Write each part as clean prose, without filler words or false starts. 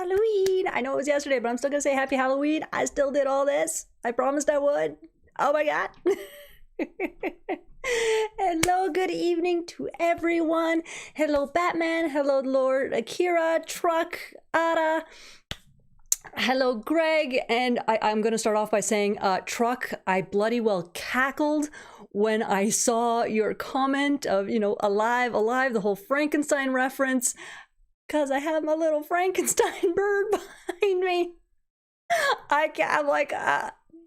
Halloween. I know it was yesterday, but I'm still gonna say happy Halloween. I still did all this. I promised I would. Oh my God. Hello, good evening to everyone. Hello, Batman. Hello, Lord Akira, Truck, Ada. Hello, Greg. And I'm going to start off by saying, Truck, I bloody well cackled when I saw your comment of, alive, the whole Frankenstein reference, because I have my little Frankenstein bird behind me. I'm like,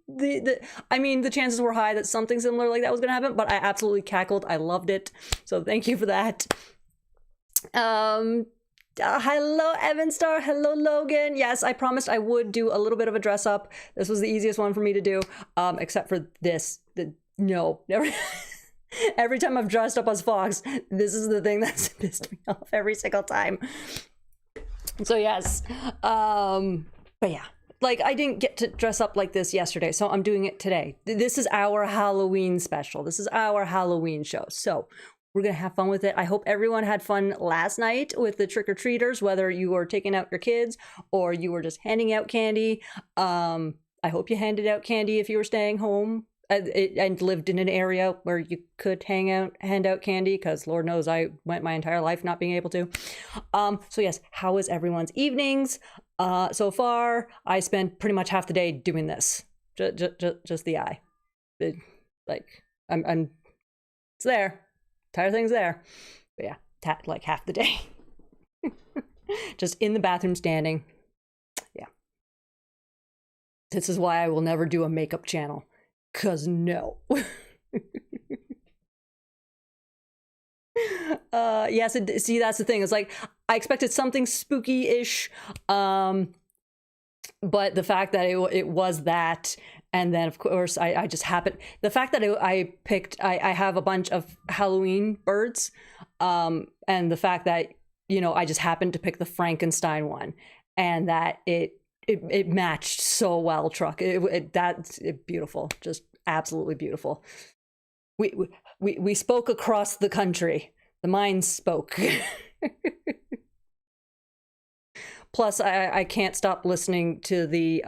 the chances were high that something similar like that was gonna happen, but I absolutely cackled. I loved it, so thank you for that. Hello, Evan Star. Hello, Logan. Yes, I promised I would do a little bit of a dress up. This was the easiest one for me to do, except for this. No, never. Every time I've dressed up as Fox, this is the thing that's pissed me off every single time. So yes, but yeah. Like, I didn't get to dress up like this yesterday, so I'm doing it today. This is our Halloween special. This is our Halloween show. So we're going to have fun with it. I hope everyone had fun last night with the trick-or-treaters, whether you were taking out your kids or you were just handing out candy. I hope you handed out candy if you were staying home and lived in an area where you could hand out candy, because Lord knows I went my entire life not being able to. So yes, how was everyone's evenings? So far, I spent pretty much half the day doing this. Just the eye. I'm it's there. Entire thing's there. But yeah, like half the day. Just in the bathroom standing. Yeah. This is why I will never do a makeup channel. 'Cause no. Yes, see, that's the thing. It's like, I expected something spooky-ish, but the fact that it was that, and then of course I just happened, the fact that I have a bunch of Halloween birds, and the fact that, I just happened to pick the Frankenstein one, and that it matched so well, Truck. That's beautiful, just absolutely beautiful. We spoke across the country. The mind spoke. Plus, I can't stop listening to the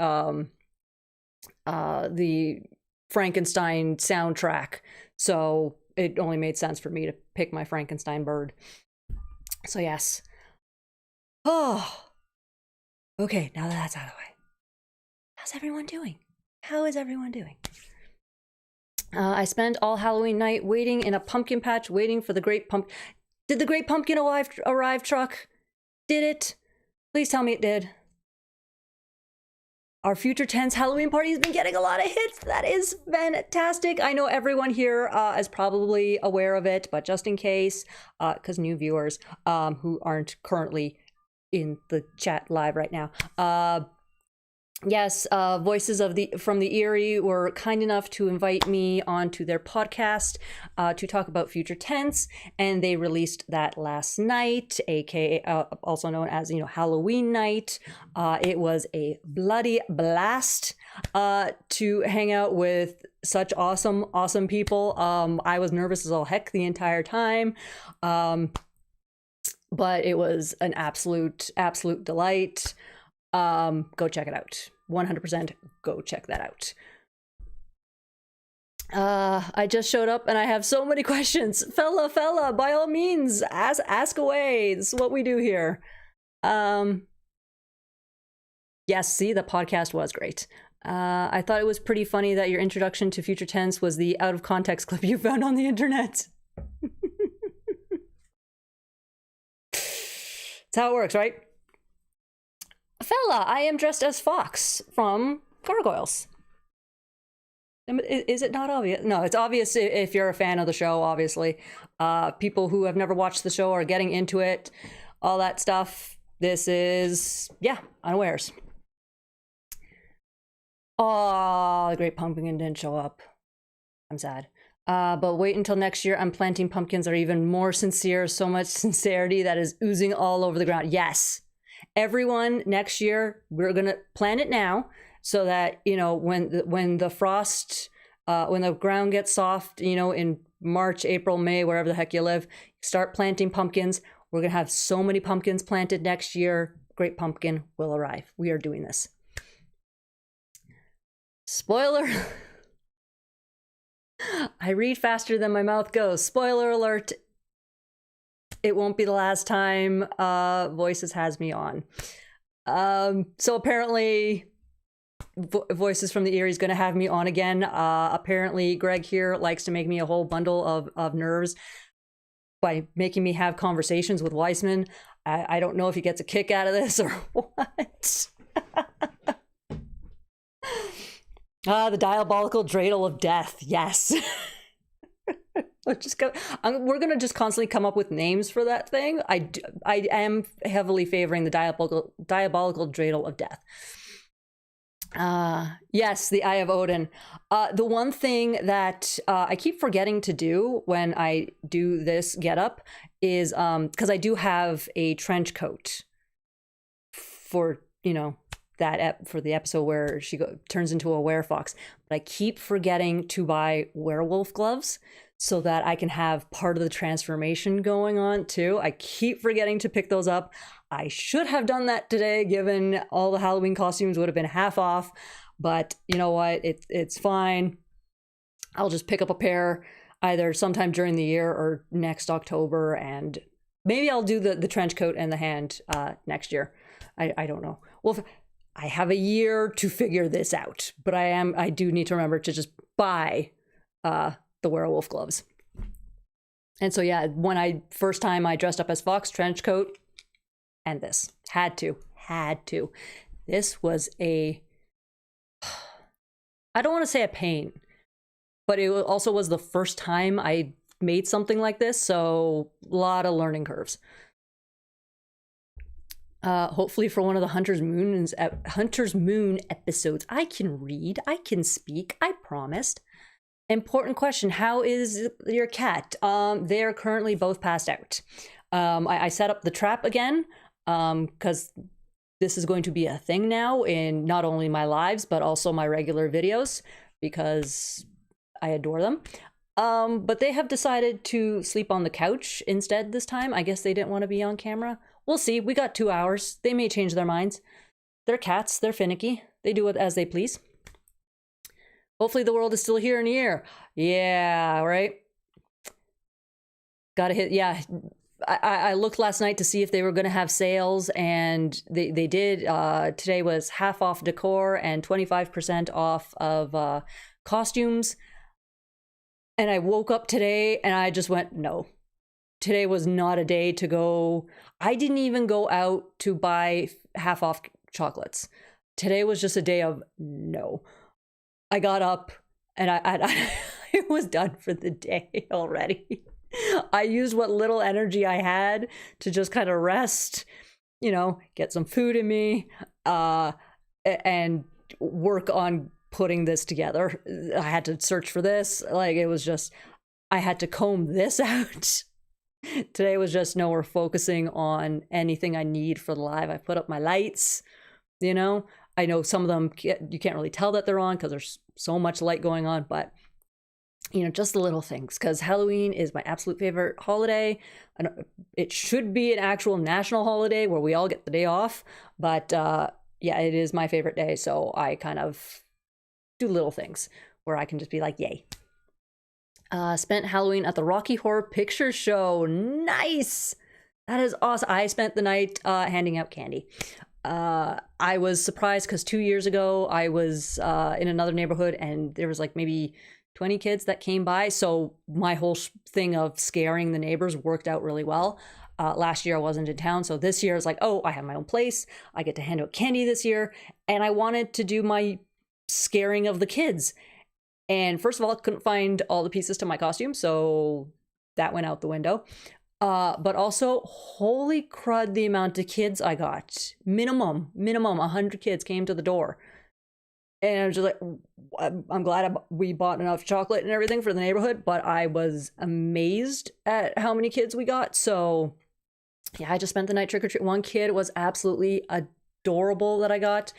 Frankenstein soundtrack, so it only made sense for me to pick my Frankenstein bird. So yes. Oh. Okay, now that that's out of the way. How's everyone doing? How is everyone doing? I spent all Halloween night waiting in a pumpkin patch, waiting for the great pumpkin. Did the great pumpkin arrive, Truck? Did it? Please tell me it did. Our Future Tense Halloween party has been getting a lot of hits. That is fantastic. I know everyone here is probably aware of it, but just in case, because new viewers who aren't currently in the chat live right now. Yes, Voices from the Eerie were kind enough to invite me onto their podcast to talk about Future Tense, and they released that last night, aka also known as Halloween night. It was a bloody blast to hang out with such awesome people. I was nervous as all heck the entire time, but it was an absolute delight. Go check it out. 100% go check that out. I just showed up and I have so many questions. Fella, by all means, ask away. This is what we do here. Yes, see, the podcast was great. I thought it was pretty funny that your introduction to Future Tense was the out of context clip you found on the internet. That's how it works, right? Fella, I am dressed as Fox from Gargoyles. Is it not obvious? No, it's obvious if you're a fan of the show, obviously. People who have never watched the show are getting into it, all that stuff. This is, unawares. Oh, the great pumpkin didn't show up. I'm sad. But wait until next year. I'm planting pumpkins are even more sincere. So much sincerity that is oozing all over the ground. Yes. Everyone, next year, we're going to plan it now so that, when the frost, when the ground gets soft, in March, April, May, wherever the heck you live, start planting pumpkins. We're going to have so many pumpkins planted next year. Great Pumpkin will arrive. We are doing this. Spoiler. I read faster than my mouth goes. Spoiler alert. It won't be the last time Voices has me on. So apparently Voices from the Eyrie is going to have me on again. Apparently Greg here likes to make me a whole bundle of nerves by making me have conversations with Weissman. I don't know if he gets a kick out of this or what. The diabolical dreidel of death. Yes. We're going to just constantly come up with names for that thing. I am heavily favoring the diabolical dreidel of death. Yes, the Eye of Odin. The one thing that I keep forgetting to do when I do this getup is because I do have a trench coat for, you know, for the episode where she turns into a werefox. But I keep forgetting to buy werewolf gloves so that I can have part of the transformation going on too. I keep forgetting to pick those up. I should have done that today, given all the Halloween costumes would have been half off. But you know what? It's fine. I'll just pick up a pair either sometime during the year or next October, and maybe I'll do the trench coat and the hand next year. I don't know. Well, I have a year to figure this out, but I do need to remember to just buy the werewolf gloves. And so yeah, first time I dressed up as Fox, trench coat, and this. Had to. This was I don't want to say a pain, but it also was the first time I made something like this, so a lot of learning curves. Hopefully for one of the Hunter's Moon episodes, I can read, I can speak, I promised. Important question, how is your cat? They are currently both passed out. I set up the trap again, because this is going to be a thing now in not only my lives, but also my regular videos, because I adore them. But they have decided to sleep on the couch instead this time. I guess they didn't want to be on camera. We'll see. We got 2 hours. They may change their minds. They're cats. They're finicky. They do it as they please. Hopefully the world is still here in a year. Yeah, right? Gotta hit, yeah. I looked last night to see if they were going to have sales, and they did. Today was half off decor and 25% off of costumes. And I woke up today and I just went, no. Today was not a day to go. I didn't even go out to buy half off chocolates. Today was just a day of no. I got up and I was done for the day already. I used what little energy I had to just kind of rest, you know, get some food in me, and work on putting this together. I had to search for this. Like, it was just, I had to comb this out. Today was just, no, we're focusing on anything I need for the live. I put up my lights, you know. I know some of them, you can't really tell that they're on because there's so much light going on, but you know, just the little things, because Halloween is my absolute favorite holiday. It should be an actual national holiday where we all get the day off, but yeah, it is my favorite day, so I kind of do little things where I can just be like, yay. Spent Halloween at the Rocky Horror Picture Show. Nice! That is awesome. I spent the night handing out candy. I was surprised because 2 years ago I was in another neighborhood and there was like maybe 20 kids that came by. So my whole thing of scaring the neighbors worked out really well. Last year I wasn't in town. So this year I was like, oh, I have my own place. I get to hand out candy this year. And I wanted to do my scaring of the kids. And first of all, I couldn't find all the pieces to my costume. So that went out the window. But also, holy crud, the amount of kids I got. Minimum 100 kids came to the door. And I was just like, I'm glad we bought enough chocolate and everything for the neighborhood, but I was amazed at how many kids we got. So yeah, I just spent the night trick-or-treat. One kid was absolutely adorable that I got.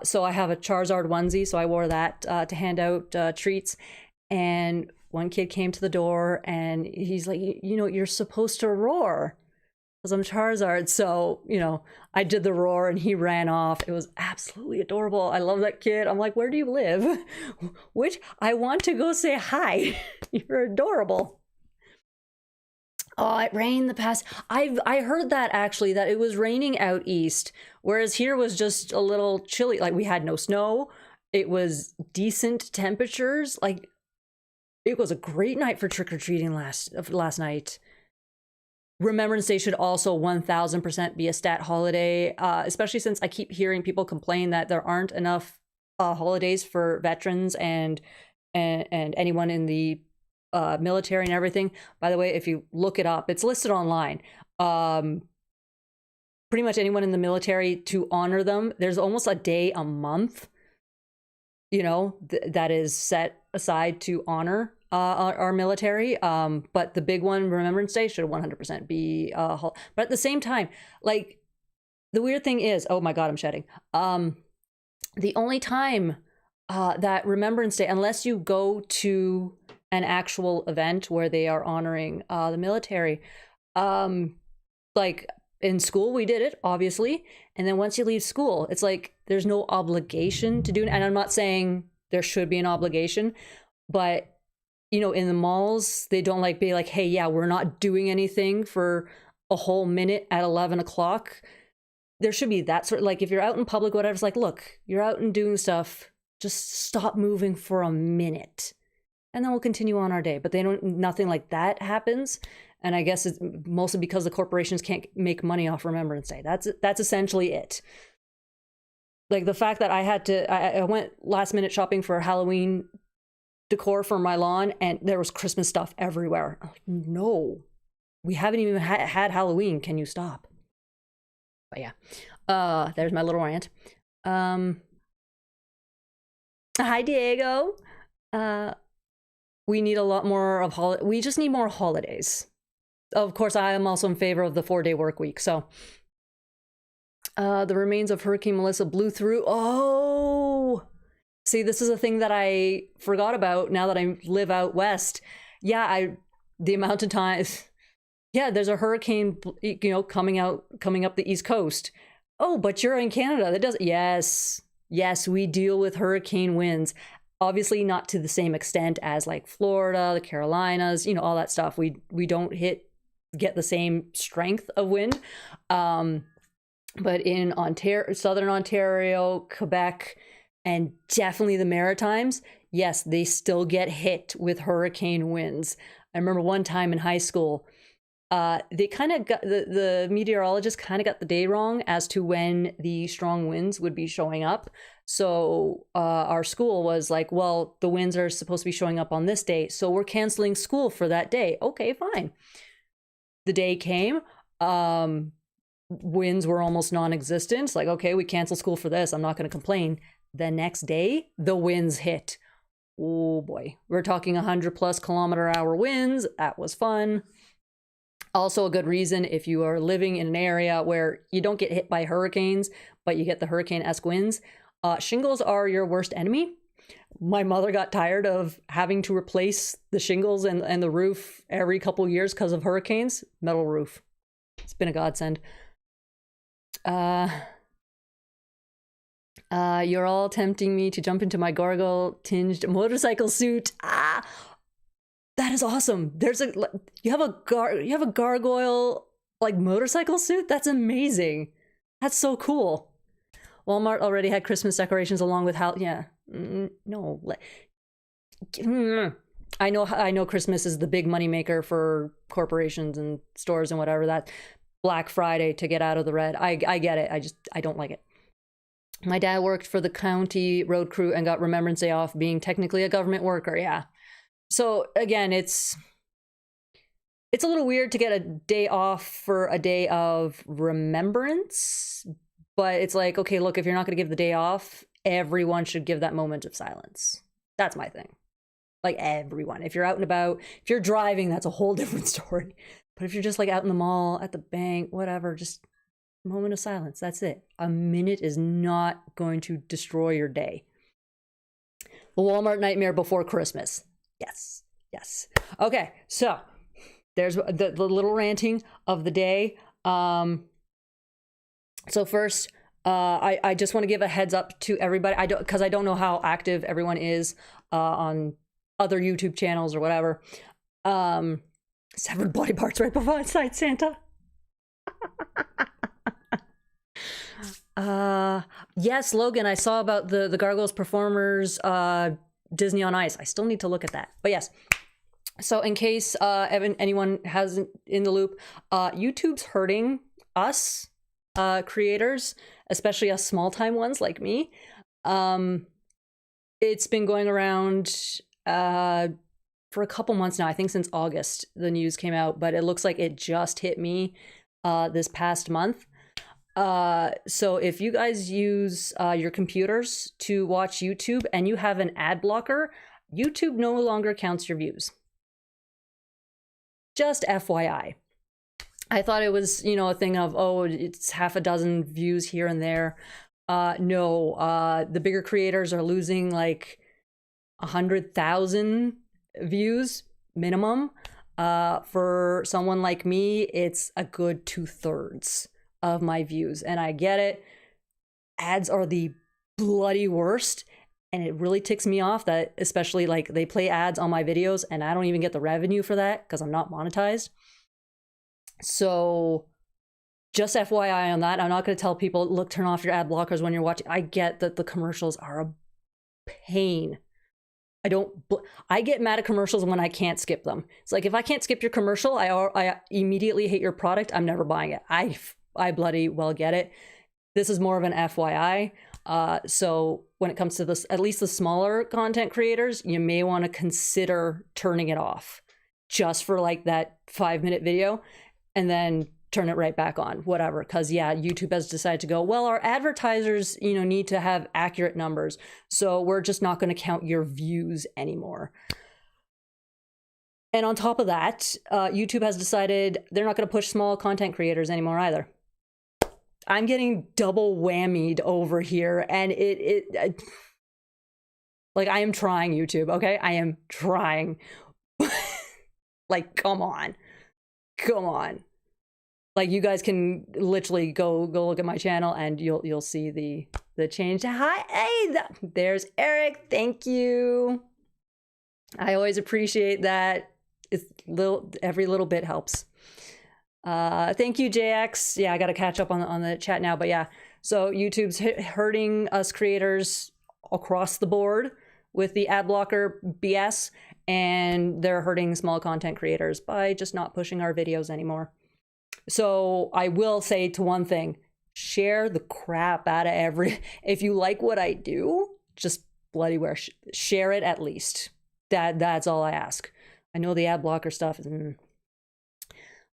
So I have a Charizard onesie, so I wore that to hand out treats. And one kid came to the door and he's like, you know, you're supposed to roar. because I'm Charizard. So, you know, I did the roar and he ran off. It was absolutely adorable. I love that kid. I'm like, where do you live? Which I want to go say hi. You're adorable. Oh, it rained the past. I heard that actually, that it was raining out east, whereas here was just a little chilly. Like we had no snow. It was decent temperatures. Like it was a great night for trick-or-treating last night. Remembrance Day should also 1000% be a stat holiday, especially since I keep hearing people complain that there aren't enough holidays for veterans and anyone in the military and everything. By the way, if you look it up, it's listed online. Pretty much anyone in the military, to honor them, there's almost a day a month, you know, that is set aside to honor our military. But the big one, Remembrance Day, should 100% be but at the same time, like, the weird thing is, oh my god, I'm shedding. The only time that Remembrance Day, unless you go to an actual event where they are honoring the military, like in school we did it, obviously, and then once you leave school, it's like there's no obligation to do it. And I'm not saying there should be an obligation, but you know, in the malls, they don't like be like, hey, yeah, we're not doing anything for a whole minute at 11 o'clock. There should be that sort of, like, if you're out in public, whatever, it's like, look, you're out and doing stuff, just stop moving for a minute and then we'll continue on our day. But they don't, nothing like that happens. And I guess it's mostly because the corporations can't make money off Remembrance Day. That's essentially it. Like the fact that I went last minute shopping for Halloween decor for my lawn and there was Christmas stuff everywhere. I'm like, no, we haven't even had Halloween. Can you stop? But yeah, there's my little rant. Hi, Diego. We need a lot more of we just need more holidays. Of course, I am also in favor of the 4-day work week. So the remains of Hurricane Melissa blew through. Oh, see, this is a thing that I forgot about now that I live out west. Yeah, the amount of times, yeah, there's a hurricane, you know, coming up the East Coast. Oh, but you're in Canada. That doesn't. Yes, we deal with hurricane winds. Obviously not to the same extent as like Florida, the Carolinas, you know, all that stuff. We don't get the same strength of wind. But in Ontario, Southern Ontario, Quebec, and definitely the Maritimes, yes, they still get hit with hurricane winds. I remember one time in high school, they kind of got the meteorologist kind of got the day wrong as to when the strong winds would be showing up. So our school was like, well, the winds are supposed to be showing up on this day, so we're canceling school for that day. Okay, fine. The day came, winds were almost non-existent. Like, okay, we cancel school for this. I'm not going to complain. The next day, the winds hit. Oh boy, we're talking 100+ kilometer-hour winds. That was fun. Also a good reason if you are living in an area where you don't get hit by hurricanes, but you get the hurricane-esque winds. Shingles are your worst enemy. My mother got tired of having to replace the shingles and the roof every couple years because of hurricanes. Metal roof. It's been a godsend. You're all tempting me to jump into my gargoyle-tinged motorcycle suit. That is awesome. You have a gargoyle like motorcycle suit? That's amazing. That's so cool. Walmart already had Christmas decorations along with no. I know Christmas is the big money maker for corporations and stores and whatever. That Black Friday to get out of the red. I get it. I don't like it. My dad worked for the county road crew and got Remembrance Day off, being technically a government worker. Yeah. So again, it's a little weird to get a day off for a day of remembrance, but it's like, okay, look, if you're not going to give the day off, everyone should give that moment of silence. That's my thing. Like everyone. If you're out and about, if you're driving, that's a whole different story. But if you're just like out in the mall, at the bank, whatever, just moment of silence. That's it. A minute is not going to destroy your day. The Walmart nightmare before Christmas. Yes. Okay, so there's the little ranting of the day. So first, I just want to give a heads up to everybody. Because I don't know how active everyone is on other YouTube channels or whatever. Severed body parts right beside Santa. Yes, Logan, I saw about the Gargoyles performers, Disney on Ice. I still need to look at that, but yes. So in case anyone hasn't in the loop, YouTube's hurting us creators, especially us small time ones like me. It's been going around for a couple months now. I think since August the news came out, but it looks like it just hit me this past month. So if you guys use your computers to watch YouTube and you have an ad blocker, YouTube no longer counts your views. Just FYI. I thought it was, you know, a thing of, oh, it's half a dozen views here and there. No, the bigger creators are losing like 100,000 views minimum. For someone like me, it's a good 2/3 of my views. And I get it. Ads are the bloody worst. And it really ticks me off that, especially like they play ads on my videos and I don't even get the revenue for that because I'm not monetized. So just FYI on that, I'm not going to tell people, look, turn off your ad blockers when you're watching. I get that the commercials are a pain. I get mad at commercials when I can't skip them. It's like, if I can't skip your commercial, I immediately hate your product. I'm never buying it. I bloody well get it. This is more of an FYI. So when it comes to this, at least the smaller content creators, you may want to consider turning it off just for like that 5-minute video and then turn it right back on, whatever. Because yeah, YouTube has decided to go, well, our advertisers, you know, need to have accurate numbers. So we're just not going to count your views anymore. And on top of that, YouTube has decided they're not going to push small content creators anymore either. I'm getting double whammied over here, and like, I am trying, YouTube, okay? I am trying. Like, come on. Like, you guys can literally go look at my channel and you'll see the change. Hi, hey, there's Eric. Thank you. I always appreciate that. Every little bit helps. Thank you, JX. Yeah, I got to catch up on the chat now, but yeah. So YouTube's hurting us creators across the board with the ad blocker BS, and they're hurting small content creators by just not pushing our videos anymore. So I will say to one thing, share the crap out of if you like what I do, just bloody share it at least. That's all I ask. I know the ad blocker stuff is...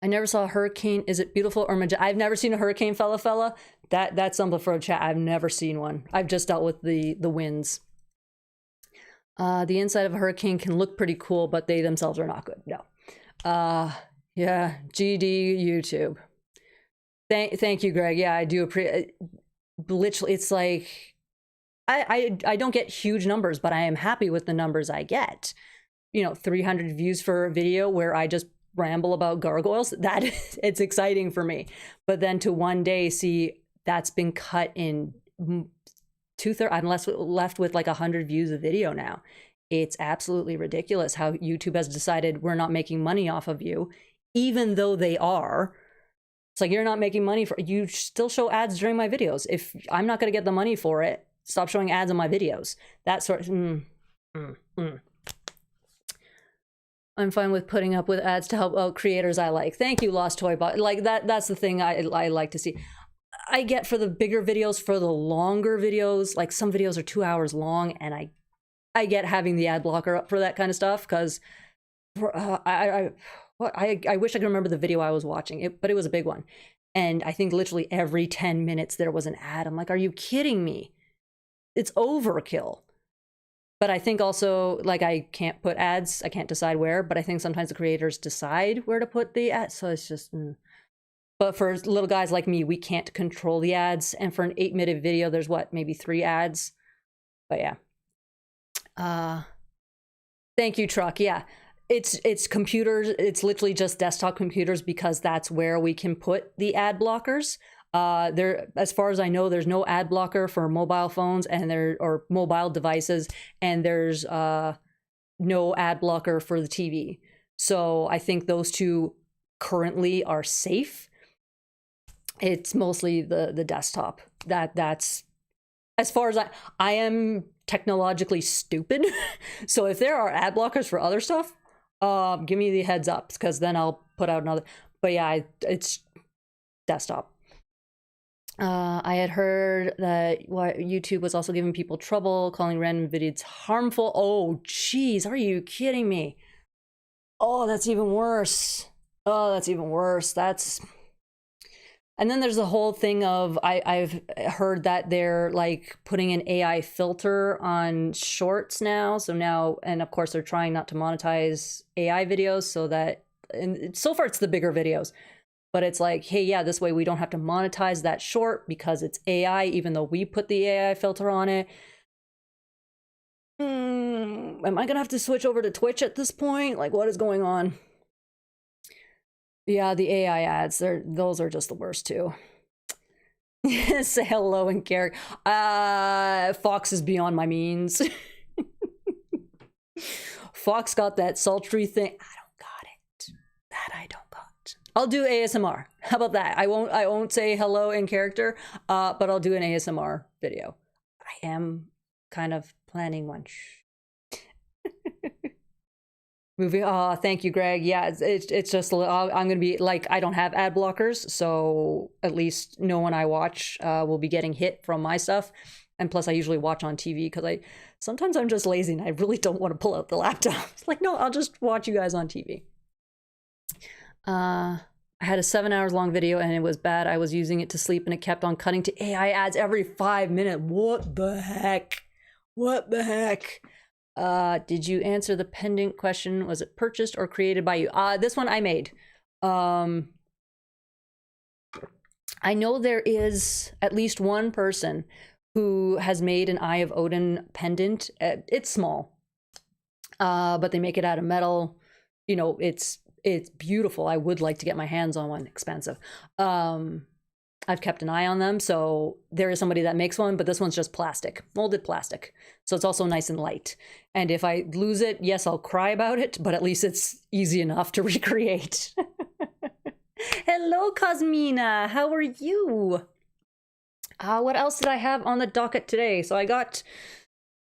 I never saw a hurricane. Is it beautiful or majestic? I've never seen a hurricane, fella. That's something for a chat. I've never seen one. I've just dealt with the winds. The inside of a hurricane can look pretty cool, but they themselves are not good. No. Yeah, GD YouTube. Thank you, Greg. Yeah, I do appreciate. Literally, it's like I don't get huge numbers, but I am happy with the numbers I get. You know, 300 views for a video where I just ramble about gargoyles, it's exciting for me. But then to one day see that's been cut in 2/3, I'm left with like 100 views a video now. It's absolutely ridiculous how YouTube has decided we're not making money off of you, even though they are. It's like, you're not making money you still show ads during my videos. If I'm not going to get the money for it, stop showing ads on my videos. That sort of I'm fine with putting up with ads to help out creators I like. Thank you, Lost Toy Bot. Like that's the thing I like to see. I get for the bigger videos, for the longer videos, like some videos are 2 hours long, and I get having the ad blocker up for that kind of stuff, because I wish I could remember the video I was watching, but it was a big one. And I think literally every 10 minutes there was an ad. I'm like, are you kidding me? It's overkill. But I think also, like, I can't put ads. I can't decide where, but I think sometimes the creators decide where to put the ads. So it's just... But for little guys like me, we can't control the ads. And for an 8-minute video, there's what, maybe 3 ads? But yeah. Thank you, Truck. Yeah. It's computers. It's literally just desktop computers because that's where we can put the ad blockers. There, as far as I know, there's no ad blocker for mobile phones or mobile devices, and there's no ad blocker for the TV. So I think those two currently are safe. It's mostly the desktop that's as far as I am technologically stupid. So if there are ad blockers for other stuff, give me the heads up, because then I'll put out another. But yeah, it's desktop. I had heard that YouTube was also giving people trouble, calling random videos harmful. Oh, geez, are you kidding me? Oh, that's even worse. Oh, that's even worse. And then there's the whole thing of I've heard that they're like putting an AI filter on shorts now. So now, and of course, they're trying not to monetize AI videos so that, and so far it's the bigger videos. But it's like, hey, yeah, this way we don't have to monetize that short because it's AI, even though we put the AI filter on it. Am I going to have to switch over to Twitch at this point? Like, what is going on? Yeah, the AI ads, those are just the worst too. Say hello in character. Fox is beyond my means. Fox got that sultry thing. I don't got it. That I don't got. I'll do ASMR. How about that? I won't say hello in character, but I'll do an ASMR video. I am kind of planning one. Movie. Oh, thank you, Greg. Yeah, it's just a little, I'm gonna be like, I don't have ad blockers, so at least no one I watch will be getting hit from my stuff. And plus, I usually watch on TV because sometimes I'm just lazy and I really don't want to pull out the laptop. It's like, no, I'll just watch you guys on TV. I had a 7 hours long video and it was bad. I was using it to sleep and it kept on cutting to AI ads every 5 minutes. What the heck? What the heck? Did you answer the pending question? Was it purchased or created by you? This one I made. I know there is at least one person who has made an Eye of Odin pendant. It's small, but they make it out of metal. You know, it's beautiful. I would like to get my hands on one. Expensive. I've kept an eye on them. So there is somebody that makes one, but this one's just plastic, molded plastic. So it's also nice and light. And if I lose it, yes, I'll cry about it, but at least it's easy enough to recreate. Hello, Cosmina. How are you? What else did I have on the docket today? So I got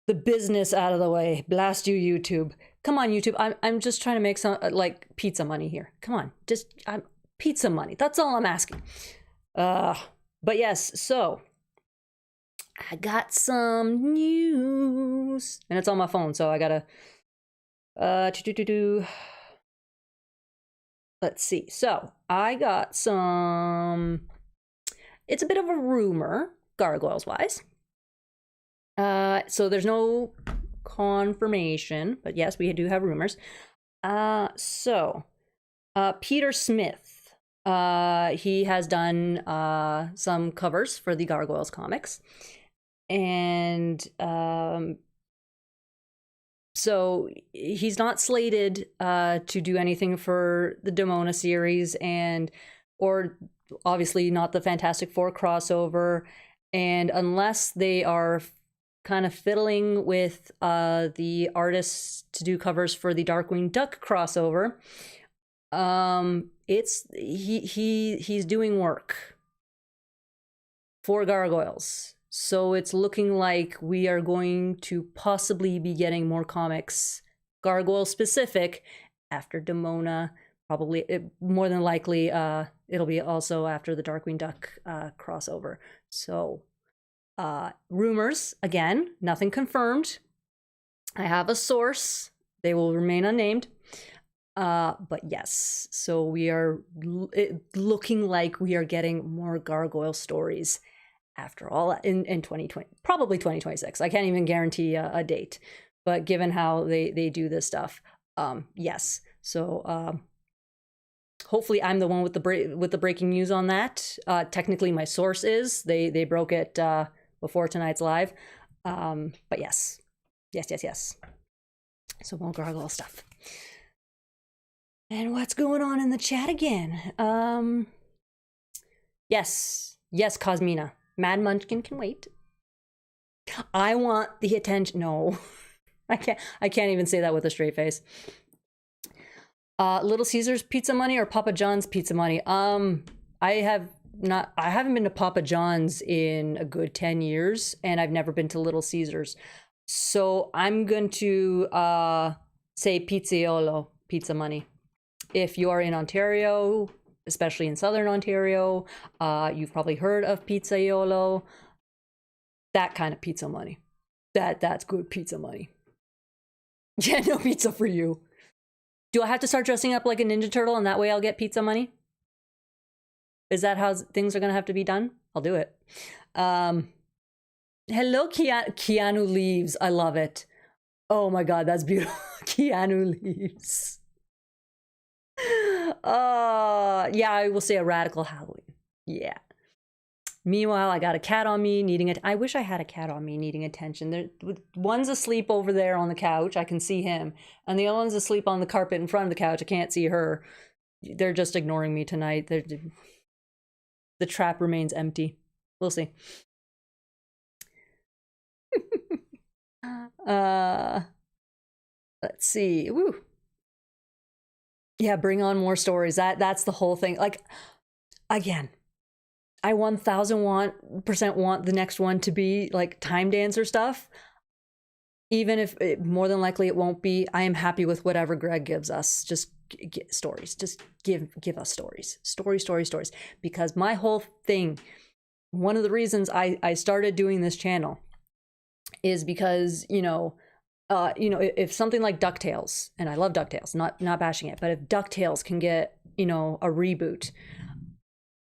the business out of the way. Blast you, YouTube. Come on, YouTube. I'm just trying to make some like pizza money here. Come on, just pizza money. That's all I'm asking. But yes, so I got some news and it's on my phone, so I gotta let's see. So I got some, it's a bit of a rumor, Gargoyles wise. So there's no confirmation, but yes, we do have rumors. Peter Smith, he has done some covers for the Gargoyles comics, and so he's not slated to do anything for the Demona series, or obviously not the Fantastic Four crossover, and unless they are kind of fiddling with the artists to do covers for the Darkwing Duck crossover, he's doing work for Gargoyles. So it's looking like we are going to possibly be getting more comics, Gargoyle specific, after Demona. Probably, more than likely, it'll be also after the Darkwing Duck crossover. So, rumors, again, nothing confirmed. I have a source. They will remain unnamed. But yes, so we are looking like we are getting more Gargoyle stories after all in 2020, probably 2026. I can't even guarantee a date, but given how they do this stuff, yes. So hopefully I'm the one with the breaking news on that. Technically my source is, they broke it before tonight's live. But yes. So more Gargoyle stuff. And what's going on in the chat again? Yes, Cosmina. Mad Munchkin can wait. I want the attention. No, I can't even say that with a straight face. Little Caesars pizza money or Papa John's pizza money? I haven't been to Papa John's in a good 10 years, and I've never been to Little Caesars. So I'm going to say Pizzaiolo, pizza money. If you are in Ontario, especially in Southern Ontario, you've probably heard of Pizzaiolo. That kind of pizza money. That's good pizza money. Yeah, no pizza for you. Do I have to start dressing up like a Ninja Turtle and that way I'll get pizza money? Is that how things are going to have to be done? I'll do it. Hello, Keanu leaves. I love it. Oh my God, that's beautiful. Keanu leaves. Yeah, I will say a radical Halloween. Yeah. Meanwhile, I got a cat on me needing it. I wish I had a cat on me needing attention. One's asleep over there on the couch. I can see him. And the other one's asleep on the carpet in front of the couch. I can't see her. They're just ignoring me tonight. The trap remains empty. We'll see. Let's see. Woo. Yeah, bring on more stories. That's the whole thing. Like, again, I 1000% want the next one to be like time dancer stuff. Even if more than likely it won't be, I am happy with whatever Greg gives us. Just get stories. Just give us stories. Stories. Because my whole thing, one of the reasons I started doing this channel is because, if something like DuckTales, and I love DuckTales, not bashing it, but if DuckTales can get, a reboot,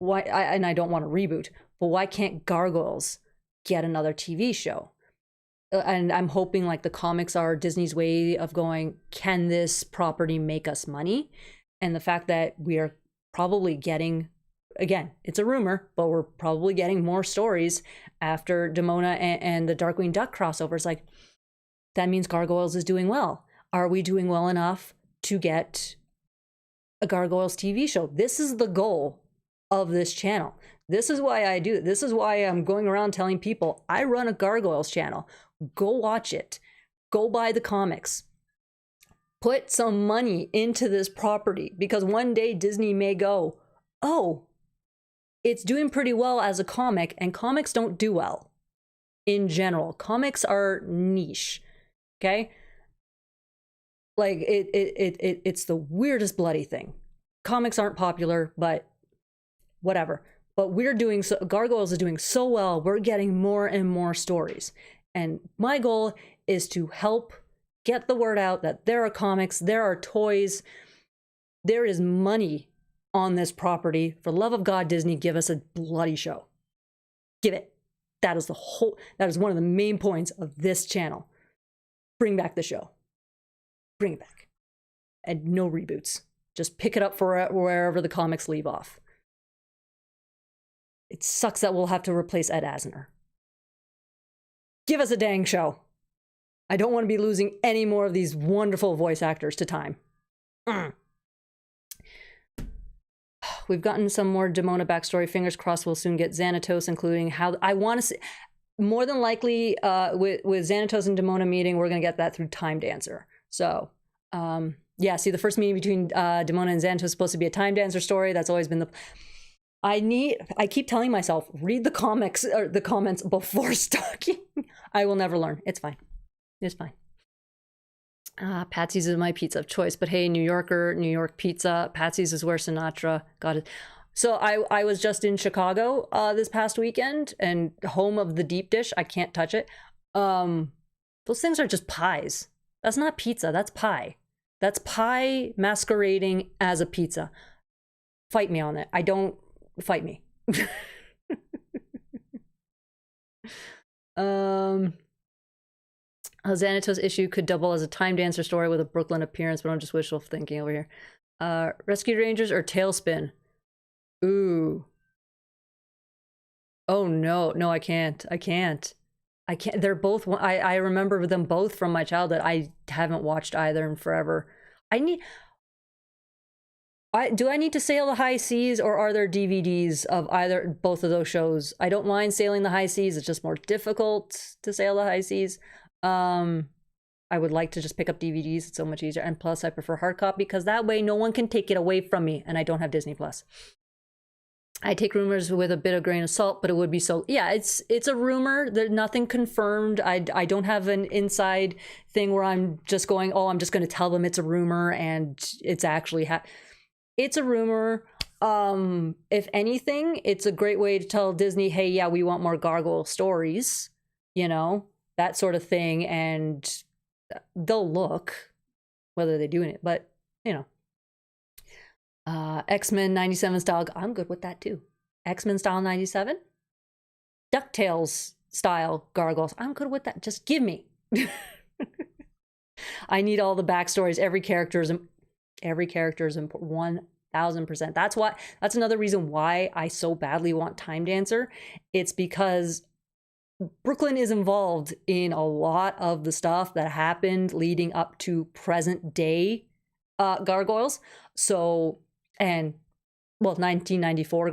and I don't want a reboot, but why can't Gargoyles get another TV show? And I'm hoping like the comics are Disney's way of going, can this property make us money? And the fact that we are probably getting, again, it's a rumor, but we're probably getting more stories after Demona and the Darkwing Duck crossovers. Like, that means Gargoyles is doing well. Are we doing well enough to get a Gargoyles TV show? This is the goal of this channel. This is why I do it. This is why I'm going around telling people I run a Gargoyles channel. Go watch it. Go buy the comics. Put some money into this property, because one day Disney may go, oh, it's doing pretty well as a comic, and comics don't do well in general. Comics are niche. Okay? Like it's the weirdest bloody thing. Comics aren't popular, but whatever. But Gargoyles is doing so well, we're getting more and more stories. And my goal is to help get the word out that there are comics, there are toys, there is money on this property. For the love of God, Disney, give us a bloody show. Give it. That is one of the main points of this channel. Bring back the show. Bring it back. And no reboots. Just pick it up for wherever the comics leave off. It sucks that we'll have to replace Ed Asner. Give us a dang show. I don't want to be losing any more of these wonderful voice actors to time. We've gotten some more Demona backstory. Fingers crossed we'll soon get Xanatos, including how I want to see. More than likely, with Xanatos and Demona meeting, we're going to get that through Time Dancer. So, yeah, see, the first meeting between Demona and Xanatos is supposed to be a Time Dancer story. That's always been the... I keep telling myself, read the comics or the comments before stalking. I will never learn. It's fine. It's fine. Patsy's is my pizza of choice, but hey, New York pizza. Patsy's is where Sinatra got it. So I was just in Chicago this past weekend, and home of the deep dish. I can't touch it. Those things are just pies. That's not pizza. That's pie. That's pie masquerading as a pizza. Fight me on it. I don't... Fight me. A Xanatos issue could double as a Time Dancer story with a Brooklyn appearance, but I'm just wishful thinking over here. Rescue Rangers or Tailspin? Ooh. Oh no, I can't. They're both, I remember them both from my childhood. I haven't watched either in forever. Do I need to sail the high seas, or are there DVDs of both of those shows? I don't mind sailing the high seas. It's just more difficult to sail the high seas. I would like to just pick up DVDs. It's so much easier. And plus, I prefer hard copy because that way no one can take it away from me, and I don't have Disney Plus. I take rumors with a bit of grain of salt, but it would be so. Yeah, it's a rumor. There's nothing confirmed. I don't have an inside thing where I'm just going, oh, I'm just going to tell them it's a rumor and it's actually it's a rumor. If anything, it's a great way to tell Disney, hey, yeah, we want more gargoyle stories, you know, that sort of thing, and they'll look whether they're doing it, but you know. X-Men 97 style, I'm good with that too. X-Men style 97, DuckTales style gargoyles, I'm good with that. Just give me. I need all the backstories. Every character is important. 1000%. That's another reason why I so badly want Time Dancer. It's because Brooklyn is involved in a lot of the stuff that happened leading up to present day gargoyles. So, and well, 1994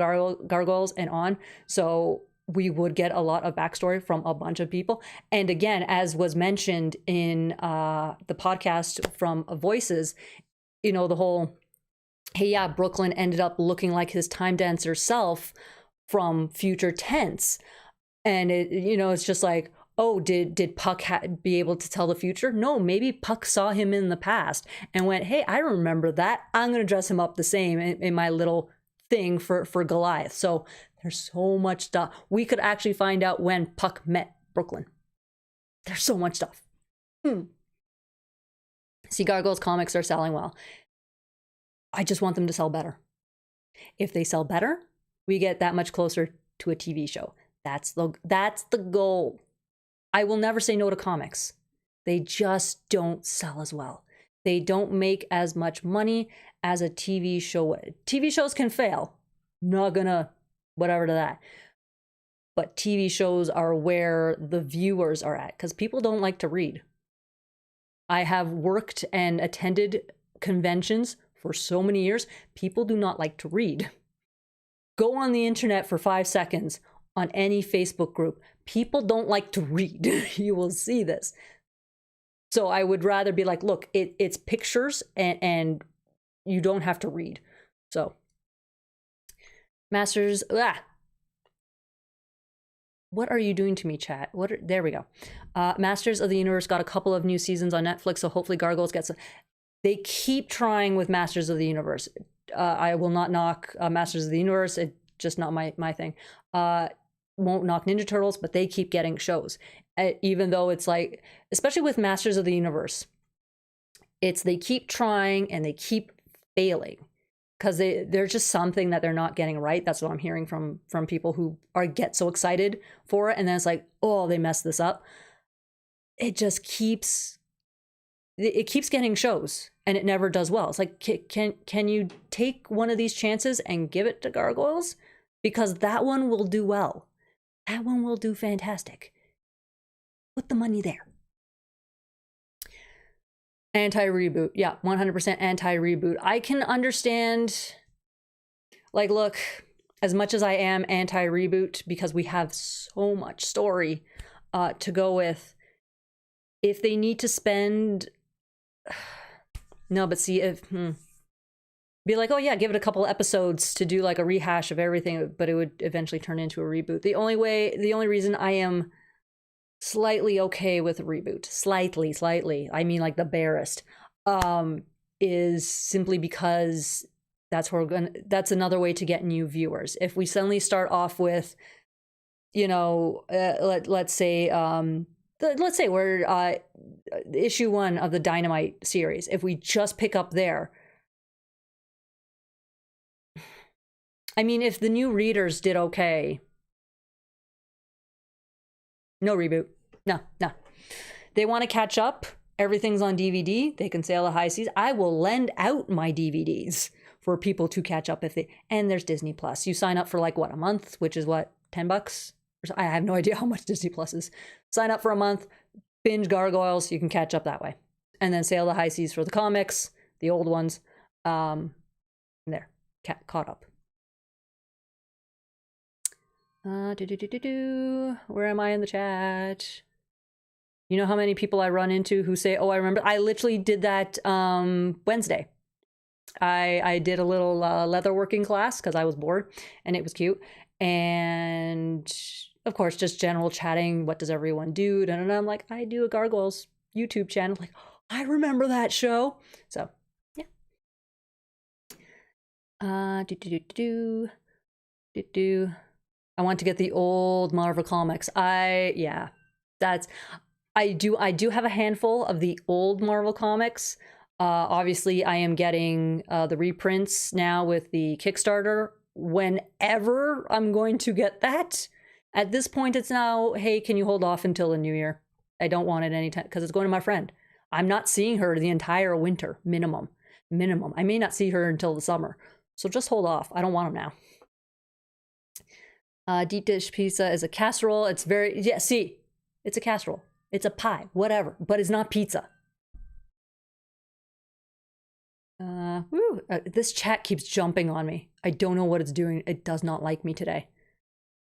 gargoyles and on. So we would get a lot of backstory from a bunch of people. And again, as was mentioned in the podcast from Voices, you know, the whole, hey, yeah, Brooklyn ended up looking like his Time Dancer self from future tense. And it, you know, it's just like, oh, did Puck be able to tell the future? No, maybe Puck saw him in the past and went, hey, I remember that. I'm going to dress him up the same in my little thing for Goliath. So there's so much stuff. We could actually find out when Puck met Brooklyn. There's so much stuff. See, Gargoyles comics are selling well. I just want them to sell better. If they sell better, we get that much closer to a TV show. That's the goal. I will never say no to comics. They just don't sell as well. They don't make as much money as a TV show would. TV shows can fail. Not gonna whatever to that. But TV shows are where the viewers are at, because people don't like to read. I have worked and attended conventions for so many years. People do not like to read. Go on the internet for 5 seconds on any Facebook group. People don't like to read. You will see this. So I would rather be like, look, it's pictures and you don't have to read. So Masters, what are you doing to me, chat? There we go. Masters of the Universe got a couple of new seasons on Netflix, so hopefully Gargoyles gets. They keep trying with Masters of the Universe. I will not knock Masters of the Universe. It's just not my thing. Won't knock Ninja Turtles, but they keep getting shows. Even though it's like, especially with Masters of the Universe, they keep trying and they keep failing because there's just something that they're not getting right. That's what I'm hearing from people who get so excited for it, and then it's like, oh, they messed this up. It just keeps getting shows and it never does well. It's like, can you take one of these chances and give it to Gargoyles? Because that one will do well. That one will do fantastic. Put the money there. Anti-reboot. Yeah, 100% anti-reboot. I can understand, like, look, as much as I am anti-reboot, because we have so much story to go with, if they need to spend... No, but see, if... Be like, oh yeah, give it a couple episodes to do like a rehash of everything, but it would eventually turn into a reboot. The only reason I am slightly okay with a reboot, slightly, I mean like the barest, is simply because that's another way to get new viewers. If we suddenly start off with, you know, let's say we're issue 1 of the Dynamite series. If we just pick up there, I mean, if the new readers did okay, no reboot. No. They want to catch up. Everything's on DVD. They can sail the high seas. I will lend out my DVDs for people to catch up and there's Disney Plus. You sign up for like, what, a month, which is what, $10? I have no idea how much Disney Plus is. Sign up for a month, binge Gargoyles. You can catch up that way. And then sail the high seas for the comics, the old ones. There, caught up. Where am I in the chat? You know how many people I run into who say, oh, I remember. I literally did that Wednesday. I did a little leatherworking class because I was bored and it was cute. And of course, just general chatting. What does everyone do? And I'm like, I do a Gargoyles YouTube channel. Like, oh, I remember that show. So, yeah. I want to get the old Marvel comics. I do have a handful of the old Marvel comics. Obviously, I am getting the reprints now with the Kickstarter whenever I'm going to get that. At this point, it's now, hey, can you hold off until the new year? I don't want it anytime because it's going to my friend. I'm not seeing her the entire winter, minimum. I may not see her until the summer. So just hold off. I don't want them now. Deep dish pizza is a casserole. It's very, yeah, see, it's a casserole. It's a pie, whatever, but it's not pizza. This chat keeps jumping on me. I don't know what it's doing. It does not like me today.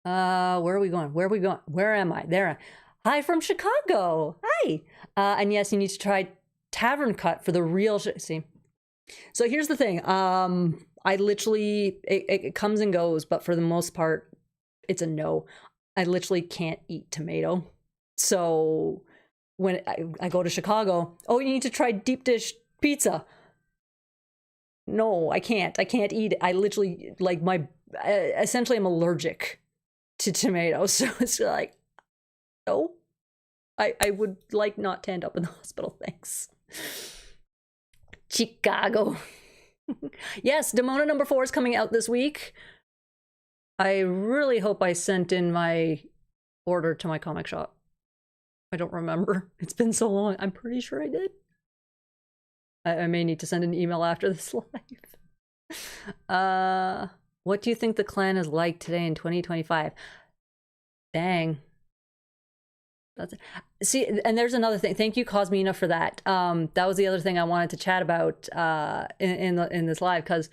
Where are we going? Where am I? There. Hi from Chicago. Hi. And yes, you need to try Tavern Cut for the real see. So here's the thing. I literally, it comes and goes, but for the most part, it's a no. I literally can't eat tomato. So when I go to Chicago, oh, you need to try deep dish pizza. No, I can't eat it. I literally, like, essentially I'm allergic to tomatoes. So it's like, no, I would like not to end up in the hospital. Thanks. Chicago. Yes, Demona number 4 is coming out this week. I really hope I sent in my order to my comic shop. I don't remember. It's been so long. I'm pretty sure I did. I may need to send an email after this live. What do you think the clan is like today in 2025? Dang. That's it. See, and there's another thing. Thank you, Cosmina, for that. That was the other thing I wanted to chat about in this live, because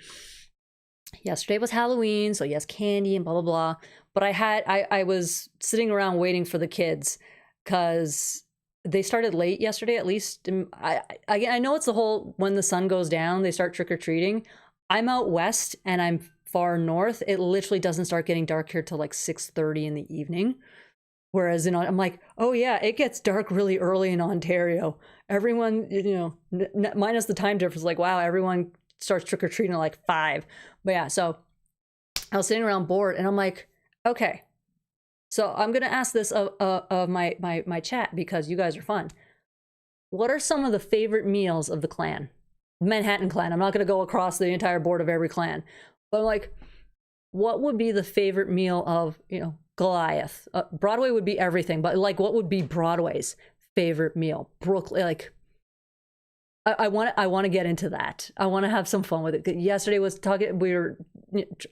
yesterday was Halloween, so yes, candy and blah blah blah. But I was sitting around waiting for the kids because they started late yesterday. At least I know it's the whole when the sun goes down they start trick-or-treating. I'm out west and I'm far north. It literally doesn't start getting dark here till like 6:30 in the evening. Whereas, you know, I'm like, oh yeah, it gets dark really early in Ontario. Everyone, you know, minus the time difference, like, wow, everyone starts trick-or-treating at like 5. But yeah, so I was sitting around bored and I'm like, okay, so I'm going to ask this of my chat because you guys are fun. What are some of the favorite meals of the clan? Manhattan clan. I'm not going to go across the entire board of every clan. But I'm like, what would be the favorite meal of, you know, Goliath? Broadway would be everything, but like, what would be Broadway's favorite meal? Brooklyn, like, I want to get into that. I want to have some fun with it. Yesterday was talking.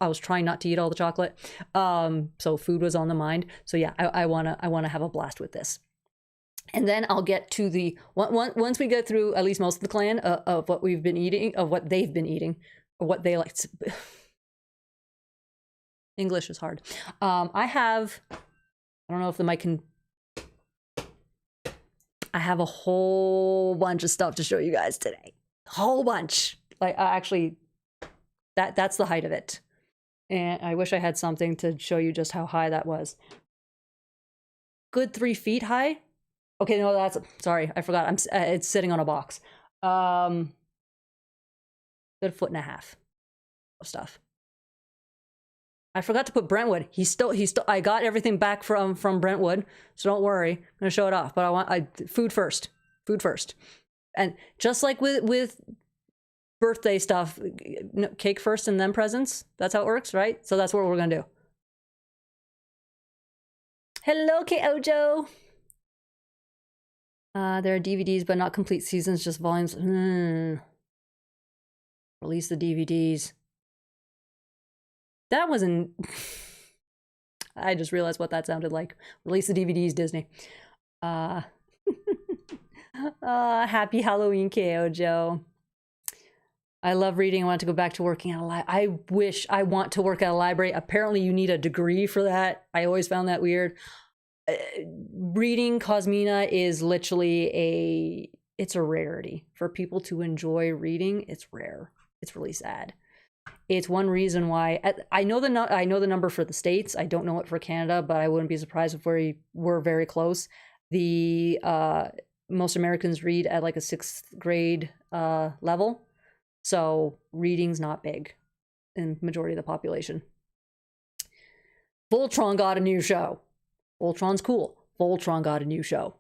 I was trying not to eat all the chocolate, so food was on the mind. So yeah, I wanna have a blast with this. And then I'll get to the once we get through at least most of the clan of what we've been eating, of what they've been eating, or what they like. English is hard. I don't know if the mic can. I have a whole bunch of stuff to show you guys today. Whole bunch. Like, actually, that's the height of it. And I wish I had something to show you just how high that was. Good 3 feet high. Okay, no, that's, sorry, I forgot. It's sitting on a box. Good 1.5 feet of stuff. I forgot to put Brentwood. I got everything back from Brentwood, so don't worry. I'm gonna show it off, but I want food first. Food first. And just like with birthday stuff, cake first and then presents. That's how it works, right? So that's what we're gonna do. Hello, K-Ojo. There are DVDs, but not complete seasons, just volumes. Release the DVDs. That wasn't. I just realized what that sounded like. Release the DVDs, Disney. Happy Halloween, KO Joe. I love reading. I want to go back to working at a library. I want to work at a library. Apparently you need a degree for that. I always found that weird. Reading Cosmina is literally it's a rarity. For people to enjoy reading, it's rare. It's really sad. It's one reason why I know the number for the States. I don't know it for Canada, but I wouldn't be surprised if we're very close. The most Americans read at like a 6th grade level. So reading's not big in majority of the population. Voltron got a new show. Voltron's cool. Voltron got a new show.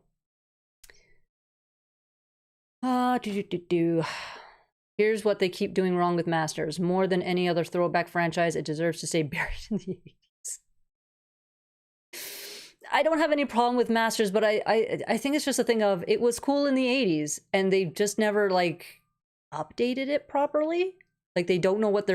Here's what they keep doing wrong with Masters. More than any other throwback franchise, it deserves to stay buried in the 80s. I don't have any problem with Masters, but I think it's just a thing of it was cool in the 80s and they just never like updated it properly. Like they don't know what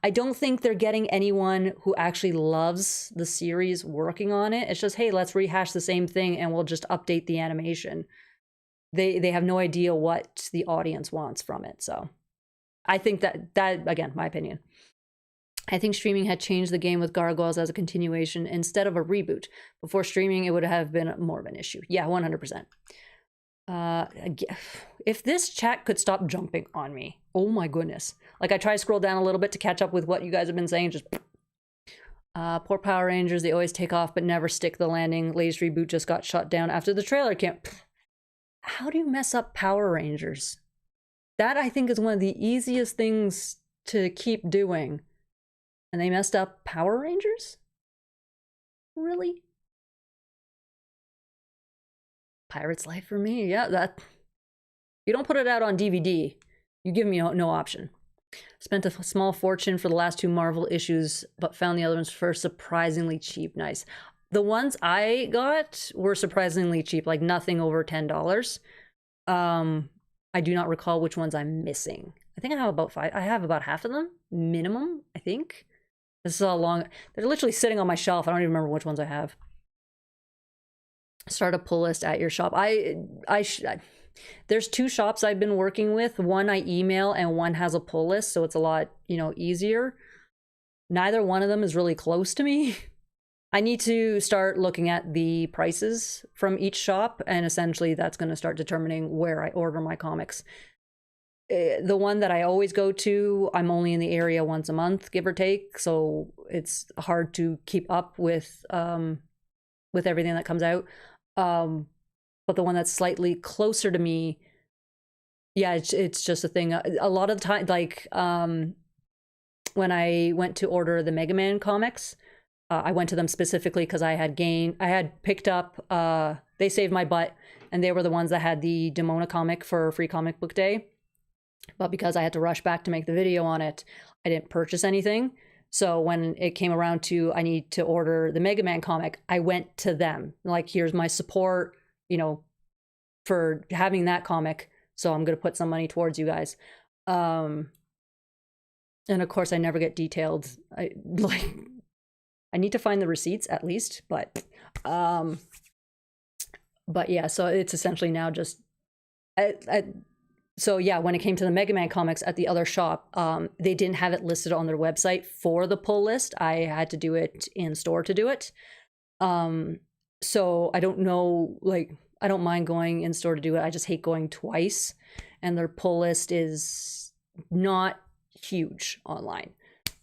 I don't think they're getting anyone who actually loves the series working on it. It's just, hey, let's rehash the same thing and we'll just update the animation. They have no idea what the audience wants from it. So I think that again, my opinion. I think streaming had changed the game with Gargoyles as a continuation instead of a reboot. Before streaming, it would have been more of an issue. Yeah, 100%. If this chat could stop jumping on me, oh my goodness. Like I try to scroll down a little bit to catch up with what you guys have been saying. Just poor Power Rangers, they always take off but never stick the landing. Latest reboot just got shut down after the trailer camp. How do you mess up Power Rangers? That I think is one of the easiest things to keep doing. And they messed up Power Rangers? Really? Pirate's Life for me. Yeah, that. You don't put it out on DVD. You give me no option. Spent a small fortune for the last 2 Marvel issues, but found the other ones for surprisingly cheap. Nice. The ones I got were surprisingly cheap, like nothing over $10. I do not recall which ones I'm missing. I think I have about 5. I have about half of them, minimum, I think. This is how long. They're literally sitting on my shelf. I don't even remember which ones I have. Start a pull list at your shop. There's 2 shops I've been working with. One I email and one has a pull list, so it's a lot, easier. Neither one of them is really close to me. I need to start looking at the prices from each shop, and essentially that's going to start determining where I order my comics. The one that I always go to, I'm only in the area once a month, give or take, so it's hard to keep up with everything that comes out. But the one that's slightly closer to me, yeah, it's just a thing. A lot of the time, like when I went to order the Mega Man comics, I went to them specifically because I had picked up, They Saved My Butt, and they were the ones that had the Demona comic for Free Comic Book Day. But because I had to rush back to make the video on it, I didn't purchase anything. So when it came around to I need to order the Mega Man comic, I went to them. Like, here's my support, for having that comic. So I'm going to put some money towards you guys. And of course, I never get detailed. I need to find the receipts at least, but yeah, so it's essentially now just, so yeah, when it came to the Mega Man comics at the other shop, they didn't have it listed on their website for the pull list. I had to do it in store to do it. So I don't know, I don't mind going in store to do it. I just hate going twice, and their pull list is not huge online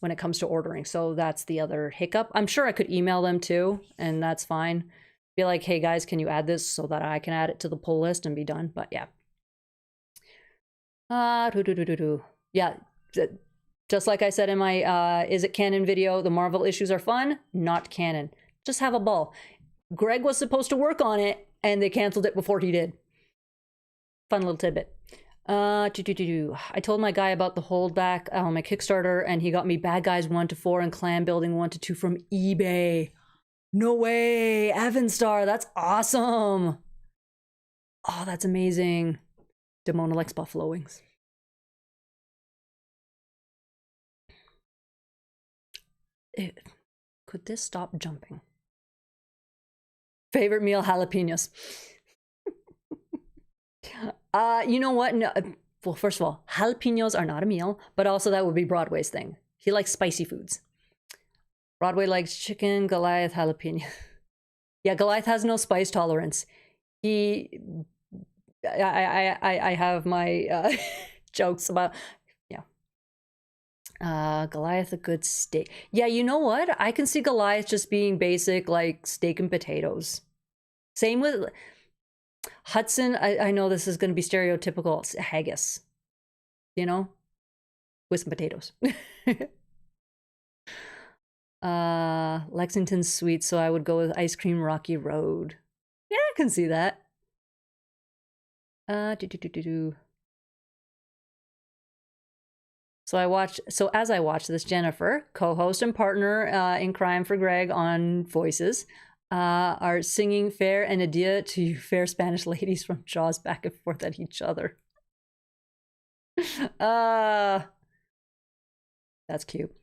when it comes to ordering. So that's the other hiccup. I'm sure I could email them too, and that's fine. Be like, hey guys, can you add this so that I can add it to the pull list and be done? But yeah. Yeah, just like I said in my Is It Canon video, the Marvel issues are fun, not canon. Just have a ball. Greg was supposed to work on it, and they canceled it before he did. Fun little tidbit. I told my guy about the holdback on my Kickstarter, and he got me Bad Guys 1 to 4 and Clan Building 1 to 2 from eBay. No way, Evanstar, that's awesome. Oh, that's amazing. Demona likes buffalo wings. Could this stop jumping? Favorite meal, jalapenos. You know what? No, well, first of all, jalapenos are not a meal, but also that would be Broadway's thing. He likes spicy foods. Broadway likes chicken, Goliath, jalapeno. Yeah, Goliath has no spice tolerance. I have my jokes about, yeah. Goliath, a good steak. Yeah, you know what? I can see Goliath just being basic, like steak and potatoes. Same with Hudson. I know this is going to be stereotypical. It's haggis, you know, with some potatoes. Lexington's sweet, so I would go with ice cream Rocky Road. Yeah, I can see that. So as I watch this, Jennifer, co-host and partner in crime for Greg on Voices, are singing fair and adieu to you fair Spanish ladies from Jaws back and forth at each other. That's cute.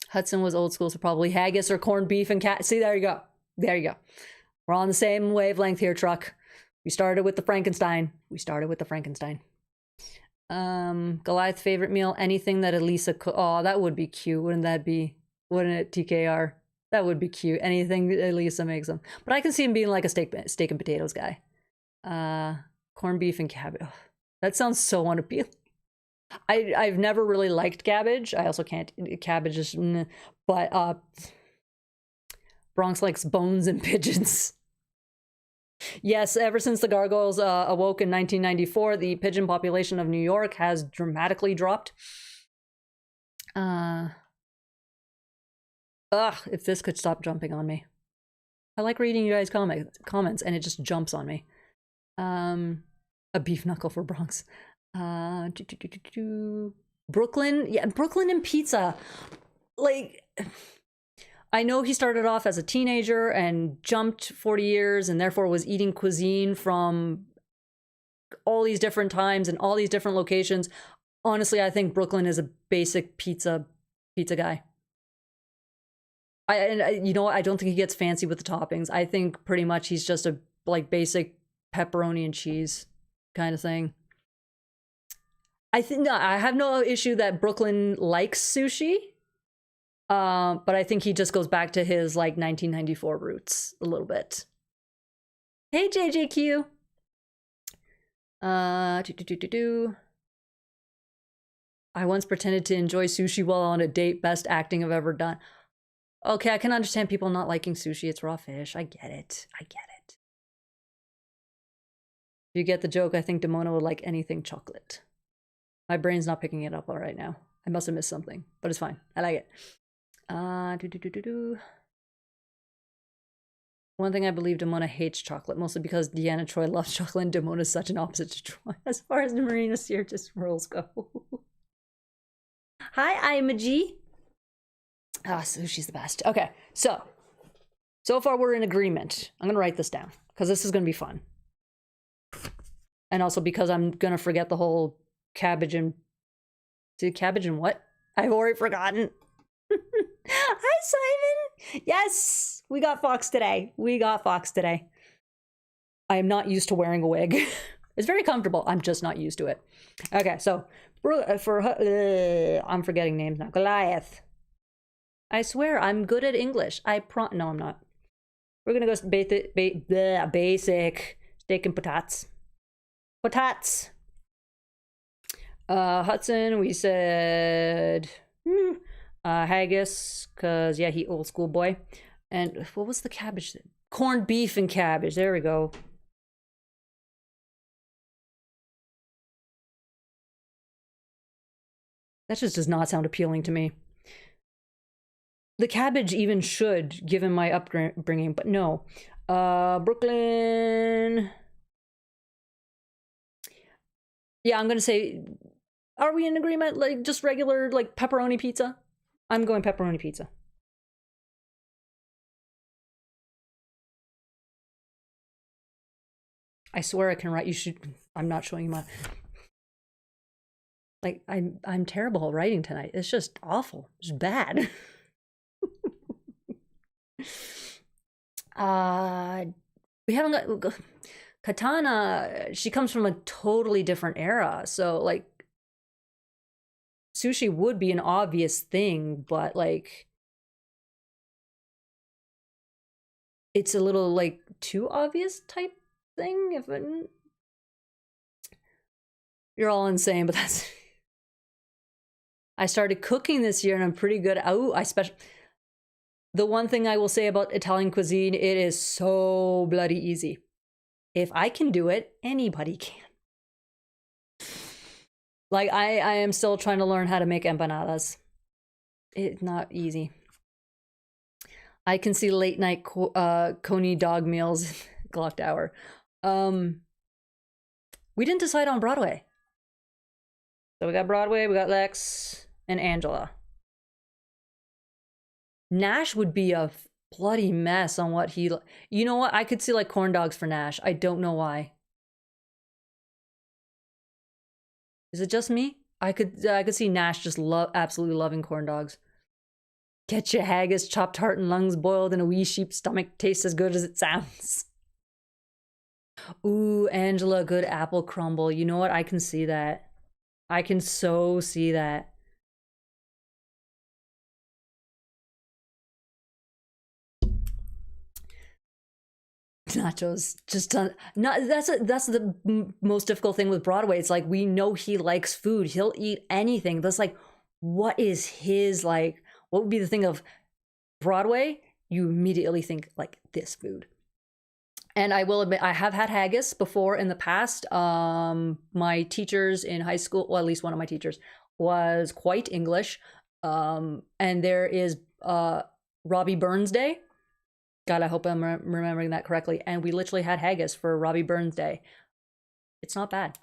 Hudson was old school, so probably haggis or corned beef and cat. See, there you go. There you go. We're on the same wavelength here, Truck. We started with the Frankenstein. Goliath's favorite meal, anything that Elisa could. Oh, that would be cute. Wouldn't it, TKR? That would be cute. Anything Elisa makes him. But I can see him being like a steak and potatoes guy. Corned beef and cabbage. Oh, that sounds so unappealing. I've never really liked cabbage. I also can't. Cabbage is. But Bronx likes bones and pigeons. Yes, ever since the Gargoyles awoke in 1994, the pigeon population of New York has dramatically dropped. If this could stop jumping on me. I like reading you guys' comments, and it just jumps on me. A beef knuckle for Bronx. Brooklyn, yeah, Brooklyn and pizza. Like, I know he started off as a teenager and jumped 40 years and therefore was eating cuisine from all these different times and all these different locations. Honestly, I think Brooklyn is a basic pizza guy. You know what? I don't think he gets fancy with the toppings. I think pretty much he's just a like basic pepperoni and cheese kind of thing. I have no issue that Brooklyn likes sushi. But I think he just goes back to his like 1994 roots a little bit. Hey JJQ. I once pretended to enjoy sushi while on a date. Best acting I've ever done. Okay, I can understand people not liking sushi. It's raw fish. I get it. You get the joke. I think Demona would like anything chocolate. My brain's not picking it up all right now. I must have missed something, but it's fine. I like it. One thing I believe Demona hates chocolate, mostly because Deanna Troy loves chocolate and Demona is such an opposite to Troy as far as the Marina Sirtis rules go. Hi, I'm a G. Sushi's the best. Okay, so far we're in agreement. I'm gonna write this down because this is gonna be fun. And also because I'm gonna forget the whole cabbage and what? I've already forgotten. Hi, Simon. Yes, we got Fox today. I am not used to wearing a wig. It's very comfortable. I'm just not used to it. Okay, so I'm forgetting names now. Goliath. I swear I'm good at English. No, I'm not. We're gonna go basic steak and potats. Hudson, we said haggis, cause yeah, he old school boy. And what was the cabbage? Corned beef and cabbage. There we go. That just does not sound appealing to me. The cabbage even should, given my upbringing, but no. Brooklyn. Yeah, I'm gonna say, are we in agreement? Like just regular, like pepperoni pizza? I'm going pepperoni pizza. I swear I can write. You should. I'm not showing you my. Like I'm terrible at writing tonight. It's just awful. It's bad. We haven't got. Katana, she comes from a totally different era. So like sushi would be an obvious thing, but like it's a little like too obvious type thing. If it, you're all insane, but that's I started cooking this year and I'm pretty good. Oh, the one thing I will say about Italian cuisine, it is so bloody easy. If I can do it, anybody can. Like I am still trying to learn how to make empanadas. It's not easy. I can see late night Coney dog meals clocked hour. We didn't decide on Broadway. So we got Broadway, we got Lex, and Angela. Nash would be a bloody mess on what he... You know what? I could see like corn dogs for Nash. I don't know why. Is it just me? I could see Nash just absolutely loving corn dogs. Get your haggis, chopped heart and lungs boiled in a wee sheep's stomach. Tastes as good as it sounds. Ooh, Angela, good apple crumble. You know what? I can see that. I can so see that. Nachos just done. Not that's the most difficult thing with Broadway. It's like we know he likes food. He'll eat anything. That's like, what is his like? What would be the thing of Broadway? You immediately think like this food. And I will admit, I have had haggis before in the past. My teachers in high school, well, at least one of my teachers, was quite English. And there is Robbie Burns Day. God, I hope I'm remembering that correctly. And we literally had haggis for Robbie Burns Day. It's not bad.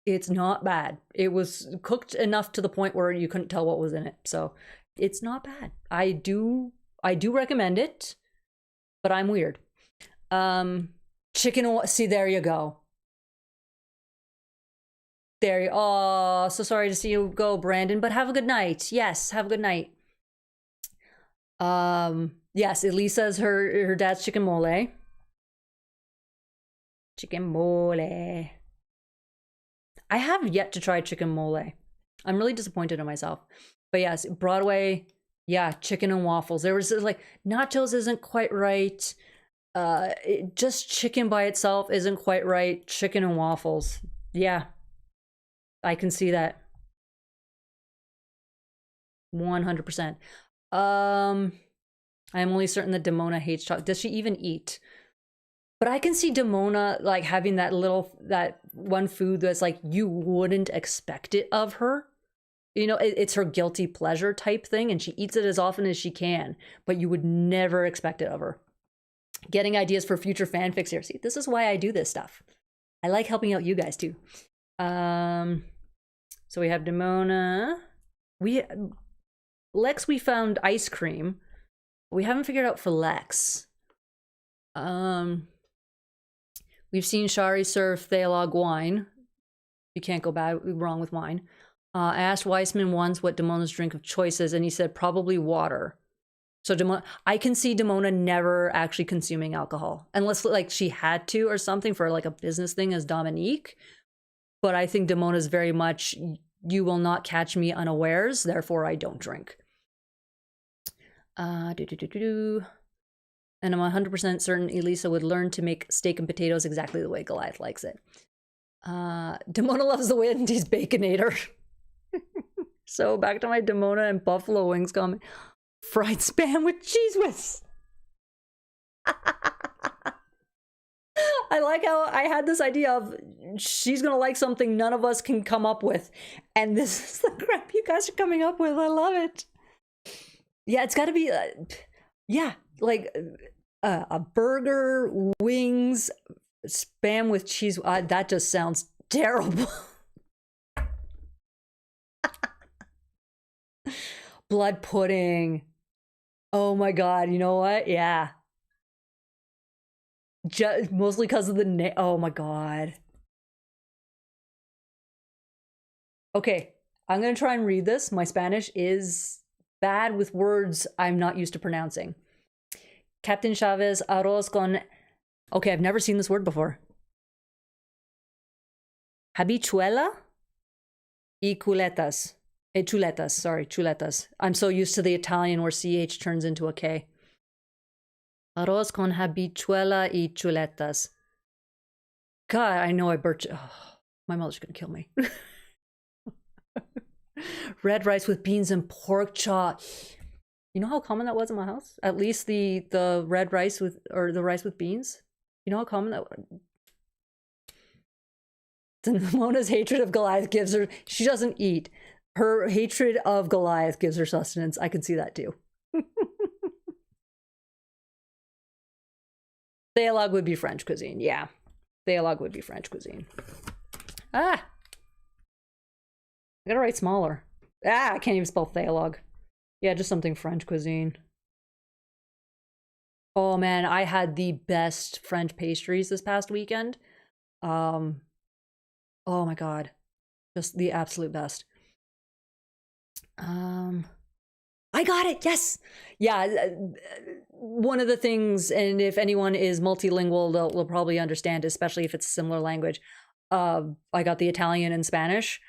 It's not bad. It was cooked enough to the point where you couldn't tell what was in it. So it's not bad. I do recommend it, but I'm weird. Chicken, see, there you go. There you, oh, so sorry to see you go, Brandon, but have a good night. Yes, have a good night. Yes, Elisa's her dad's chicken mole. Chicken mole. I have yet to try chicken mole. I'm really disappointed in myself. But yes, Broadway, yeah, chicken and waffles. There was like, nachos isn't quite right. Just chicken by itself isn't quite right. Chicken and waffles. Yeah, I can see that. 100%. I'm only certain that Demona hates chocolate. Does she even eat? But I can see Demona like having that one food that's like you wouldn't expect it of her. You know, it's her guilty pleasure type thing, and she eats it as often as she can, but you would never expect it of her. Getting ideas for future fanfics here. See, this is why I do this stuff. I like helping out you guys too. So we have Demona. Lex, we found ice cream. We haven't figured out for Lex. We've seen Shari serve Thalog wine. You can't go wrong with wine. I asked Weissman once what Demona's drink of choice is, and he said probably water. So Demona, I can see Demona never actually consuming alcohol, unless like she had to or something for like a business thing as Dominique. But I think Demona's very much, you will not catch me unawares, therefore I don't drink. And I'm 100% certain Elisa would learn to make steak and potatoes exactly the way Goliath likes it. Demona loves the Wendy's Baconator. So back to my Demona and Buffalo Wings comment. Fried Spam with cheese whiz. I like how I had this idea of she's gonna like something none of us can come up with, and this is the crap you guys are coming up with. I love it. Yeah, it's got to be, yeah, like a burger, wings, spam with cheese. That just sounds terrible. Blood pudding. Oh my God, you know what? Yeah. Mostly because of the name. Oh my God. Okay, I'm going to try and read this. My Spanish is bad with words I'm not used to pronouncing. Captain Chavez, arroz con Okay, I've never seen this word before. Habichuela y culetas. Chuletas, sorry, chuletas. I'm so used to the Italian where CH turns into a K. Arroz con habichuela y chuletas. God, I know I burnt. Oh, my mother's gonna kill me. Red rice with beans and pork chop. You know how common that was in my house? At least the red rice with, or the rice with beans. You know how common that was? Mona's hatred of Goliath gives her, she doesn't eat. Her hatred of Goliath gives her sustenance. I can see that too. Theolog would be French cuisine. Yeah. Theolog would be French cuisine. Ah! I gotta write smaller. Ah, I can't even spell theolog. Yeah, just something French cuisine. Oh man, I had the best French pastries this past weekend. Oh my god. Just the absolute best. I got it. Yes. Yeah. One of the things, and if anyone is multilingual, they'll probably understand, especially if it's a similar language. I got the Italian and Spanish.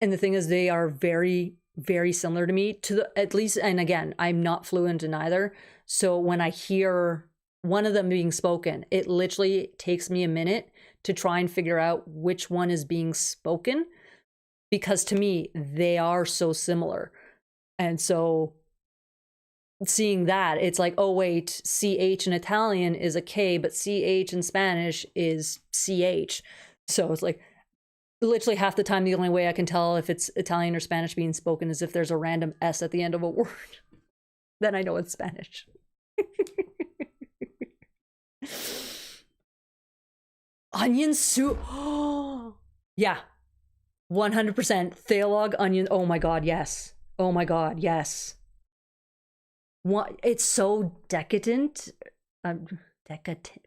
And the thing is, they are very, very similar to me, to the, at least, and again, I'm not fluent in either. So when I hear one of them being spoken, it literally takes me a minute to try and figure out which one is being spoken, because to me, they are so similar. And so seeing that, it's like, oh wait, CH in Italian is a K, but CH in Spanish is CH. So it's like, literally half the time, the only way I can tell if it's Italian or Spanish being spoken is if there's a random S at the end of a word. Then I know it's Spanish. Onion soup. Yeah. 100% Theolog onion. Oh my god, yes. Oh my god, yes. What? It's so decadent. Decadent.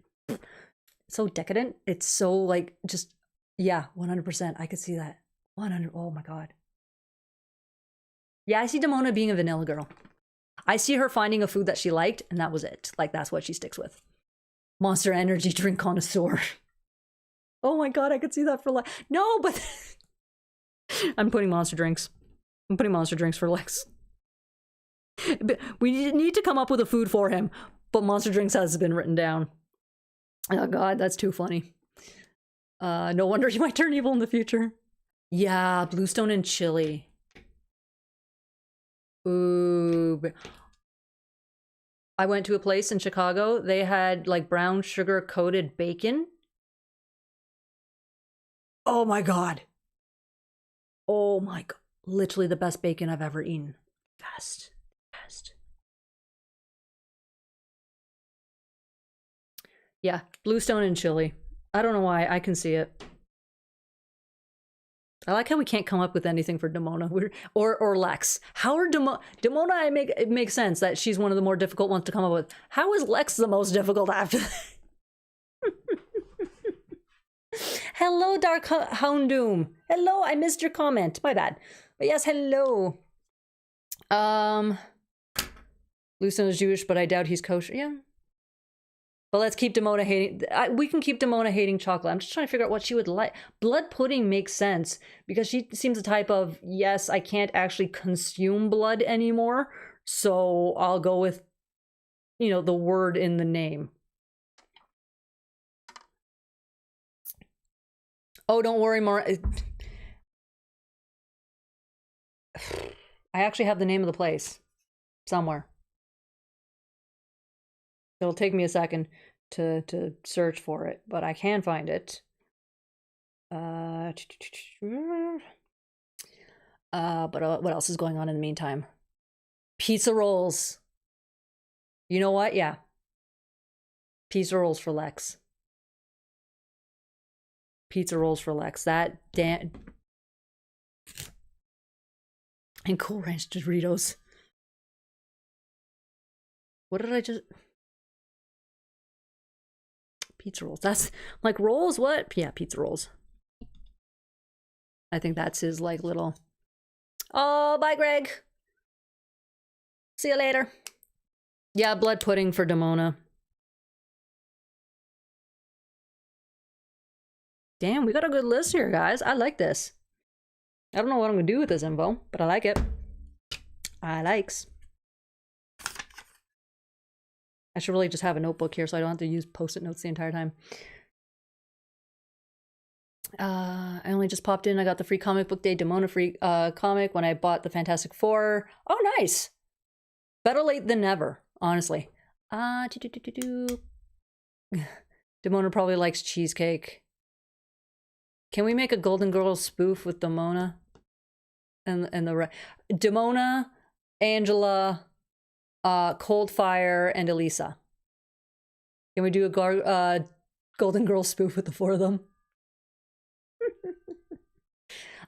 So decadent. It's so like just, yeah, 100%. I could see that. 100. Oh my god. Yeah, I see Demona being a vanilla girl. I see her finding a food that she liked, and that was it. Like, that's what she sticks with. Monster Energy drink connoisseur. Oh my god, I could see that for Lex. No, but I'm putting monster drinks. I'm putting monster drinks for Lex. We need to come up with a food for him, but monster drinks has been written down. Oh god, that's too funny. No wonder he might turn evil in the future. Yeah, bluestone and chili. Ooh. I went to a place in Chicago. They had like brown sugar coated bacon. Oh my god. Oh my god. Literally the best bacon I've ever eaten. Best. Best. Yeah, bluestone and chili. I don't know why. I can see it. I like how we can't come up with anything for Demona or Lex. How are Demona? It makes sense that she's one of the more difficult ones to come up with. How is Lex the most difficult after that? Hello, Dark Houndoom. Hello, I missed your comment. My bad. But yes, hello. Bluestone is Jewish, but I doubt he's kosher. Yeah. But let's keep Demona hating. We can keep Demona hating chocolate. I'm just trying to figure out what she would like. Blood pudding makes sense because she seems the type of, yes, I can't actually consume blood anymore. So I'll go with, you know, the word in the name. Oh, don't worry, Mar. I actually have the name of the place somewhere. It'll take me a second to search for it, but I can find it. But what else is going on in the meantime? Pizza rolls. You know what? Yeah. Pizza rolls for Lex. Pizza rolls for Lex. That damn. And Cool Ranch Doritos. What did I just... Pizza rolls. That's like rolls. What? Yeah, pizza rolls. I think that's his like little. Oh, bye, Greg. See you later. Yeah, blood pudding for Demona. Damn, we got a good list here, guys. I like this. I don't know what I'm gonna do with this info, but I like it. I likes. I should really just have a notebook here so I don't have to use post-it notes the entire time. I only just popped in. I got the free comic book day Demona free comic when I bought the Fantastic Four. Oh, nice. Better late than never, honestly. Demona probably likes cheesecake. Can we make a Golden Girls spoof with Demona? And the Demona, Angela, Coldfire, and Elisa. Can we do a Golden Girls spoof with the four of them?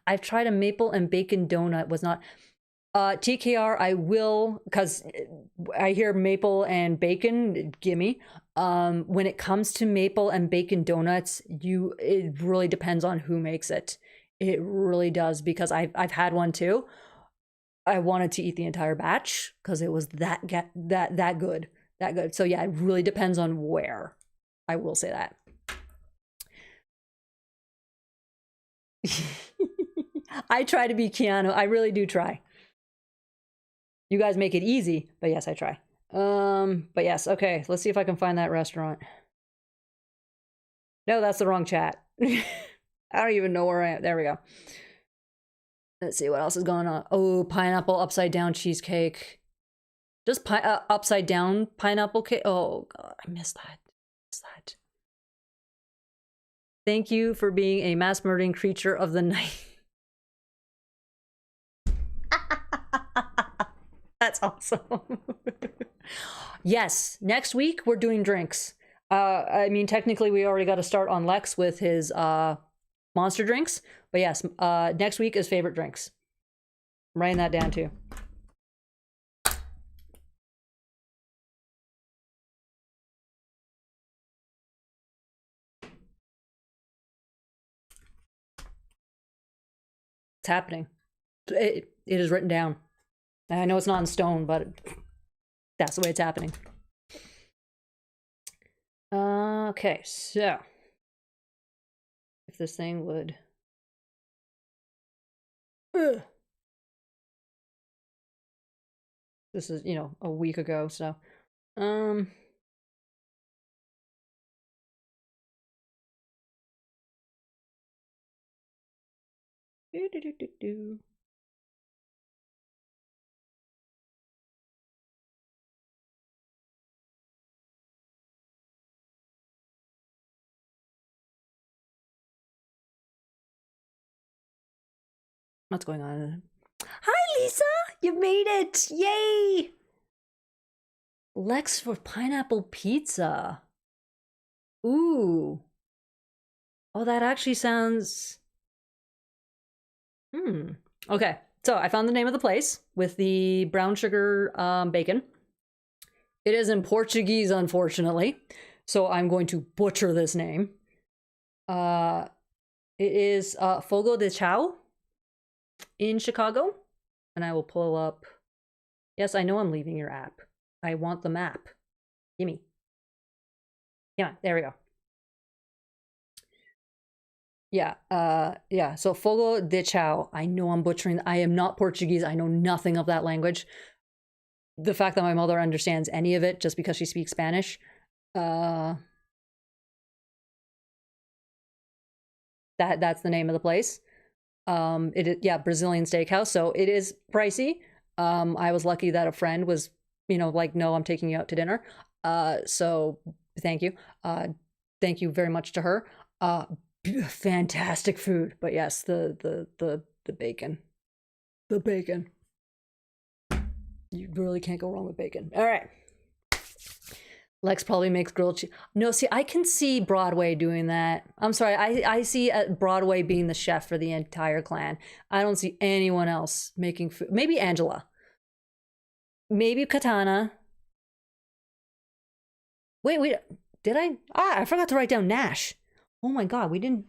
I've tried a maple and bacon donut. Was not TKR. I will, because I hear maple and bacon. Gimme. When it comes to maple and bacon donuts, it really depends on who makes it. It really does, because I've had one too. I wanted to eat the entire batch because it was that good. So yeah, it really depends on where. I will say that. I try to be Keanu. I really do try. You guys make it easy, but yes, I try. But yes, okay. Let's see if I can find that restaurant. No, that's the wrong chat. I don't even know where I am. There we go. Let's see what else is going on. Oh, pineapple upside down cheesecake. Just upside down pineapple cake. Oh god, I missed that. Thank you for being a mass murdering creature of the night. That's awesome. Yes, next week we're doing drinks. I mean, technically we already got to start on Lex with his monster drinks, but yes, next week is favorite drinks. I'm writing that down too. It's happening. It is written down. I know it's not in stone, but that's the way it's happening. Okay, so if this thing would... This is, you know, a week ago, so... What's going on? Hi, Lisa! You made it! Yay! Lex for pineapple pizza. Ooh. Oh, that actually sounds... Okay, so I found the name of the place with the brown sugar bacon. It is in Portuguese, unfortunately, so I'm going to butcher this name. It is Fogo de Chao in Chicago, and I will pull up... Yes, I know I'm leaving your app. I want the map. Gimme. Come on, there we go. Yeah, so Fogo de Chao. I know I'm butchering. I am not Portuguese. I know nothing of that language. The fact that my mother understands any of it just because she speaks Spanish. That's the name of the place. It is, yeah, Brazilian steakhouse. So it is pricey. I was lucky that a friend was, you know, like, no, I'm taking you out to dinner. So thank you. Thank you very much to her. Fantastic food, but yes, the bacon. The bacon. You really can't go wrong with bacon. All right. Lex probably makes grilled cheese. No, see, I can see Broadway doing that. I'm sorry, I see Broadway being the chef for the entire clan. I don't see anyone else making food. Maybe Angela. Maybe Katana. Wait, did I? I forgot to write down Nash. Oh my god, we didn't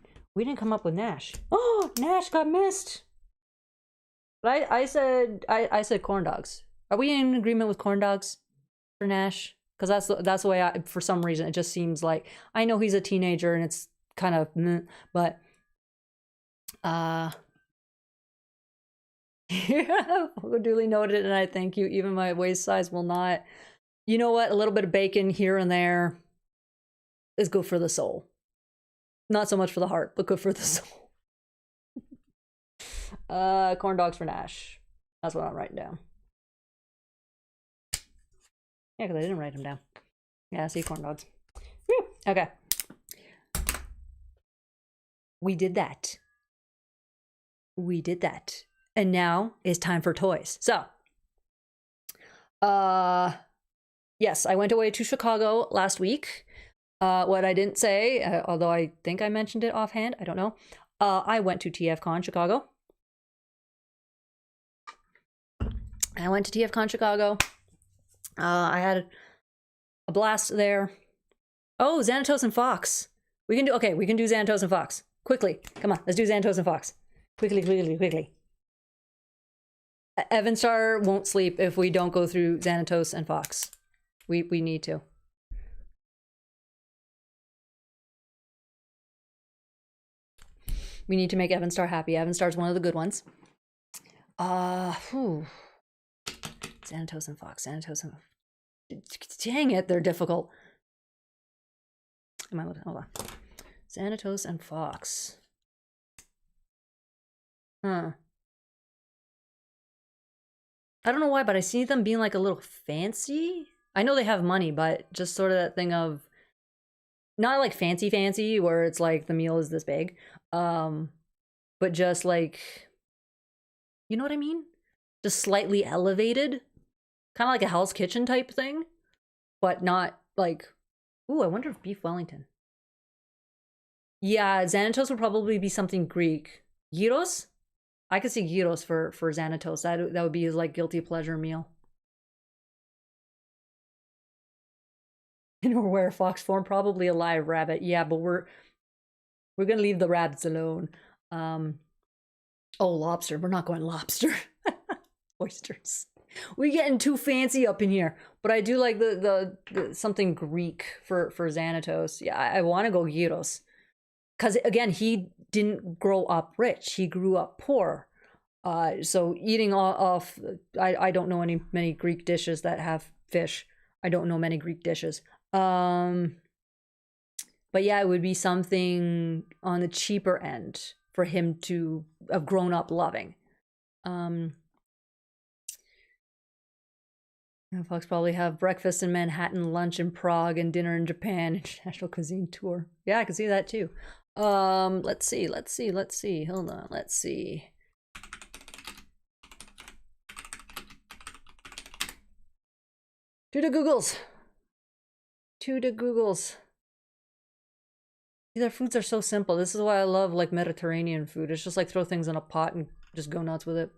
come up with Nash. Oh, Nash got missed. But I said corn dogs. Are we in agreement with corn dogs for Nash? Because that's the way for some reason it just seems like, I know he's a teenager and it's kind of, but yeah, duly noted, and I thank you. Even my waist size will not. You know what? A little bit of bacon here and there is good for the soul. Not so much for the heart, but good for the soul. Corn dogs for Nash. That's what I'm writing down. Yeah, because I didn't write them down. Yeah, see, corn dogs. Whew. Okay. We did that. We did that. And now it's time for toys. So, yes, I went away to Chicago last week. What I didn't say, although I think I mentioned it offhand, I don't know. I went to TFCon Chicago. I went to TFCon Chicago. I had a blast there. Oh, Xanatos and Fox. We can do Xanatos and Fox. Quickly. Come on, let's do Xanatos and Fox. Quickly. Evanstar won't sleep if we don't go through Xanatos and Fox. We need to. We need to make Evanstar happy. Evanstar's one of the good ones. Xanatos and Fox. Dang it, they're difficult. Hold on. Xanatos and Fox. Huh. I don't know why, but I see them being like a little fancy. I know they have money, but just sort of that thing of not like fancy where it's like the meal is this big. But just like, you know what I mean? Just slightly elevated. Kind of like a Hell's Kitchen type thing, but not like, ooh, I wonder if beef Wellington. Yeah, Xanatos would probably be something Greek. Gyros? I could see gyros for Xanatos. That would be his like guilty pleasure meal. In or where fox form, probably a live rabbit. Yeah, but we're gonna leave the rabbits alone. Oh, lobster. We're not going lobster. Oysters. We're getting too fancy up in here. But I do like the something Greek for Xanatos. Yeah, I want to go gyros. Because again, he didn't grow up rich. He grew up poor. So eating off, I don't know many Greek dishes that have fish. I don't know many Greek dishes. But yeah, it would be something on the cheaper end for him to have grown up loving. Folks probably have breakfast in Manhattan, lunch in Prague, and dinner in Japan. International cuisine tour. Yeah, I can see that too. Let's see. Hold on, let's see. To the Googles. Their foods are so simple. This is why I love like Mediterranean food. It's just like throw things in a pot and just go nuts with it.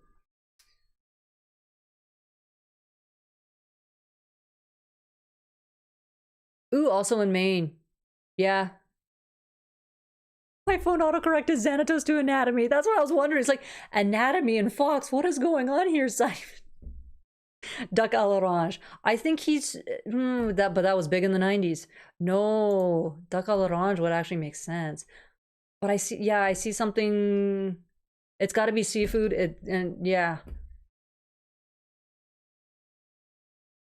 Ooh, also in Maine. Yeah. My phone autocorrected Xanatos to anatomy. That's what I was wondering. It's like anatomy and Fox. What is going on here, Simon? Duck à l'orange. I think he's but that was big in the 90s. No, duck à l'orange would actually make sense. But I see something. It's got to be seafood. And yeah,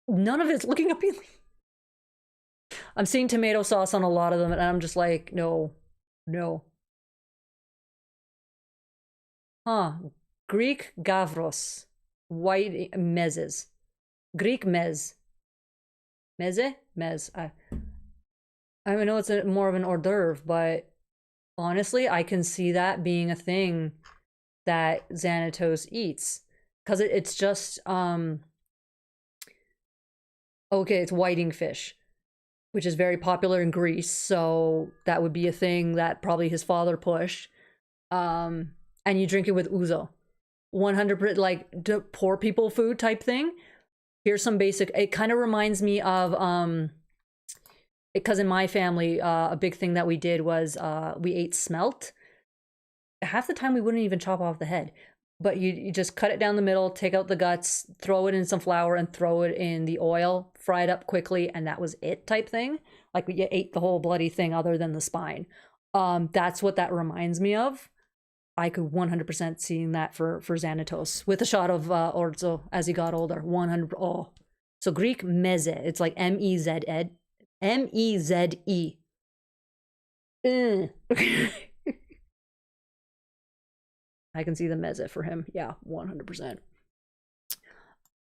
none of it's looking appealing. I'm seeing tomato sauce on a lot of them, and I'm just like, no. Huh? Greek gavros, white mezes. Greek mez. Meze? I know it's more of an hors d'oeuvre, but honestly, I can see that being a thing that Xanatos eats. Because it's just, okay, it's whiting fish, which is very popular in Greece, so that would be a thing that probably his father pushed. And you drink it with ouzo. 100% like poor people food type thing. Here's some basic, it kind of reminds me of, because in my family, a big thing that we did was we ate smelt. Half the time we wouldn't even chop off the head, but you just cut it down the middle, take out the guts, throw it in some flour and throw it in the oil, fry it up quickly, and that was it type thing. Like you ate the whole bloody thing other than the spine. That's what that reminds me of. I could 100% seeing that for Xanatos with a shot of Orzo as he got older. 100. Oh, so Greek meze. It's like M-E-Z-E. M-E-Z-E. I can see the meze for him. Yeah, 100%.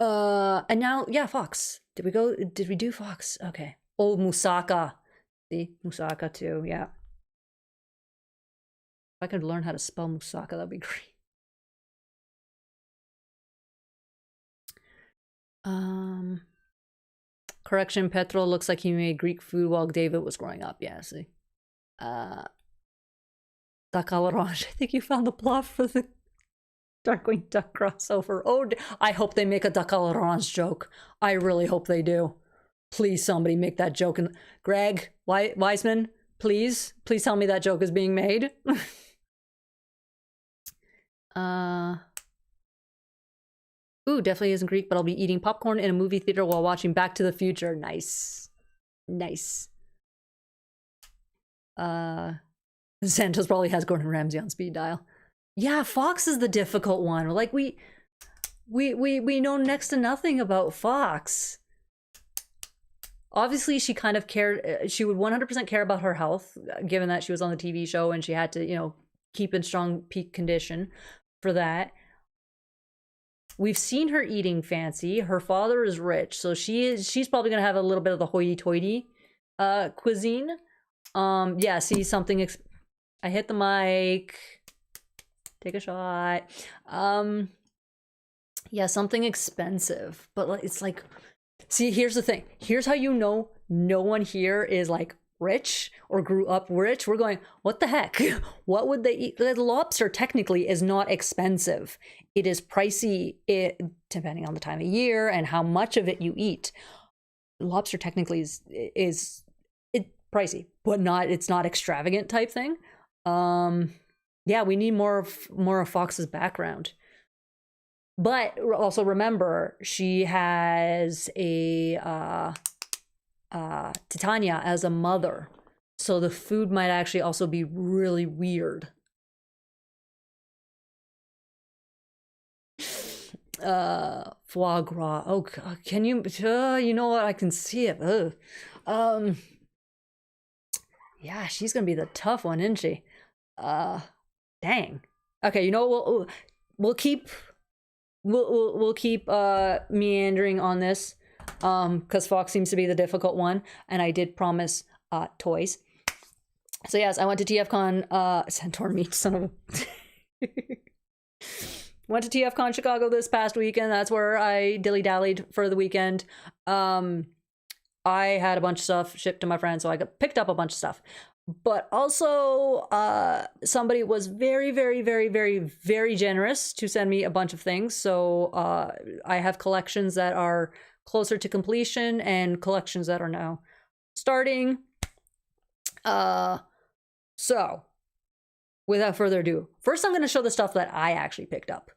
And now, yeah, Fox. Did we do Fox? Okay. Oh, Musaka. See, Musaka too. Yeah. If I could learn how to spell Musaka, that'd be great. Correction, Petro looks like he made Greek food while David was growing up. Yeah, see. Duck Orange. I think you found the plot for the Darkwing Duck crossover. Oh, I hope they make a Duck Orange joke. I really hope they do. Please, somebody make that joke. And Greg Wiseman, please tell me that joke is being made. Ooh, definitely isn't Greek, but I'll be eating popcorn in a movie theater while watching Back to the Future. Nice. Nice. Santos probably has Gordon Ramsay on speed dial. Yeah, Fox is the difficult one. Like we know next to nothing about Fox. Obviously, she kind of cared. She would 100% care about her health, given that she was on the TV show and she had to, you know, keep in strong peak condition for that. We've seen her eating fancy. Her father is rich, so she's probably gonna have a little bit of the hoity-toity cuisine. Yeah, see something. I hit the mic. Take a shot. Yeah, something expensive, but it's like, see, here's the thing. Here's how you know no one here is like rich or grew up rich. We're going, what the heck? What would they eat? The lobster technically is not expensive. It is pricey, depending on the time of year and how much of it you eat. Lobster technically is pricey, but it's not extravagant type thing. Yeah, we need more of Fox's background. But also remember, she has a Titania as a mother, so the food might actually also be really weird. Foie gras. Oh, can you? You know what? I can see it. Yeah, she's gonna be the tough one, isn't she? Dang. Okay, you know what? We'll keep meandering on this, because Fox seems to be the difficult one, and I did promise toys. So yes, I went to TFCon. Centaur meat, son of a. Went to TFCon Chicago this past weekend. That's where I dilly-dallied for the weekend. I had a bunch of stuff shipped to my friends, so I picked up a bunch of stuff. But also, somebody was very, very, very, very, very generous to send me a bunch of things. So I have collections that are closer to completion and collections that are now starting. So without further ado, first I'm going to show the stuff that I actually picked up.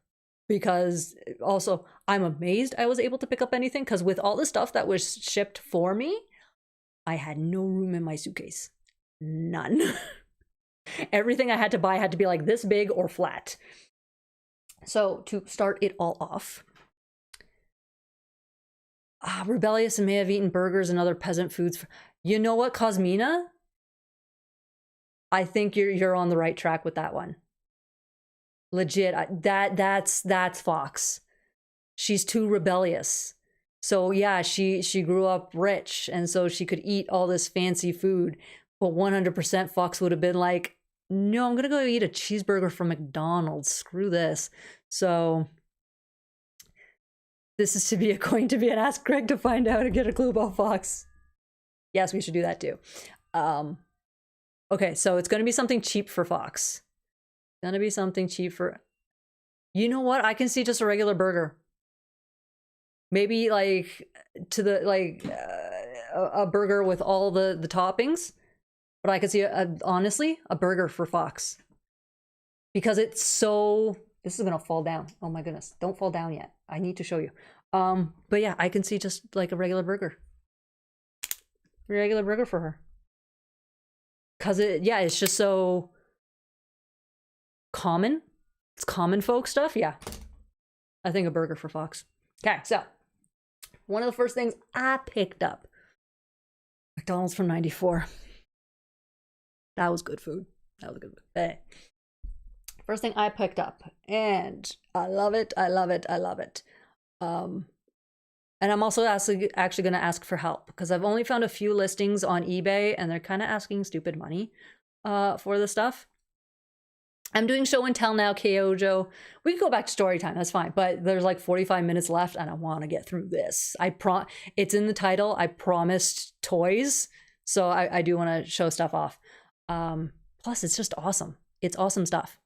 Because also, I'm amazed I was able to pick up anything, because with all the stuff that was shipped for me, I had no room in my suitcase. None. Everything I had to buy had to be like this big or flat. So to start it all off, rebellious and may have eaten burgers and other peasant foods. You know what, Cosmina? I think you're on the right track with that one. Legit, that's Fox. She's too rebellious. So yeah, she grew up rich, and so she could eat all this fancy food. But 100% Fox would have been like, no, I'm gonna go eat a cheeseburger from McDonald's. Screw this. So this is going to be an Ask Greg to find out and get a clue about Fox. Yes, we should do that too. Okay, so it's gonna be something cheap for Fox. Gonna be something cheap for. You know what? I can see just a regular burger. Maybe like a burger with all the toppings. But I could see honestly a burger for Fox, because it's so. This is gonna fall down. Oh my goodness! Don't fall down yet. I need to show you. But yeah, I can see just like a regular burger for her. Because it's just so common. It's common folk stuff. Yeah. I think a burger for Fox. Okay, so one of the first things I picked up, McDonald's from 94. That was good food. That was good food. Hey. First thing I picked up, and I love it. I love it. I love it. And I'm also actually going to ask for help because I've only found a few listings on eBay and they're kind of asking stupid money for the stuff. I'm doing show and tell now, Kyojo. We can go back to story time, that's fine. But there's like 45 minutes left and I want to get through this. It's in the title. I promised toys. So I do want to show stuff off. Plus, it's just awesome. It's awesome stuff.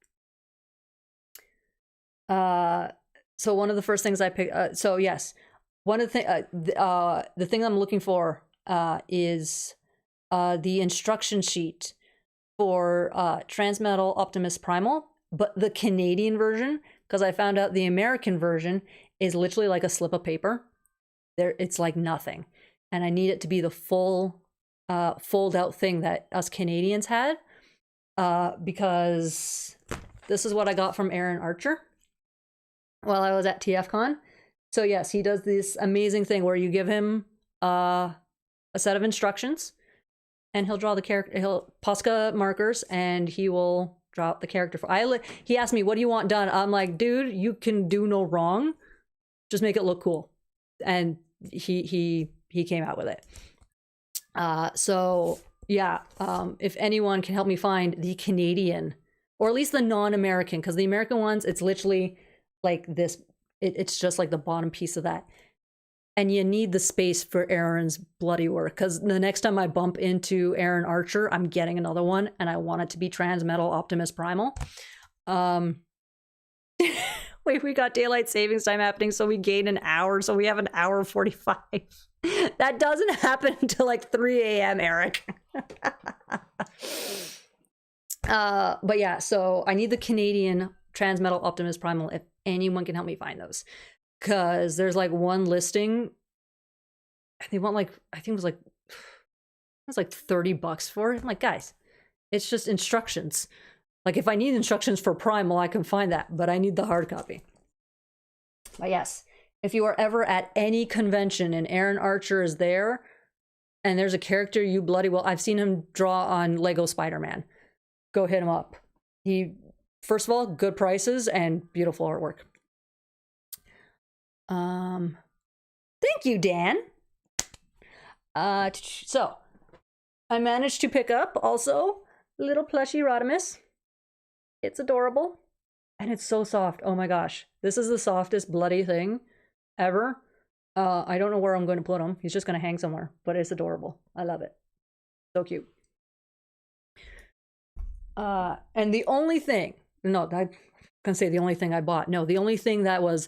So one of the first things I picked, so yes. One of the thing I'm looking for is the instruction sheet for Transmetal Optimus Primal, but the Canadian version, because I found out the American version is literally like a slip of paper. It's like nothing, and I need it to be the full fold-out thing that us Canadians had, because this is what I got from Aaron Archer while I was at TFCon. So yes, he does this amazing thing where you give him a set of instructions and he'll draw the character, he'll Posca markers and he will draw the character. He asked me, what do you want done? I'm like, dude, you can do no wrong. Just make it look cool. And he came out with it. So yeah, if anyone can help me find the Canadian or at least the non-American, because the American ones, it's literally like this. It's just like the bottom piece of that. And you need the space for Aaron's bloody work. Because the next time I bump into Aaron Archer, I'm getting another one. And I want it to be Transmetal Optimus Primal. Wait, we got daylight savings time happening. So we gain an hour. So we have an hour 45. That doesn't happen until like 3 a.m., Eric. But yeah, so I need the Canadian Transmetal Optimus Primal if anyone can help me find those, because there's like one listing and they want like, I think it was like $30 for it. I'm like, guys, it's just instructions. Like if I need instructions for Primal, I can find that, but I need the hard copy. But yes, if you are ever at any convention and Aaron Archer is there and there's a character you bloody well, I've seen him draw on Lego Spider-Man. Go hit him up. First of all, good prices and beautiful artwork. Thank you, Dan. So I managed to pick up also little plushy Rodimus. It's adorable and it's so soft. Oh my gosh, this is the softest bloody thing ever. I don't know where I'm going to put him. He's just going to hang somewhere, but it's adorable. I love it. So cute. And the only thing, no, I'm gonna say the only thing I bought. No, the only thing that was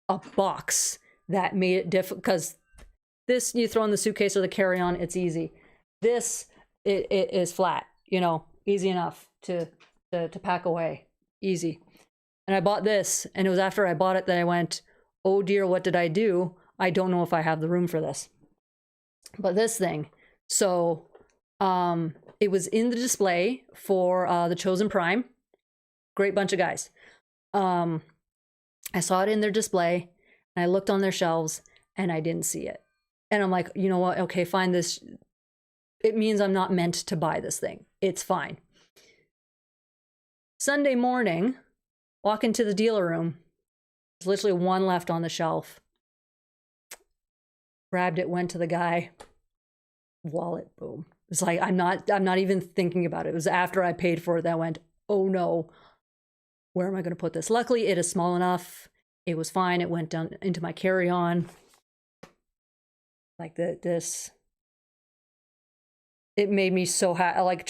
a box that made it difficult, because this you throw in the suitcase or the carry-on, it's easy. This it is flat, you know, easy enough to pack away, easy. And I bought this, and it was after I bought it that I went, oh dear, what did I do? I don't know if I have the room for this. But this thing, so it was in the display for the Chosen Prime. Great bunch of guys. I saw it in their display and I looked on their shelves and I didn't see it. And I'm like, you know what? Okay, fine. It means I'm not meant to buy this thing. It's fine. Sunday morning, walk into the dealer room. There's literally one left on the shelf. Grabbed it, went to the guy. Wallet, boom. It's like, I'm not even thinking about it. It was after I paid for it that I went, oh no, where am I going to put this? Luckily, it is small enough. It was fine. It went down into my carry-on. Like this. It made me so happy. Like,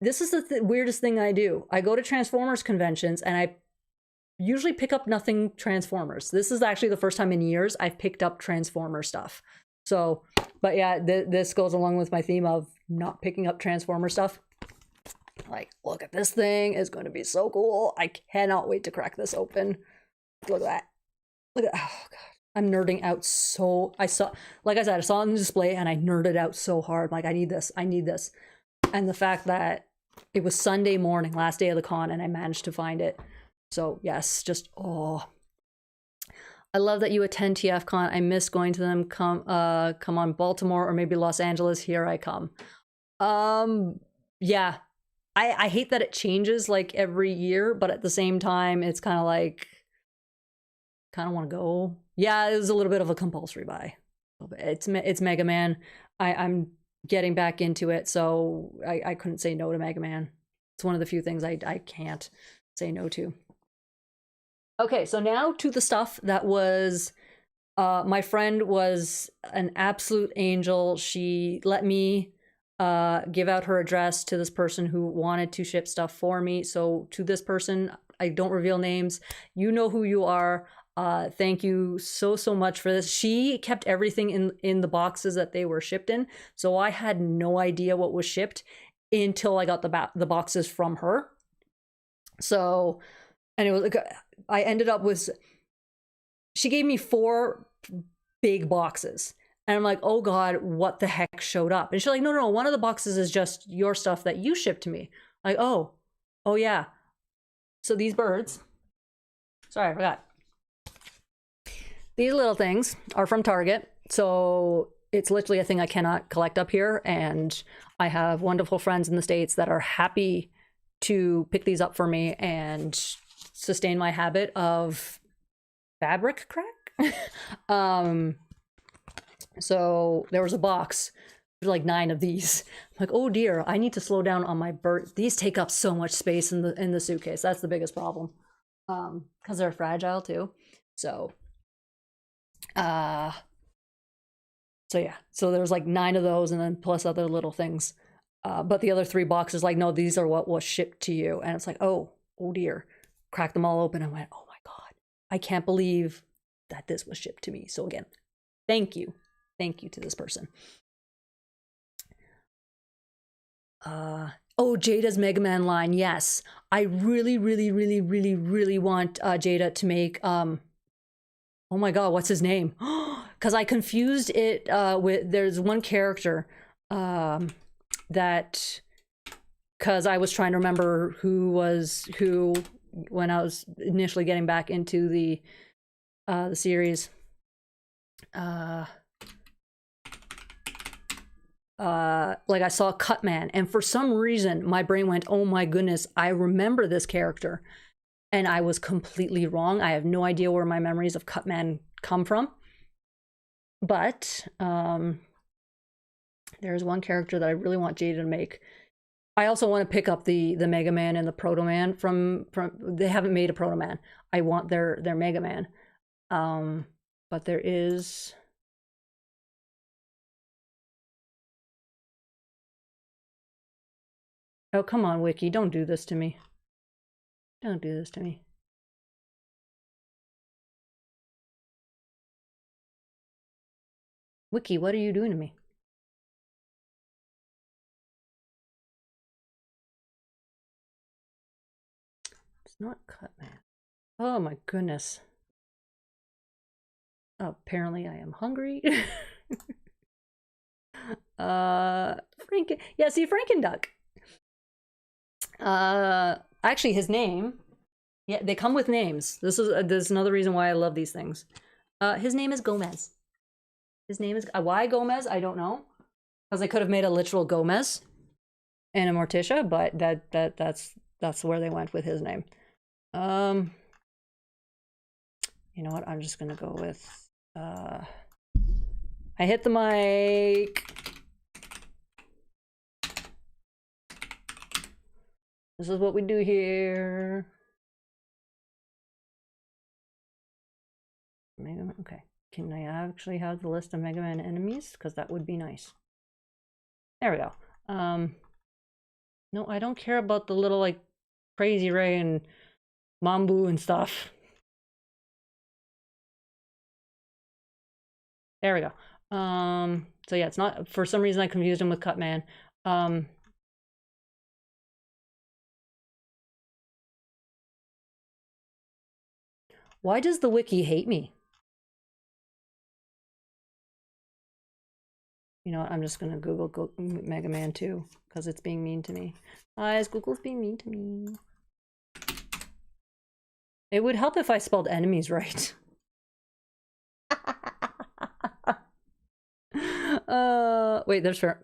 this is the weirdest thing I do. I go to Transformers conventions and I usually pick up nothing Transformers. This is actually the first time in years I've picked up Transformer stuff. So, but yeah, this goes along with my theme of not picking up Transformer stuff. Like, look at this thing. It's going to be so cool. I cannot wait to crack this open. Look at that. Look at, oh god. I'm nerding out so, like I said, I saw it on the display and I nerded out so hard. Like, I need this. I need this. And the fact that it was Sunday morning, last day of the con, and I managed to find it. So yes, just, oh. I love that you attend TFCon. I miss going to them. Come on Baltimore or maybe Los Angeles. Here I come. Yeah. I hate that it changes like every year, but at the same time, it's kind of like, kind of want to go. Yeah, it was a little bit of a compulsory buy. It's Mega Man. I'm getting back into it, so I couldn't say no to Mega Man. It's one of the few things I can't say no to. Okay, so now to the stuff that was, my friend was an absolute angel. She let me give out her address to this person who wanted to ship stuff for me. So to this person, I don't reveal names. You know who you are. Thank you so much for this. She kept everything in the boxes that they were shipped in. So I had no idea what was shipped until I got the boxes from her. So, and it was like, I ended up with, she gave me 4 big boxes. And I'm like, oh God, what the heck showed up? And she's like, no, one of the boxes is just your stuff that you shipped to me. Like, oh yeah. So these birds, sorry, I forgot. These little things are from Target. So it's literally a thing I cannot collect up here. And I have wonderful friends in the States that are happy to pick these up for me and sustain my habit of fabric crack. So there was a box, like 9 of these. I'm like, oh dear, I need to slow down on my bird. These take up so much space in the suitcase. That's the biggest problem. Because they're fragile too. So yeah, so there's like 9 of those and then plus other little things. But the other 3 boxes, like, no, these are what was shipped to you. And it's like, oh dear. Cracked them all open and went, oh my God, I can't believe that this was shipped to me. So again, thank you to this person. Oh, Jada's Mega Man line. Yes, I really want Jada to make oh my God, what's his name? Because I confused it with, there's one character that, because I was trying to remember who was who when I was initially getting back into the series. Like I saw Cutman, and for some reason my brain went, oh my goodness, I remember this character, and I was completely wrong. I have no idea where my memories of Cutman come from, but there's one character that I really want Jada to make. I also want to pick up the Mega Man and the Proto Man from they haven't made a Proto Man. I want their Mega Man, but there is. Oh, come on, Wiki. Don't do this to me. Don't do this to me. Wiki, what are you doing to me? It's not Cutman. Oh my goodness. Oh, apparently I am hungry. Franken. Yeah, see, Frankenduck. Actually, his name. Yeah, they come with names. This is another reason why I love these things. His name is Gomez. His name is why Gomez? I don't know, because I could have made a literal Gomez and a Morticia, but that's where they went with his name. You know what? I'm just gonna go with. I hit the mic. This is what we do here. Mega Man. Okay. Can I actually have the list of Mega Man enemies? Because that would be nice. There we go. No, I don't care about the little, like, Crazy Ray and Mambu and stuff. There we go. So yeah, it's not, for some reason I confused him with Cutman. Why does the wiki hate me? You know what? I'm just gonna Google Mega Man 2 because it's being mean to me. Guys, Google's being mean to me. It would help if I spelled enemies right. Wait, there's fair.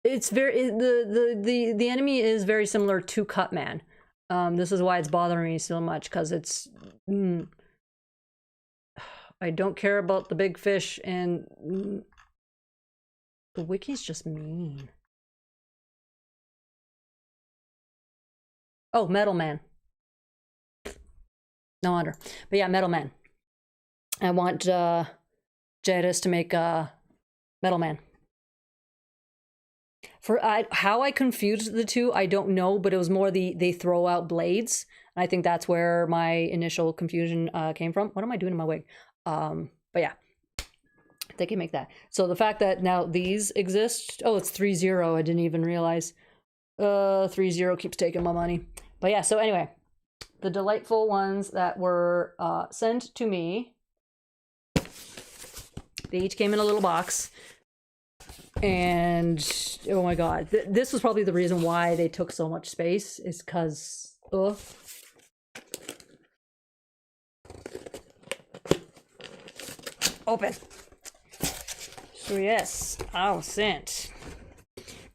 It's very the enemy is very similar to Cutman. This is why it's bothering me so much, because it's I don't care about the big fish, and the wiki's just mean. Oh, Metal Man. No wonder. But yeah, Metal Man. I want Jadis to make Metal Man. How I confused the two, I don't know, but it was more they throw out blades. I think that's where my initial confusion came from. What am I doing in my wig? But yeah, they can make that. So the fact that now these exist, oh, it's 3-0. I didn't even realize. 3-0 keeps taking my money. But yeah, so anyway, the delightful ones that were sent to me, they each came in a little box. And oh my god, this was probably the reason why they took so much space, is because open. So yes, I was sent.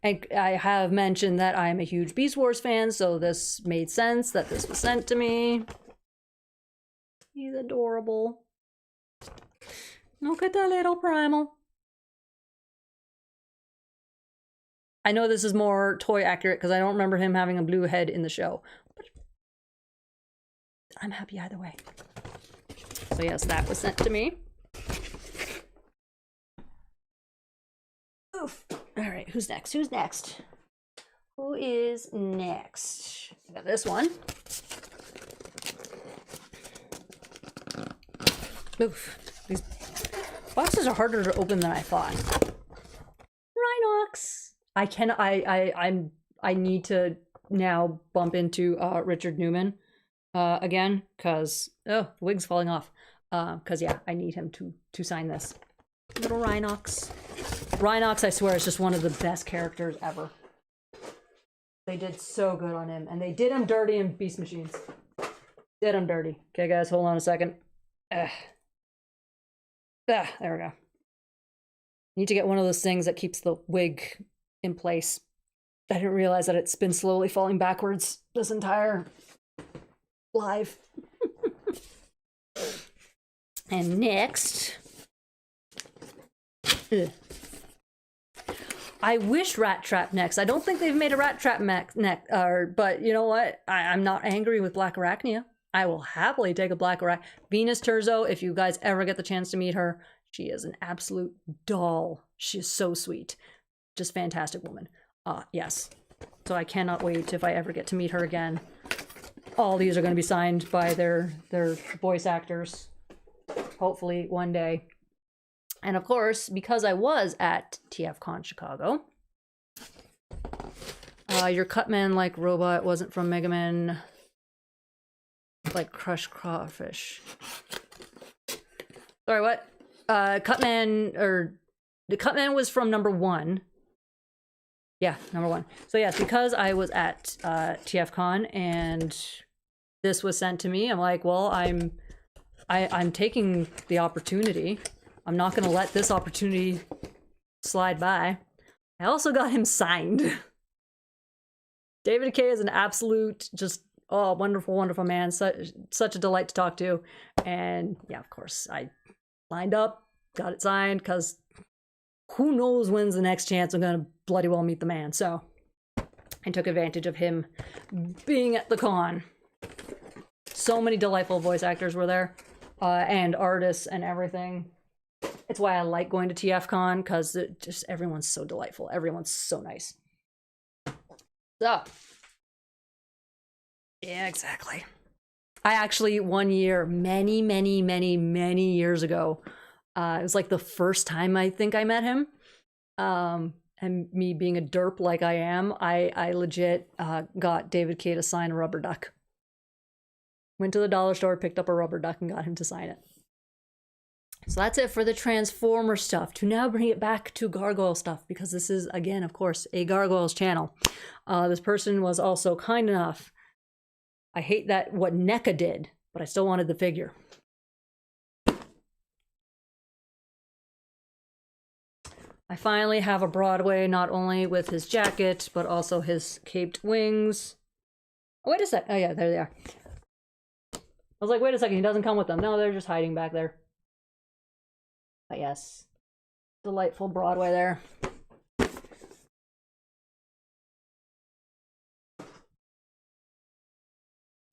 And I have mentioned that I'm a huge Beast Wars fan, so this made sense that this was sent to me. He's adorable. Look at the little primal. I know this is more toy accurate because I don't remember him having a blue head in the show. But I'm happy either way. So yes, that was sent to me. Oof. All right, who's next? Who's next? Who is next? I got this one. Oof. These boxes are harder to open than I thought. Rhinox. I need to now bump into Richard Newman again, because the wig's falling off. Because yeah, I need him to sign this. Little Rhinox. Rhinox, I swear, is just one of the best characters ever. They did so good on him, and they did him dirty in Beast Machines. Did him dirty. Okay, guys, hold on a second. There we go. Need to get one of those things that keeps the wig in place. I didn't realize that it's been slowly falling backwards this entire live. And next, I wish Rat Trap next. I don't think they've made a Rat Trap next, but you know what? I'm not angry with Black Arachnia. I will happily take a Black Arachnia. Venus Terzo, if you guys ever get the chance to meet her, she is an absolute doll. She is so sweet. Just fantastic woman. Yes. So I cannot wait if I ever get to meet her again. All these are going to be signed by their voice actors. Hopefully one day. And of course, because I was at TFCon Chicago, your Cutman-like robot wasn't from Mega Man, like Crush Crawfish. Sorry, what? Cutman, or the Cutman was from number 1. Yeah, number 1. So yes, because I was at TFCon and this was sent to me, I'm like, well, I'm taking the opportunity. I'm not gonna let this opportunity slide by. I also got him signed. David K is an absolute, just wonderful, wonderful man. Such a delight to talk to. And yeah, of course, I lined up, got it signed, because who knows when's the next chance I'm gonna bloody well meet the man. So I took advantage of him being at the con. So many delightful voice actors were there, and artists and everything. It's why I like going to TFCon, because just everyone's so delightful. Everyone's so nice. So yeah, exactly. I actually, one year, many years ago, it was like the first time I think I met him. And me being a derp like I am, I legit got David K to sign a rubber duck. Went to the dollar store, picked up a rubber duck, and got him to sign it. So that's it for the Transformer stuff. To now bring it back to Gargoyle stuff, because this is, again, of course, a Gargoyles channel. This person was also kind enough. I hate that what NECA did, but I still wanted the figure. I finally have a Broadway, not only with his jacket, but also his caped wings. Oh, wait a sec. Oh, yeah, there they are. I was like, wait a second, he doesn't come with them. No, they're just hiding back there. But yes, delightful Broadway there.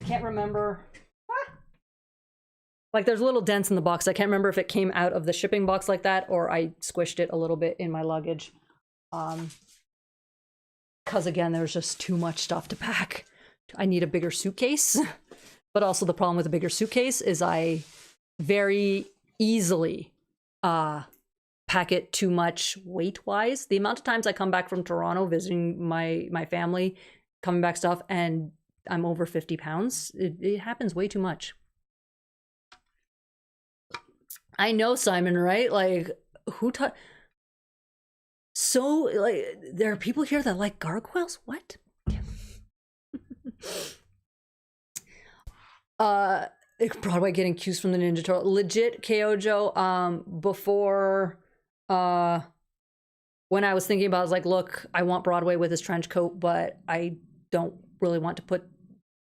Can't remember. Like, there's little dents in the box. I can't remember if it came out of the shipping box like that or I squished it a little bit in my luggage. Because again, there's just too much stuff to pack. I need a bigger suitcase. But also the problem with a bigger suitcase is I very easily pack it too much weight-wise. The amount of times I come back from Toronto visiting my family, coming back stuff, and I'm over 50 pounds. It happens way too much. I know, Simon, right? Like, who taught? So, like, there are people here that like gargoyles? What? Broadway getting cues from the Ninja Turtle. Legit, KO Joe, before, when I was thinking about it, I was like, look, I want Broadway with his trench coat, but I don't really want to put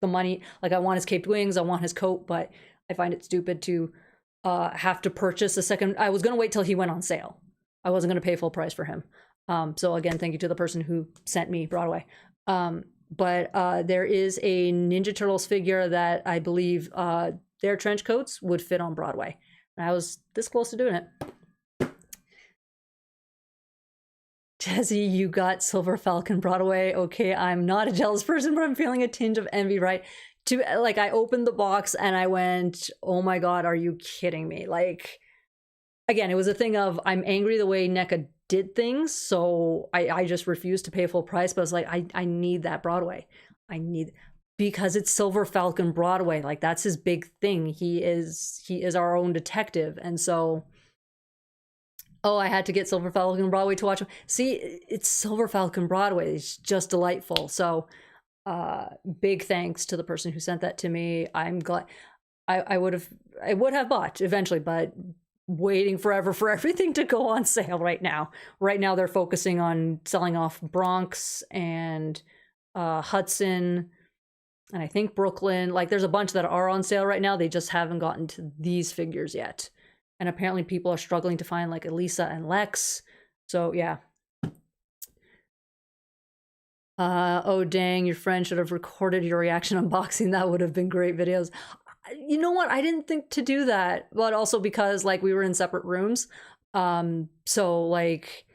the money, like, I want his caped wings, I want his coat, but I find it stupid to have to purchase a second. I was going to wait till he went on sale. I wasn't going to pay full price for him. So again, thank you to the person who sent me Broadway. But there is a Ninja Turtles figure that I believe their trench coats would fit on Broadway. And I was this close to doing it. Jesse, you got Silver Falcon Broadway. Okay, I'm not a jealous person, but I'm feeling a tinge of envy, right? Like, I opened the box and I went, oh my God, are you kidding me? Like, again, it was a thing of, I'm angry the way NECA did things, so I just refused to pay full price, but I was like, I need that Broadway. Because it's Silver Falcon Broadway. Like, that's his big thing. He is our own detective. And so, oh, I had to get Silver Falcon Broadway to watch him. See, it's Silver Falcon Broadway. It's just delightful. So, big thanks to the person who sent that to me. I'm glad. I would have bought eventually, but waiting forever for everything to go on sale right now. Right now they're focusing on selling off Bronx and Hudson and I think Brooklyn. Like, there's a bunch that are on sale right now. They just haven't gotten to these figures yet. And apparently people are struggling to find like Elisa and Lex. So yeah. Oh dang, your friend should have recorded your reaction unboxing. That would have been great videos. You know what? I didn't think to do that, but also because like we were in separate rooms. So like,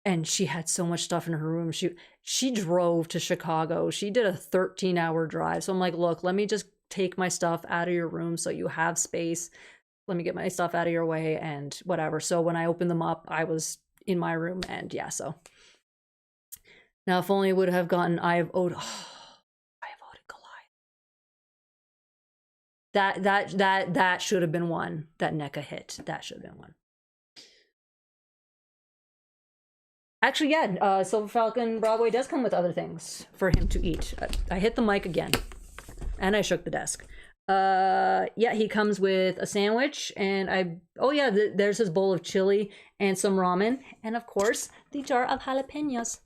and she had so much stuff in her room. She drove to Chicago. She did a 13-hour drive. So I'm like, look, let me just take my stuff out of your room so you have space. Let me get my stuff out of your way and whatever. So when I opened them up, I was in my room and yeah, so. Now, if only I would have gotten Eye of Odin. Oh, Eye of Odin Goliath. That should have been one that NECA hit. That should have been one. Actually, yeah, Silver Falcon Broadway does come with other things for him to eat. I hit the mic again, and I shook the desk. Yeah, he comes with a sandwich, and oh yeah, there's his bowl of chili and some ramen, and of course, the jar of jalapenos.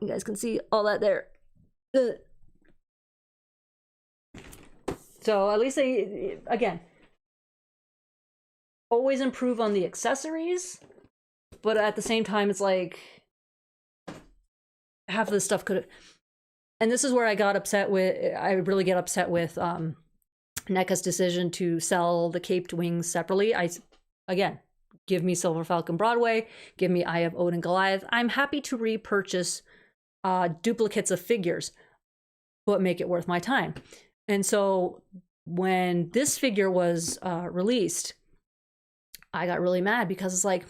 You guys can see all that there. So at least they, again, always improve on the accessories, but at the same time, it's like half of the stuff could have, and this is where I really get upset with NECA's decision to sell the caped wings separately. Again, give me Silver Falcon Broadway, give me Eye of Odin Goliath. I'm happy to repurchase duplicates of figures, but make it worth my time. And so when this figure was released, I got really mad because it's like,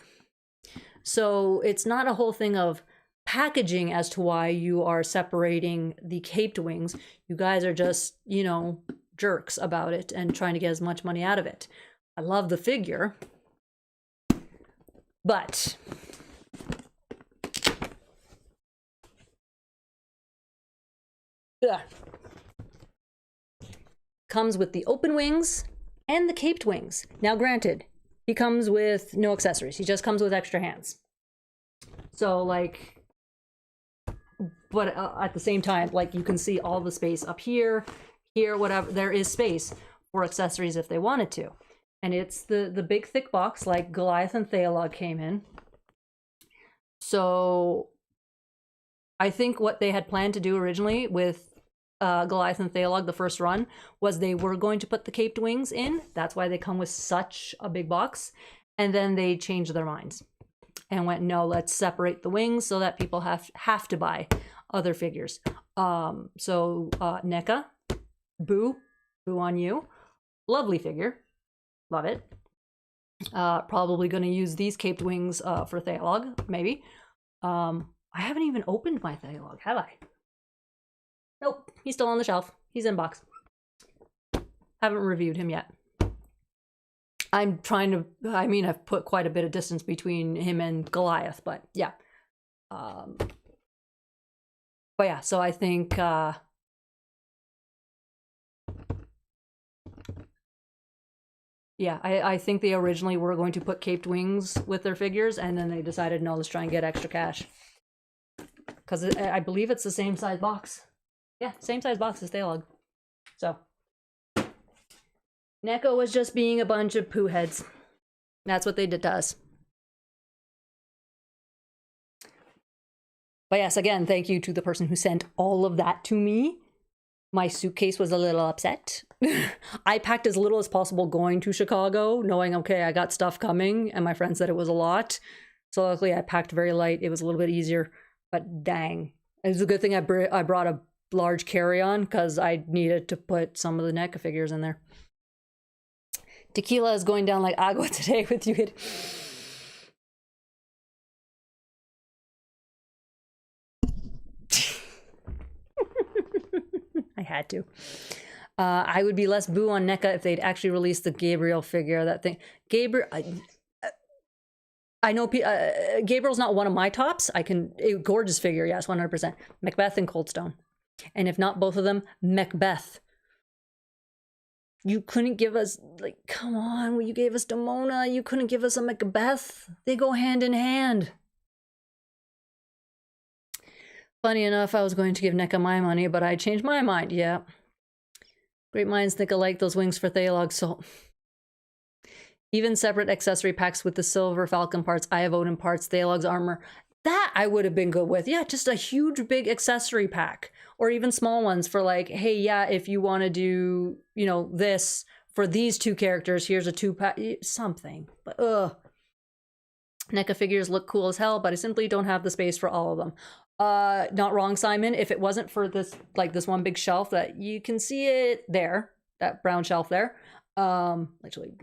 so it's not a whole thing of packaging as to why you are separating the caped wings. You guys are just, you know, jerks about it and trying to get as much money out of it. I love the figure. But ugh. Comes with the open wings and the caped wings. Now granted, he comes with no accessories. He just comes with extra hands. So like, but at the same time, like you can see all the space up here, whatever. There is space for accessories if they wanted to. And it's the big thick box like Goliath and Thalog came in. So I think what they had planned to do originally with Goliath and Thalog, the first run, was they were going to put the caped wings in. That's why they come with such a big box. And then they changed their minds and went, no, let's separate the wings so that people have to buy other figures. So NECA, boo on you. Lovely figure. Love it. Probably going to use these caped wings for Thalog, maybe. I haven't even opened my Thalog, have I? Nope, he's still on the shelf. He's in box. Haven't reviewed him yet. I'm trying to, I mean, I've put quite a bit of distance between him and Goliath, but yeah. But yeah, so I think, yeah, I think they originally were going to put caped wings with their figures, and then they decided, no, let's try and get extra cash. Because I believe it's the same size box. Yeah, same size box as Thalog. So, NECA was just being a bunch of poo heads. That's what they did to us. But yes, again, thank you to the person who sent all of that to me. My suitcase was a little upset. I packed as little as possible going to Chicago, knowing, okay, I got stuff coming, and my friend said it was a lot. So luckily I packed very light. It was a little bit easier, but dang. It was a good thing I brought a large carry-on because I needed to put some of the NECA figures in there. Tequila is going down like agua today with you. I had to. I would be less boo on NECA if they'd actually released the Gabriel figure. That thing, Gabriel. I know Gabriel's not one of my tops. Gorgeous figure, yes, 100%. Macbeth and Coldstone. And if not both of them, Macbeth. You couldn't give us, like, come on, you gave us Demona. You couldn't give us a Macbeth. They go hand in hand. Funny enough, I was going to give NECA my money, but I changed my mind. Yeah. Great minds think alike, those wings for Thalog. So even separate accessory packs with the Silver Falcon parts, Eye of Odin parts, Thalog's armor. That I would have been good with. Yeah, just a huge big accessory pack. Or even small ones for like, hey, yeah, if you want to do, you know, this for these two characters, here's a 2-pack, something. But NECA figures look cool as hell, but I simply don't have the space for all of them. Not wrong, Simon. If it wasn't for this, like this one big shelf that you can see it there, that brown shelf there. Actually,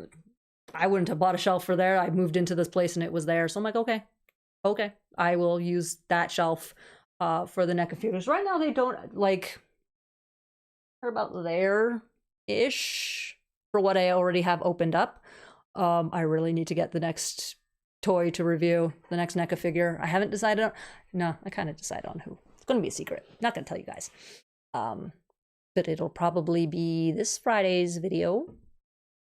I wouldn't have bought a shelf for there. I moved into this place and it was there. So I'm like, okay, I will use that shelf for the NECA figures. Right now, they don't, like, they're about there-ish for what I already have opened up. I really need to get the next toy to review, the next NECA figure. I haven't decided on, no, I kind of decided on who. It's going to be a secret. Not going to tell you guys. But it'll probably be this Friday's video.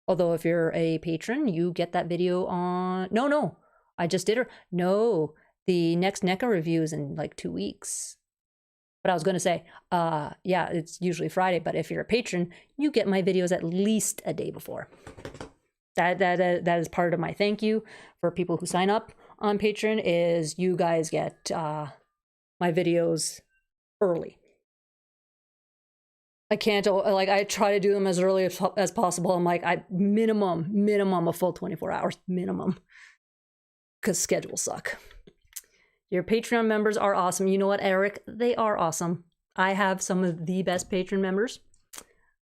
Although if you're a patron, you get that video on, no, I just did her. No, the next NECA review is in like 2 weeks. But I was going to say, yeah, it's usually Friday, but if you're a patron, you get my videos at least a day before. That is part of my thank you for people who sign up on Patreon, is you guys get my videos early. I can't, like, I try to do them as early as possible. I'm like, minimum a full 24 hours, minimum. Because schedules suck. Your Patreon members are awesome. You know what, Eric? They are awesome. I have some of the best patron members.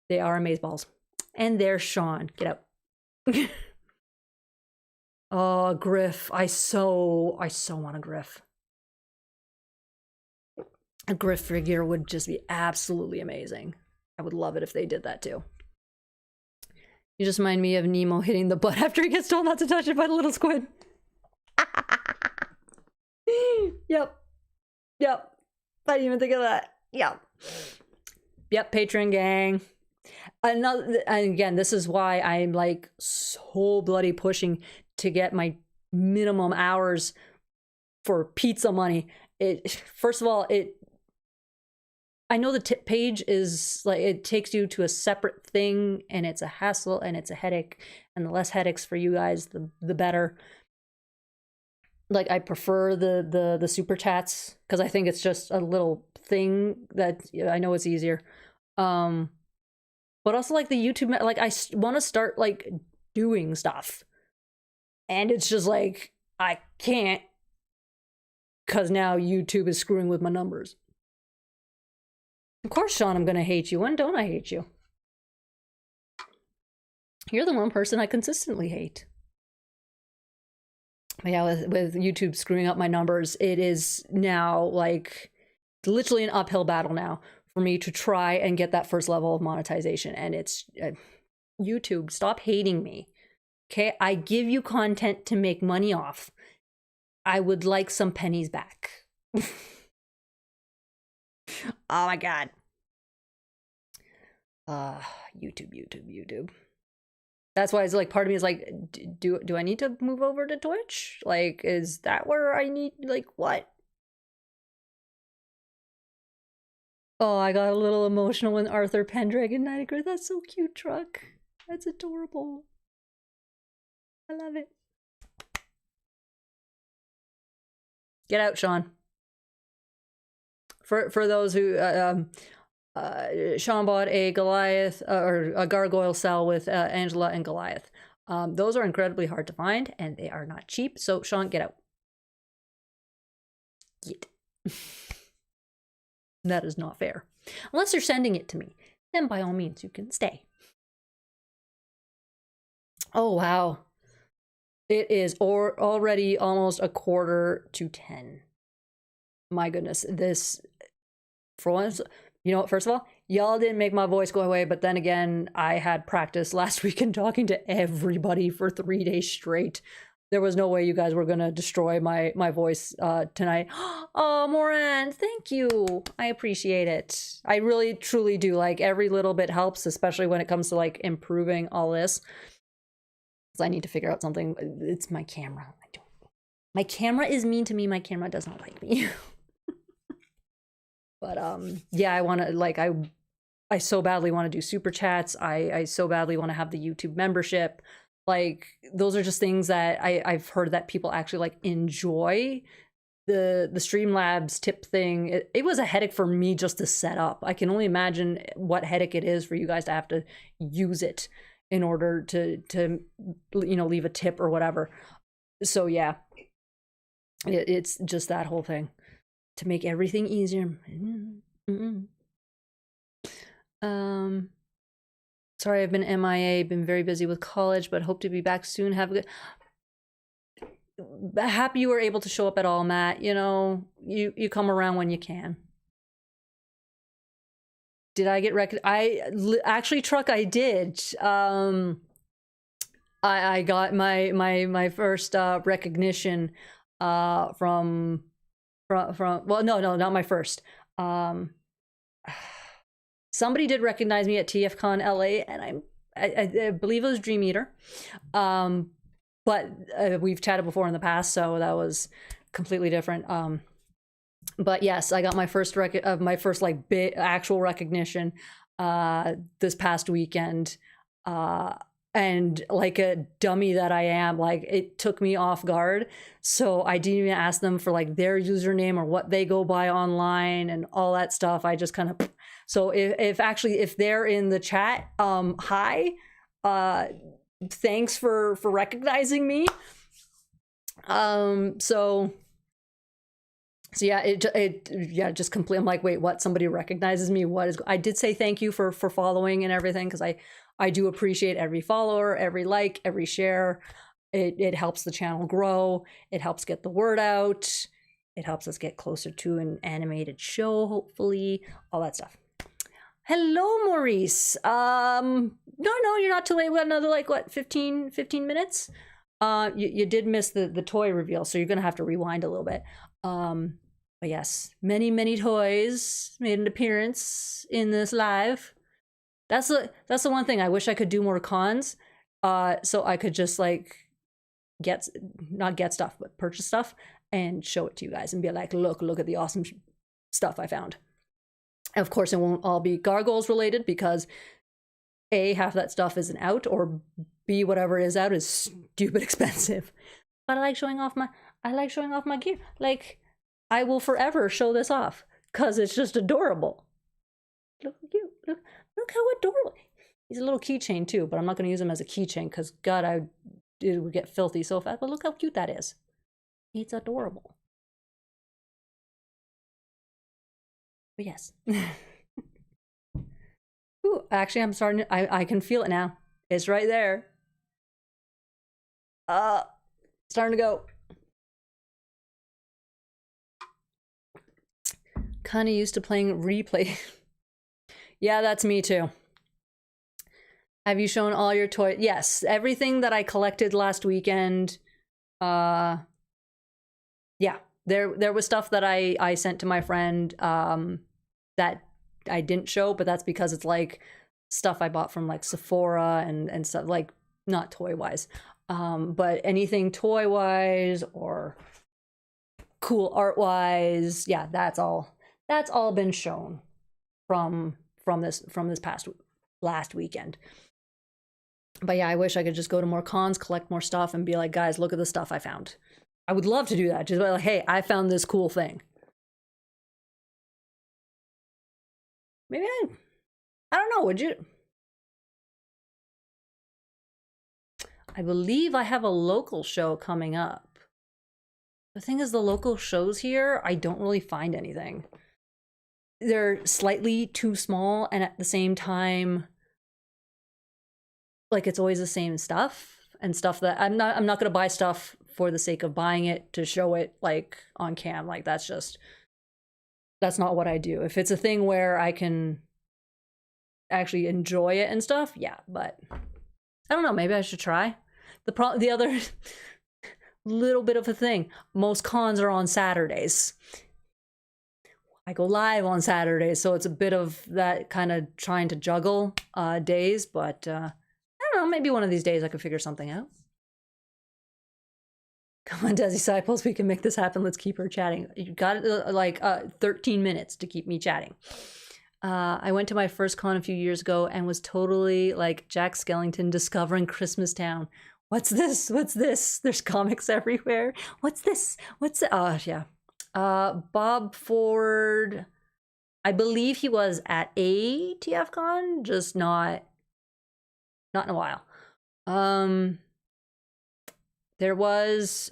They are amazeballs. And there's Sean. Get out. Oh, Griff. I so want a Griff. A Griff figure would just be absolutely amazing. I would love it if they did that too. You just remind me of Nemo hitting the butt after he gets told not to touch it by the little squid. Yep. Yep. I didn't even think of that. Yep. Yep, Patreon gang. And again, this is why I'm like so bloody pushing to get my minimum hours for pizza money. First of all, I know the tip page is like, it takes you to a separate thing and it's a hassle and it's a headache, and the less headaches for you guys, the better. Like, I prefer the super chats because I think it's just a little thing that I know it's easier. But also like the YouTube, like I want to start like doing stuff, and it's just like I can't because now YouTube is screwing with my numbers. Of course, Sean, I'm gonna hate you. When don't I hate you? You're the one person I consistently hate. But yeah, with YouTube screwing up my numbers, it is now like literally an uphill battle now for me to try and get that first level of monetization. And it's YouTube, stop hating me. Okay, I give you content to make money off. I would like some pennies back. Oh my god. YouTube. That's why it's like part of me is like, do I need to move over to Twitch? Like, is that where I need, like, what? Oh, I got a little emotional when Arthur Pendragon Knight. That's so cute, Truck. That's adorable. I love it. Get out, Sean. For those who Sean bought a Goliath or a gargoyle cell with Angela and Goliath. Those are incredibly hard to find and they are not cheap. So Sean, get out. Get. That is not fair. Unless you're sending it to me, then by all means you can stay. Oh wow. It is already almost 9:45. My goodness, this, for once, you know what, first of all, y'all didn't make my voice go away, but then again, I had practice last weekend talking to everybody for 3 days straight. There was no way you guys were gonna destroy my voice tonight. Oh, Moran, thank you. I appreciate it. I really, truly do. Like, every little bit helps, especially when it comes to like improving all this. Because I need to figure out something. It's my camera. My camera is mean to me. My camera does not like me. But yeah, I want to, like, I so badly want to do super chats. I so badly want to have the YouTube membership. Like, those are just things that I've heard that people actually like enjoy. The Streamlabs tip thing, it was a headache for me just to set up. I can only imagine what headache it is for you guys to have to use it in order to you know, leave a tip or whatever. So yeah, it's just that whole thing to make everything easier. Sorry, I've been MIA, been very busy with college, but hope to be back soon. Have a good... Happy you were able to show up at all, Matt. You know, you come around when you can. Did I get actually, Truck, I did. I got my first recognition from well, no, not my first. Somebody did recognize me at TFCon LA, and I believe it was Dream Eater. But we've chatted before in the past, so that was completely different. But yes, I got my first like big actual recognition this past weekend. And like a dummy that I am, like, it took me off guard. So I didn't even ask them for like their username or what they go by online and all that stuff. I just kind of, so if they're in the chat, hi, thanks for recognizing me. So yeah, it just complete. I'm like, wait, what? Somebody recognizes me? What is? I did say thank you for following and everything, because I do appreciate every follower, every like, every share. It helps the channel grow. It helps get the word out. It helps us get closer to an animated show, hopefully, all that stuff. Hello, Maurice. No, you're not too late. We got another, like, what, 15 minutes? You did miss the toy reveal, so you're gonna have to rewind a little bit. But yes, many toys made an appearance in this live. That's the one thing. I wish I could do more cons, so I could just like not get stuff, but purchase stuff and show it to you guys and be like, look at the awesome stuff I found. Of course, it won't all be Gargoyles related because A, half that stuff isn't out, or B, whatever is out is stupid expensive. But I like showing off my gear. Like, I will forever show this off because it's just adorable. Look cute. Look how adorable. He's a little keychain too, but I'm not going to use him as a keychain because God, it would get filthy so fast. But look how cute that is. It's adorable. But yes. Ooh, actually, I'm starting to, I can feel it now. It's right there. Starting to go. Kind of used to playing replay. Yeah, that's me too. Have you shown all your toys? Yes, everything that I collected last weekend. Yeah, there was stuff that I sent to my friend that I didn't show, but that's because it's like stuff I bought from like Sephora and stuff, like not toy wise, but anything toy wise or cool art wise, yeah, that's all been shown from this past last weekend. But yeah, I wish I could just go to more cons, collect more stuff, and be like, guys, look at the stuff I found. I would love to do that. Just be like, hey, I found this cool thing. Maybe I don't know, would you? I believe I have a local show coming up. The thing is, the local shows here, I don't really find anything. They're slightly too small, and at the same time, like, it's always the same stuff and stuff that I'm not going to buy stuff for the sake of buying it to show it like on cam. Like, that's not what I do. If it's a thing where I can actually enjoy it and stuff, yeah, but I don't know, maybe I should try. The other little bit of a thing, most cons are on Saturdays. I go live on Saturdays, so it's a bit of that kind of trying to juggle days, but I don't know, maybe one of these days I could figure something out. Come on, Desi Disciples, we can make this happen. Let's keep her chatting. You got like 13 minutes to keep me chatting. I went to my first con a few years ago and was totally like Jack Skellington discovering Christmastown. What's this? What's this? There's comics everywhere. What's this? What's it? Oh, yeah. Bob Ford, I believe he was at a TFCon, just not in a while. There was,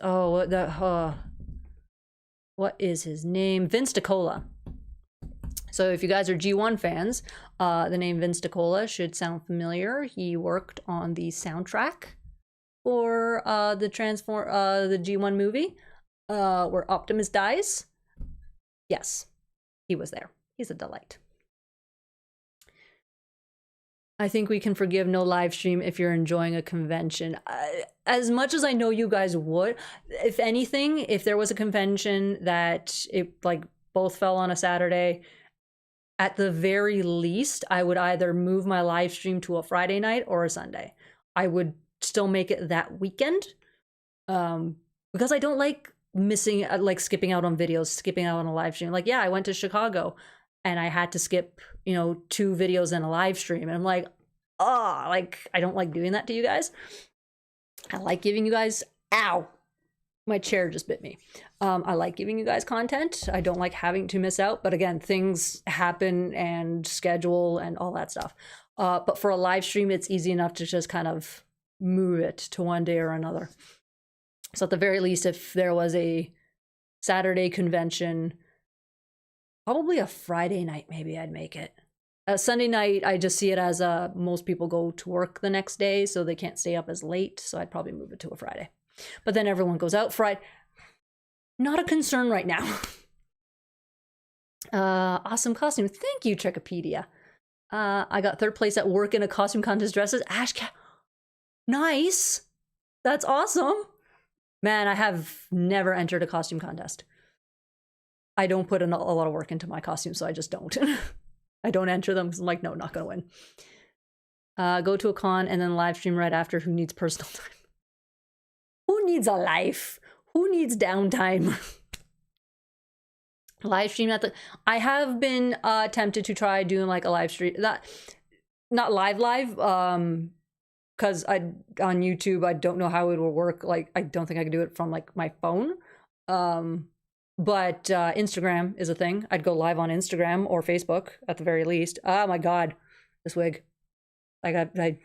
what is his name? Vince DiCola. So if you guys are G1 fans, the name Vince DiCola should sound familiar. He worked on the soundtrack for the G1 movie, where Optimus dies. Yes, he was there. He's a delight. I think we can forgive no live stream if you're enjoying a convention. As much as I know you guys would, if anything, if there was a convention that it like both fell on a Saturday, at the very least, I would either move my live stream to a Friday night or a Sunday. I would still make it that weekend, because I don't like missing, like skipping out on videos, skipping out on a live stream. Like, yeah, I went to Chicago and I had to skip, 2 videos and a live stream. And I'm like, like, I don't like doing that to you guys. I like giving you guys, ow, my chair just bit me. I like giving you guys content. I don't like having to miss out. But again, things happen and schedule and all that stuff. But for a live stream, it's easy enough to just kind of move it to one day or another. So at the very least, if there was a Saturday convention, probably a Friday night, maybe I'd make it. Sunday night, I just see it as most people go to work the next day, so they can't stay up as late. So I'd probably move it to a Friday. But then everyone goes out Friday. Not a concern right now. Awesome costume. Thank you, Trekkipedia. I got 3rd place at work in a costume contest dresses. Nice. That's awesome. Man, I have never entered a costume contest. I don't put a lot of work into my costumes, so I just don't. I don't enter them because I'm like, no, not gonna win. Go to a con and then live stream right after. Who needs personal time? Who needs a life? Who needs downtime? Live stream at the... I have been tempted to try doing like a live stream. Not live, because on YouTube, I don't know how it will work. Like, I don't think I can do it from like my phone. But Instagram is a thing. I'd go live on Instagram or Facebook at the very least. Oh my God, this wig. Like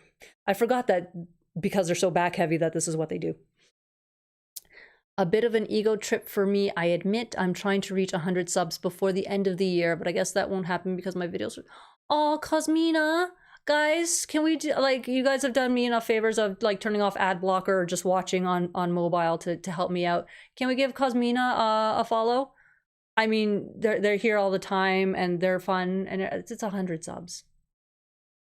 I forgot that because they're so back heavy that this is what they do. A bit of an ego trip for me, I admit. I'm trying to reach 100 subs before the end of the year, but I guess that won't happen because my videos are... Oh, Cosmina! Guys, can we do, like, you guys have done me enough favors of like turning off ad blocker or just watching on mobile to help me out. Can we give Cosmina a follow? I mean, they're here all the time and they're fun, and it's 100 subs.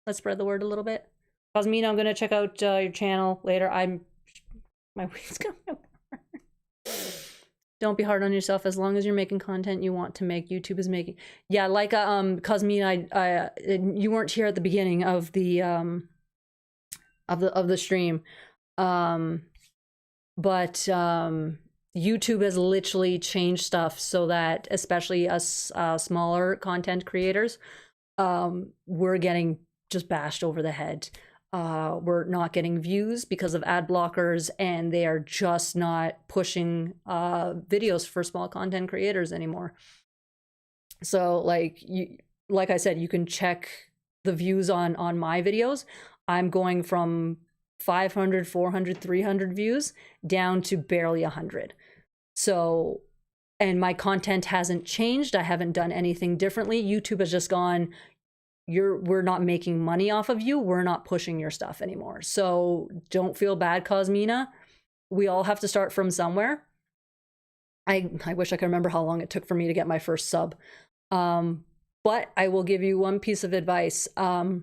Let's spread the word a little bit. Cosmina, I'm gonna check out your channel later. My wig's coming apart. Don't be hard on yourself. As long as you're making content you want to make, YouTube is making... Yeah, like Cosmina, you weren't here at the beginning of the stream, but YouTube has literally changed stuff so that especially us smaller content creators, we're getting just bashed over the head. We're not getting views because of ad blockers, and they are just not pushing videos for small content creators anymore. So like I said, you can check the views on my videos. I'm going from 500, 400, 300 views down to barely 100. So, and my content hasn't changed. I haven't done anything differently. YouTube has just gone, we're not making money off of you. We're not pushing your stuff anymore. So don't feel bad, Cosmina. We all have to start from somewhere. I wish I could remember how long it took for me to get my first sub. But I will give you one piece of advice. I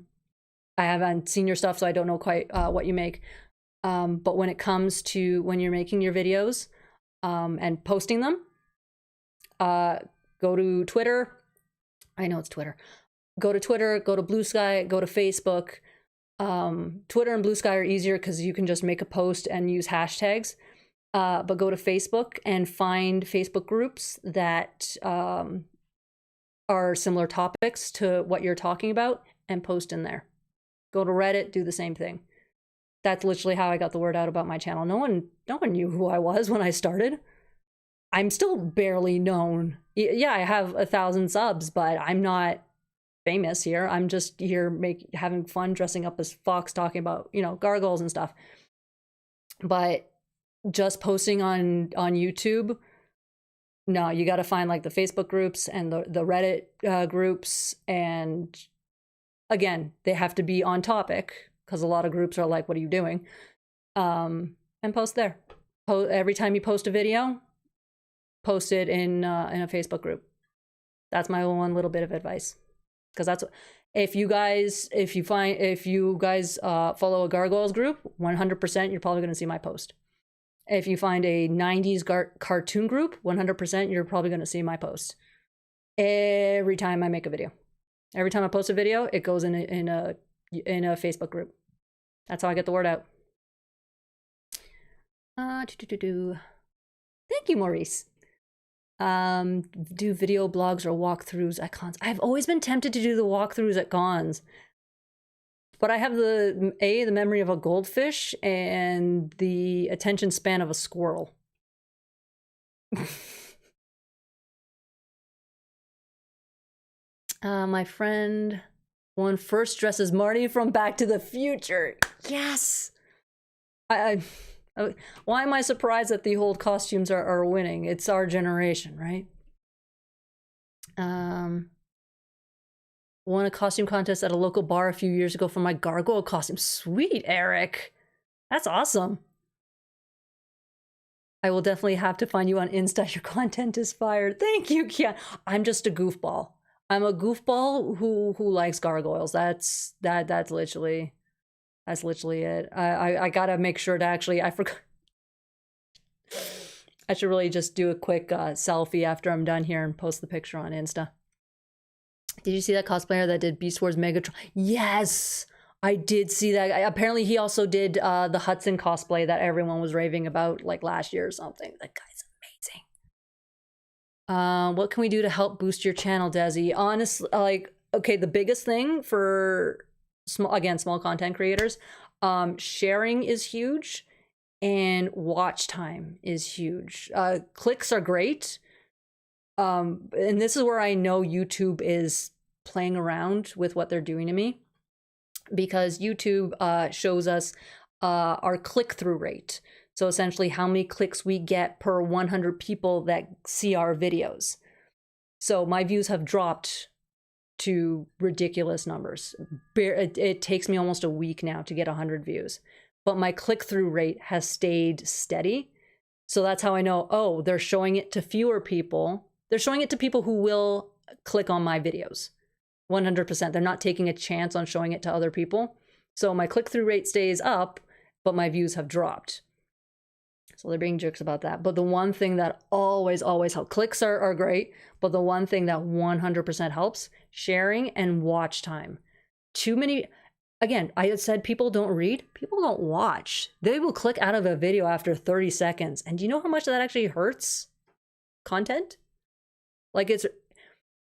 haven't seen your stuff, so I don't know quite what you make. But when it comes to when you're making your videos and posting them, go to Twitter. I know it's Twitter. Go to Twitter, go to Blue Sky, go to Facebook. Twitter and Blue Sky are easier because you can just make a post and use hashtags. But go to Facebook and find Facebook groups that are similar topics to what you're talking about and post in there. Go to Reddit, do the same thing. That's literally how I got the word out about my channel. No one knew who I was when I started. I'm still barely known. Yeah, I have 1,000 subs, but I'm not famous here. I'm just here having fun dressing up as Fox, talking about, you know, gargoyles and stuff. But just posting on YouTube, no, you got to find like the Facebook groups and the Reddit groups, and again, they have to be on topic because a lot of groups are like, what are you doing? And post there. Every time you post a video, post it in a Facebook group. That's my one little bit of advice. Because that's, if you guys follow a Gargoyles group, 100% you're probably going to see my post. If you find a 90s cartoon group, 100% you're probably going to see my post. Every time I make a video. Every time I post a video, it goes in a Facebook group. That's how I get the word out. Thank you, Maurice. Do video blogs or walkthroughs at cons. I've always been tempted to do the walkthroughs at cons, but I have the memory of a goldfish and the attention span of a squirrel. My friend one first dresses Marty from Back to the Future. Yes. Why am I surprised that the old costumes are winning? It's our generation, right? Won a costume contest at a local bar a few years ago for my gargoyle costume. Sweet, Eric. That's awesome. I will definitely have to find you on Insta. Your content is fire. Thank you, Kian. I'm just a goofball. I'm a goofball who likes gargoyles. That's literally it. I gotta make sure to actually, I I should really just do a quick selfie after I'm done here and post the picture on Insta. Did you see that cosplayer that did Beast Wars Megatron? Yes, I did see that. Apparently he also did the Hudson cosplay that everyone was raving about like last year or something. That guy's amazing. What can we do to help boost your channel, Desi? Honestly, like, okay, the biggest thing for small content creators, sharing is huge and watch time is huge. Clicks are great. And this is where I know YouTube is playing around with what they're doing to me, because YouTube shows us our click-through rate. So essentially how many clicks we get per 100 people that see our videos. So my views have dropped to ridiculous numbers. It takes me almost a week now to get 100 views, but my click-through rate has stayed steady. So that's how I know, oh, they're showing it to fewer people. They're showing it to people who will click on my videos. 100%. They're not taking a chance on showing it to other people. So my click-through rate stays up, but my views have dropped. So they're being jerks about that. But the one thing that always helps, clicks are great, but the one thing that 100% helps, sharing and watch time. Too many, again, I had said people don't read, people don't watch. They will click out of a video after 30 seconds. And do you know how much that actually hurts content? Like, it's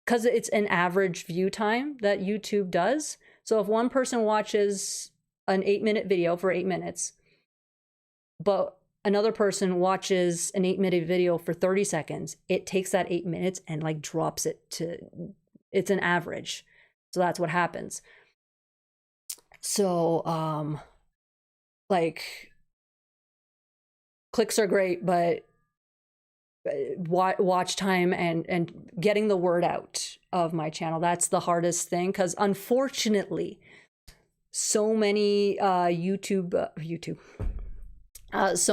because it's an average view time that YouTube does. So if one person watches an 8-minute video for 8 minutes, but another person watches an 8-minute video for 30 seconds, it takes that 8 minutes and like drops it to, it's an average. So that's what happens. So, like, clicks are great, but watch time and getting the word out of my channel, that's the hardest thing, because unfortunately so many so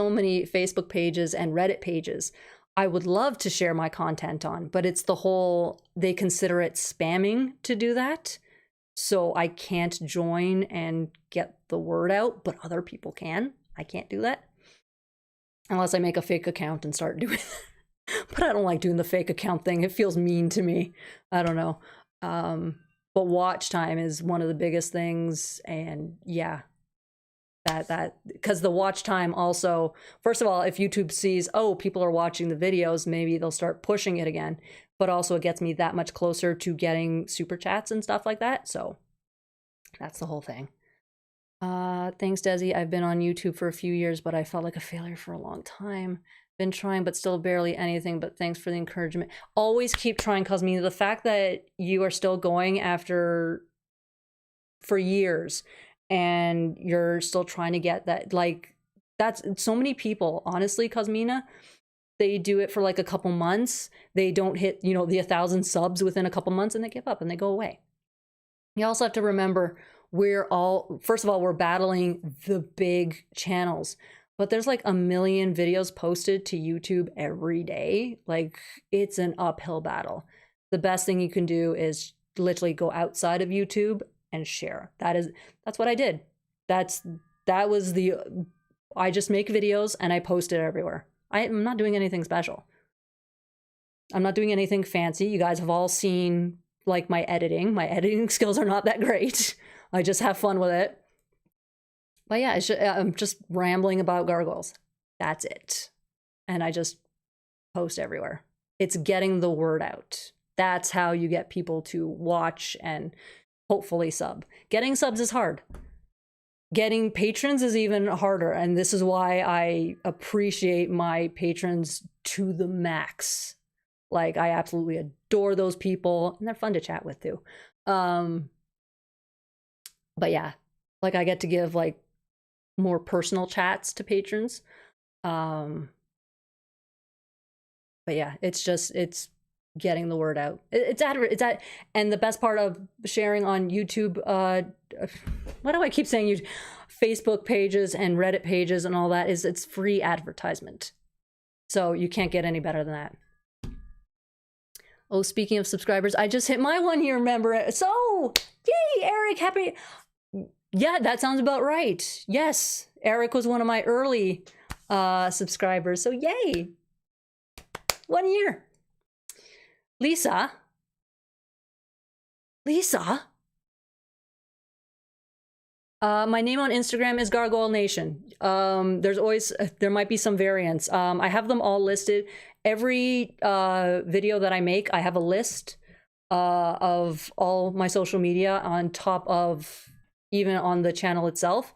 many Facebook pages and Reddit pages I would love to share my content on, but it's the whole, they consider it spamming to do that, so I can't join and get the word out, but other people can. I can't do that unless I make a fake account and start doing that. But I don't like doing the fake account thing. It feels mean to me. I don't know. But watch time is one of the biggest things. And yeah, that because the watch time also, first of all, if YouTube sees, oh, people are watching the videos, maybe they'll start pushing it again. But also it gets me that much closer to getting super chats and stuff like that. So that's the whole thing. Thanks, Desi. I've been on YouTube for a few years, but I felt like a failure for a long time. Been trying, but still barely anything, but thanks for the encouragement. Always keep trying, Cosmina. The fact that you are still going after for years and you're still trying to get that, like, that's so many people, honestly, Cosmina, they do it for like a couple months. They don't hit, you know, the 1,000 subs within a couple months and they give up and they go away. You also have to remember, we're all, first of all, we're battling the big channels. But there's like 1 million videos posted to YouTube every day. Like, it's an uphill battle. The best thing you can do is literally go outside of YouTube and share. That's what I did. I just make videos and I post it everywhere. I'm not doing anything special. I'm not doing anything fancy. You guys have all seen like my editing. My editing skills are not that great. I just have fun with it. But yeah, I'm just rambling about Gargoyles. That's it. And I just post everywhere. It's getting the word out. That's how you get people to watch and hopefully sub. Getting subs is hard. Getting patrons is even harder. And this is why I appreciate my patrons to the max. Like, I absolutely adore those people. And they're fun to chat with too. But yeah, like, I get to give like more personal chats to patrons. But yeah, it's getting the word out. And the best part of sharing on YouTube, why do I keep saying YouTube? Facebook pages and Reddit pages and all that is it's free advertisement. So you can't get any better than that. Oh, speaking of subscribers, I just hit my 1 year member. So, yay, Eric, happy. Yeah, that sounds about right. Yes, Eric was one of my early subscribers. So yay. 1 year. Lisa? My name on Instagram is Gargoyle Nation. There might be some variants. I have them all listed. Every video that I make, I have a list of all my social media on top of even on the channel itself.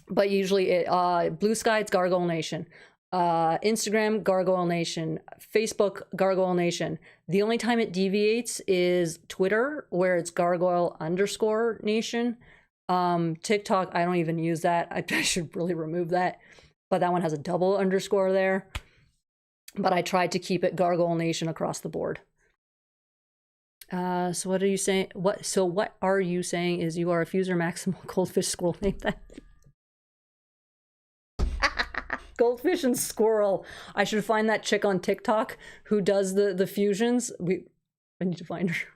But usually Blue Sky, it's Gargoyle Nation. Instagram, Gargoyle Nation. Facebook, Gargoyle Nation. The only time it deviates is Twitter, where it's Gargoyle_Nation. TikTok, I don't even use that. I should really remove that. But that one has a double underscore there. But I tried to keep it Gargoyle Nation across the board. So what are you saying? What are you saying is you are a Fuser Maximal Goldfish Squirrel named that? Goldfish and squirrel. I should find that chick on TikTok who does the fusions. I need to find her.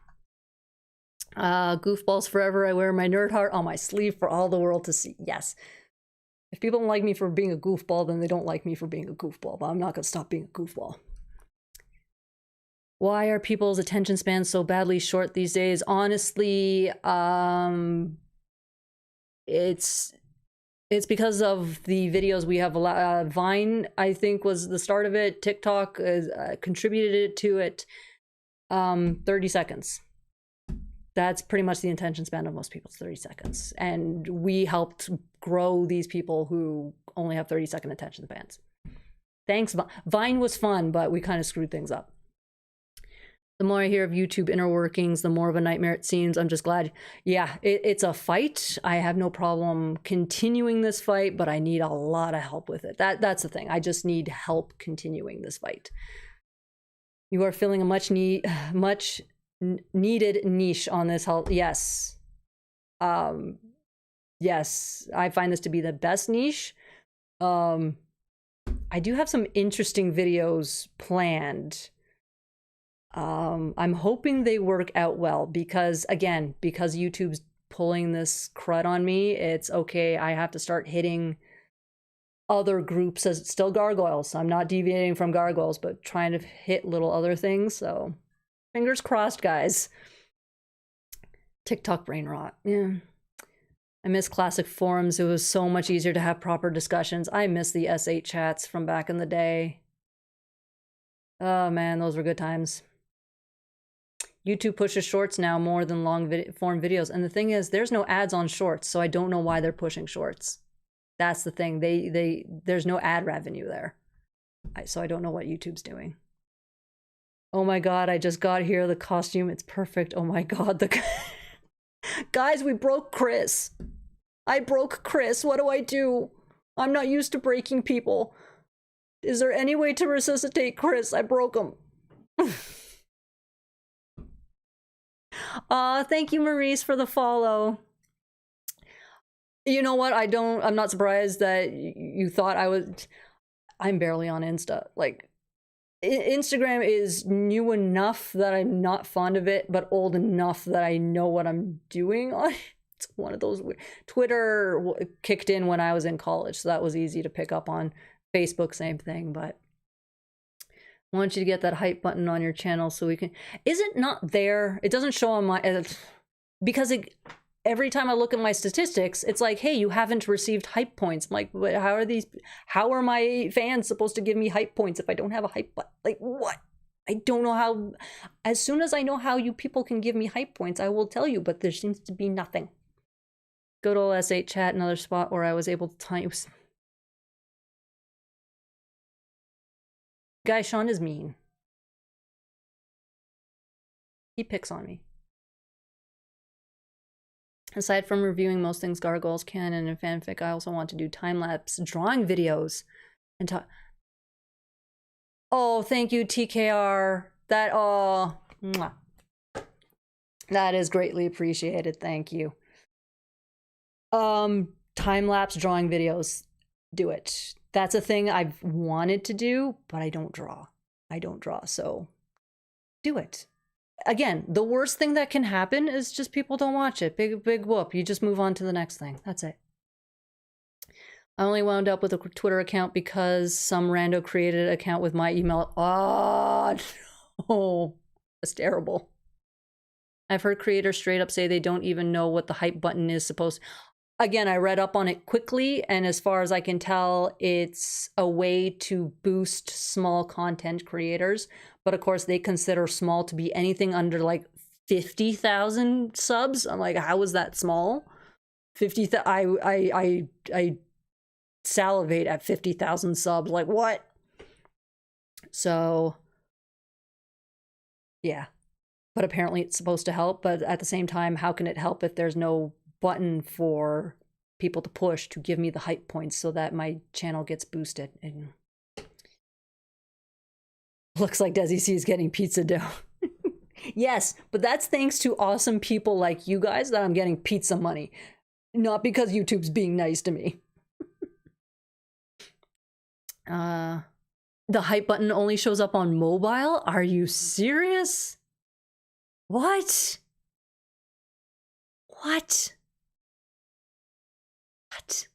Goofballs forever. I wear my nerd heart on my sleeve for all the world to see. Yes. If people don't like me for being a goofball, then they don't like me for being a goofball. But I'm not going to stop being a goofball. Why are people's attention spans so badly short these days? Honestly, it's because of the videos we have. Vine, I think, was the start of it. TikTok contributed to it. 30 seconds. That's pretty much the attention span of most people's 30 seconds. And we helped grow these people who only have 30-second attention spans. Thanks. Vine was fun, but we kind of screwed things up. The more I hear of YouTube inner workings, the more of a nightmare it seems. I'm just glad. Yeah, it's a fight. I have no problem continuing this fight, but I need a lot of help with it. That's the thing. I just need help continuing this fight. You are filling a much needed niche on this health. Yes. Yes, I find this to be the best niche. I do have some interesting videos planned. I'm hoping they work out well because, again, because YouTube's pulling this crud on me, it's okay. I have to start hitting other groups as it's still Gargoyles. I'm not deviating from Gargoyles, but trying to hit little other things. So fingers crossed, guys. TikTok brain rot. Yeah. I miss classic forums. It was so much easier to have proper discussions. I miss the S8 chats from back in the day. Oh man, those were good times. YouTube pushes shorts now more than long form videos. And the thing is, there's no ads on shorts, so I don't know why they're pushing shorts. That's the thing. There's no ad revenue there. So I don't know what YouTube's doing. Oh my God, I just got here. The costume, it's perfect. Oh my God. Guys, we broke Chris. I broke Chris. What do I do? I'm not used to breaking people. Is there any way to resuscitate Chris? I broke him. Thank you, Maurice, for the follow. You know what? I'm not surprised that you thought I'm barely on Insta. Like, Instagram is new enough that I'm not fond of it, but old enough that I know what I'm doing on it. It's one of those weird. Twitter kicked in when I was in college, so that was easy to pick up on. Facebook, same thing, but I want you to get that hype button on your channel so we can. Is it not there? It doesn't show on my, because every time I look at my statistics, it's like, hey, you haven't received hype points. I'm like, but how are my fans supposed to give me hype points if I don't have a hype button? Like, what? I don't know how. As soon as I know how you people can give me hype points, I will tell you, but there seems to be nothing. Good old S8 chat, another spot where I was able to type. Guy Sean is mean. He picks on me. Aside from reviewing most things Gargoyles, canon, and fanfic, I also want to do time-lapse drawing videos and talk. Oh, thank you, TKR. That is greatly appreciated. Thank you. Time-lapse drawing videos. Do it. That's a thing I've wanted to do, but I don't draw. So do it. Again, the worst thing that can happen is just people don't watch it. Big whoop. You just move on to the next thing. That's it. I only wound up with a Twitter account because some rando created an account with my email. Oh, no. That's terrible. I've heard creators straight up say they don't even know what the hype button is supposed. Again, I read up on it quickly, and as far as I can tell, it's a way to boost small content creators. But of course, they consider small to be anything under like 50,000 subs. I'm like, how is that small? 50. I salivate at 50,000 subs. Like what? So, yeah. But apparently, it's supposed to help. But at the same time, how can it help if there's no button for people to push to give me the hype points so that my channel gets boosted? And looks like Desi C is getting pizza dough. Yes, but that's thanks to awesome people like you guys that I'm getting pizza money, not because YouTube's being nice to me. The hype button only shows up on mobile? Are you serious? What? What? What?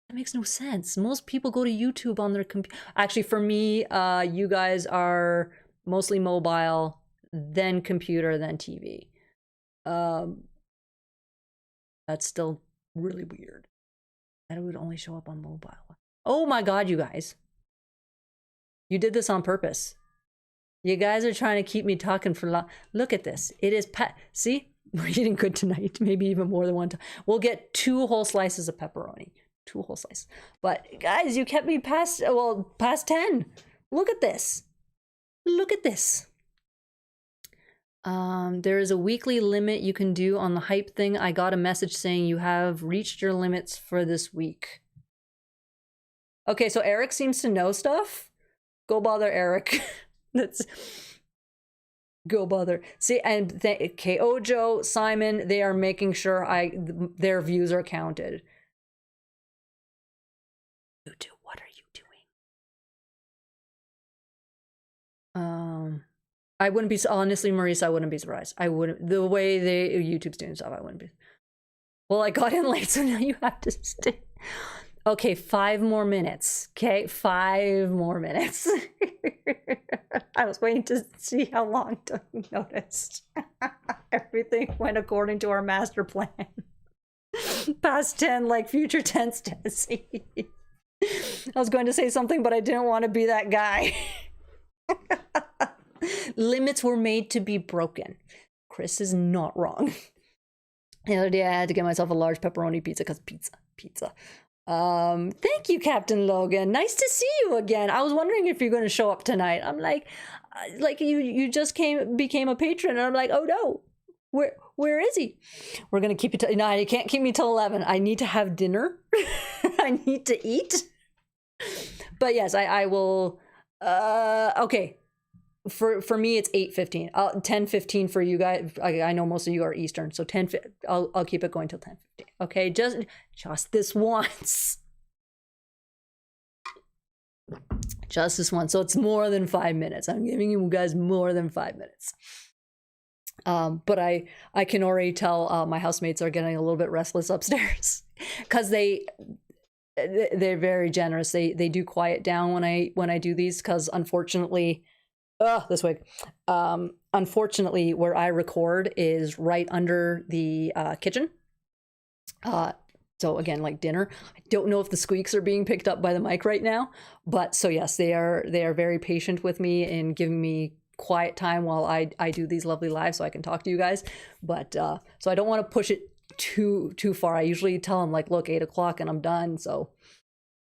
That makes no sense. Most people go to YouTube on their computer. Actually, for me, you guys are mostly mobile, then computer, then TV. That's still really weird. That it would only show up on mobile. Oh my god, you guys. You did this on purpose. You guys are trying to keep me talking for long. Look at this. It is see? We're eating good tonight. Maybe even more than one time. We'll get 2 whole slices of pepperoni. 2 whole slices. But guys, you kept me past 10. Look at this. Look at this. There is a weekly limit you can do on the hype thing. I got a message saying you have reached your limits for this week. Okay, so Eric seems to know stuff. Go bother Eric. That's go bother. See, and KO Joe, Simon, they are making sure their views are counted. YouTube, what are you doing? I wouldn't be, honestly, Maurice, I wouldn't be surprised. I wouldn't, the way YouTube's doing stuff, I wouldn't be. Well, I got in late, so now you have to stay. Okay, 5 more minutes. Okay, 5 more minutes. I was waiting to see how long Tony noticed. Everything went according to our master plan. Past 10, like future tense, Tennessee. I was going to say something, but I didn't want to be that guy. Limits were made to be broken. Chris is not wrong. The other day I had to get myself a large pepperoni pizza because pizza. Thank you, Captain Logan. Nice to see you again. I was wondering if you're going to show up tonight. I'm like you just became a patron, and I'm like, oh no, where is he? We're gonna keep it. No, you can't keep me till 11. I need to have dinner. I need to eat. But yes, I will. Okay. For me, it's 8:15. 10:15 for you guys. I know most of you are Eastern, so 10. I'll keep it going till 10:15. Okay, just this once. Just this once. So it's more than 5 minutes. I'm giving you guys more than 5 minutes. But I can already tell my housemates are getting a little bit restless upstairs because they're very generous. They do quiet down when I do these because unfortunately. This way. Unfortunately, where I record is right under the kitchen. So again, like dinner. I don't know if the squeaks are being picked up by the mic right now, but so yes, they are very patient with me and giving me quiet time while I do these lovely lives so I can talk to you guys. But so I don't want to push it too far. I usually tell them like, look, 8 o'clock and I'm done. So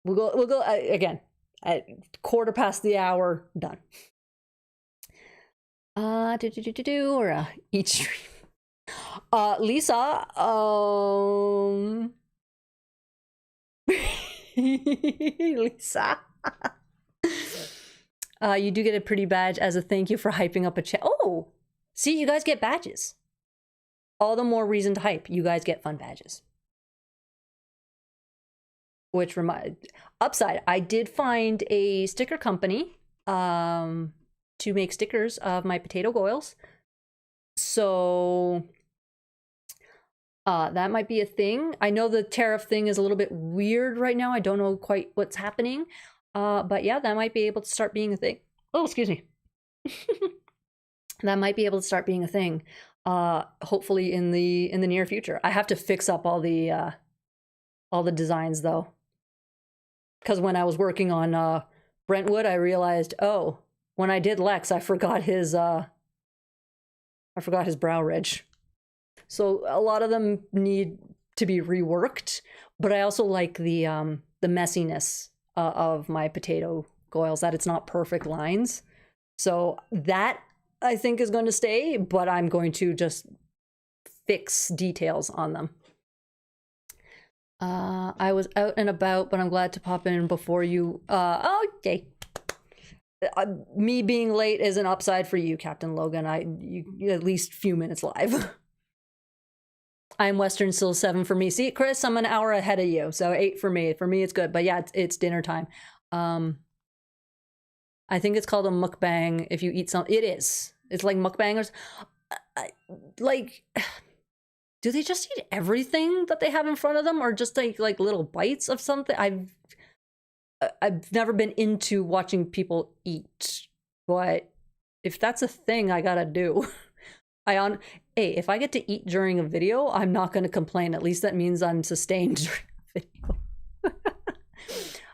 we'll go again at 1/4 the hour. Done. Or each stream. Lisa, Lisa, you do get a pretty badge as a thank you for hyping up a chat. Oh, see, you guys get badges. All the more reason to hype. You guys get fun badges. Which upside, I did find a sticker company. To make stickers of my potato goils. So That might be a thing. I know the tariff thing is a little bit weird right now. I don't know quite what's happening. But yeah, that might be able to start being a thing. Oh, excuse me. That might be able to start being a thing. Hopefully in the near future. I have to fix up all the designs though. Because when I was working on Brentwood, I realized, oh, when I did Lex, I forgot his brow ridge. So a lot of them need to be reworked, but I also like the messiness of my potato goils, that it's not perfect lines. So that I think is going to stay, but I'm going to just fix details on them. I was out and about, but I'm glad to pop in before you. Okay. Me being late is an upside for you, Captain Logan. You at least few minutes live. I'm Western, still 7 for me. See, Chris, I'm an hour ahead of you, so 8 for me. For me, it's good, but yeah, it's dinner time. I think it's called a mukbang if you eat some. It is. It's like mukbangers. Like, do they just eat everything that they have in front of them, or just like little bites of something? I've never been into watching people eat, but if that's a thing, I gotta do. Hey, if I get to eat during a video, I'm not gonna complain. At least that means I'm sustained during a video.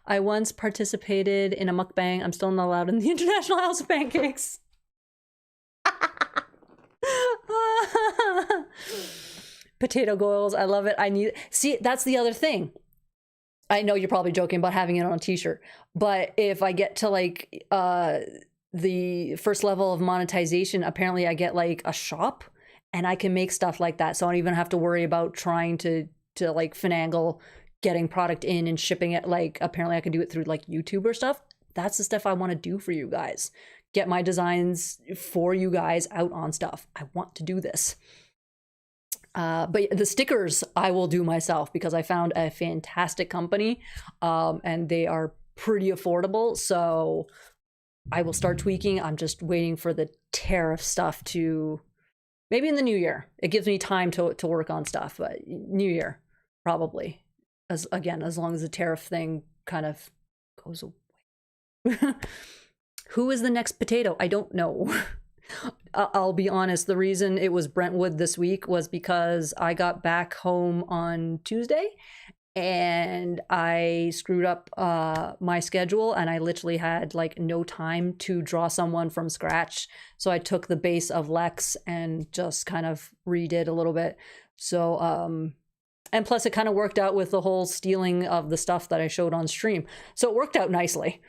I once participated in a mukbang. I'm still not allowed in the International House of Pancakes. Potato goils, I love it. See, that's the other thing. I know you're probably joking about having it on a t-shirt, but if I get to like the first level of monetization, apparently I get like a shop and I can make stuff like that. So I don't even have to worry about trying to like finagle getting product in and shipping it. Like apparently I can do it through like YouTube or stuff. That's the stuff I want to do for you guys. Get my designs for you guys out on stuff. I want to do this. But the stickers I will do myself because I found a fantastic company and they are pretty affordable. So I will start tweaking. I'm just waiting for the tariff stuff to maybe in the new year. It gives me time to work on stuff, but new year probably. As long as the tariff thing kind of goes away. Who is the next potato? I don't know. I'll be honest, the reason it was Brentwood this week was because I got back home on Tuesday and I screwed up my schedule and I literally had like no time to draw someone from scratch. So I took the base of Lex and just kind of redid a little bit. So, and plus it kind of worked out with the whole stealing of the stuff that I showed on stream. So it worked out nicely.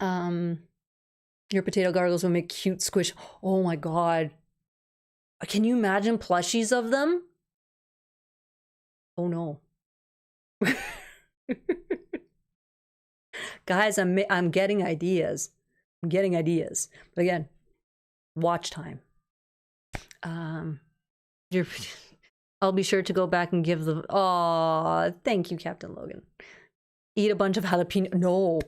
Your potato gargoyles will make cute squish. Oh my god. Can you imagine plushies of them? Oh no. Guys, I'm getting ideas. I'm getting ideas. But again, watch time. I'll be sure to go back and give the... Aw, thank you, Captain Logan. Eat a bunch of jalapeno...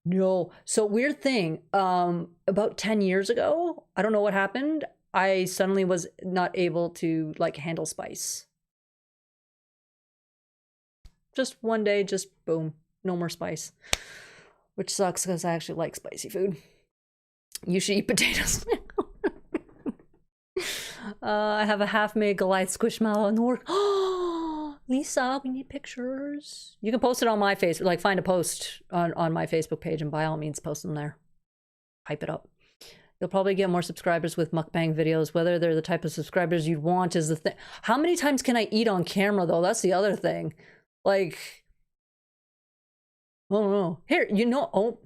No. So weird thing, about 10 years ago, I don't know what happened. I suddenly was not able to like handle spice. Just one day, just boom, no more spice. Which sucks because I actually like spicy food. You should eat potatoes now. I have a half-made Goliath Squishmallow in the work. Oh, Lisa, we need pictures. You can post it on my face, like find a post on my Facebook page and by all means post them there. Hype it up. You'll probably get more subscribers with mukbang videos. Whether they're the type of subscribers you'd want is the thing. How many times can I eat on camera though? That's the other thing. Like, oh no. Here, oh.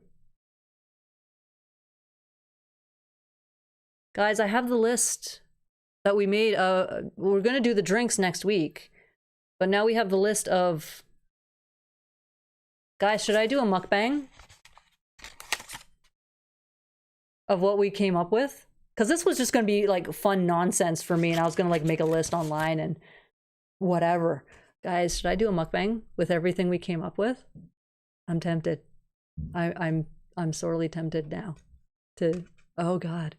Guys, I have the list that we made. We're gonna do the drinks next week. But now we have the list of... Guys, should I do a mukbang? Of what we came up with? Because this was just going to be like fun nonsense for me and I was going to like make a list online and whatever. Guys, should I do a mukbang with everything we came up with? I'm tempted. I'm sorely tempted now to... Oh god.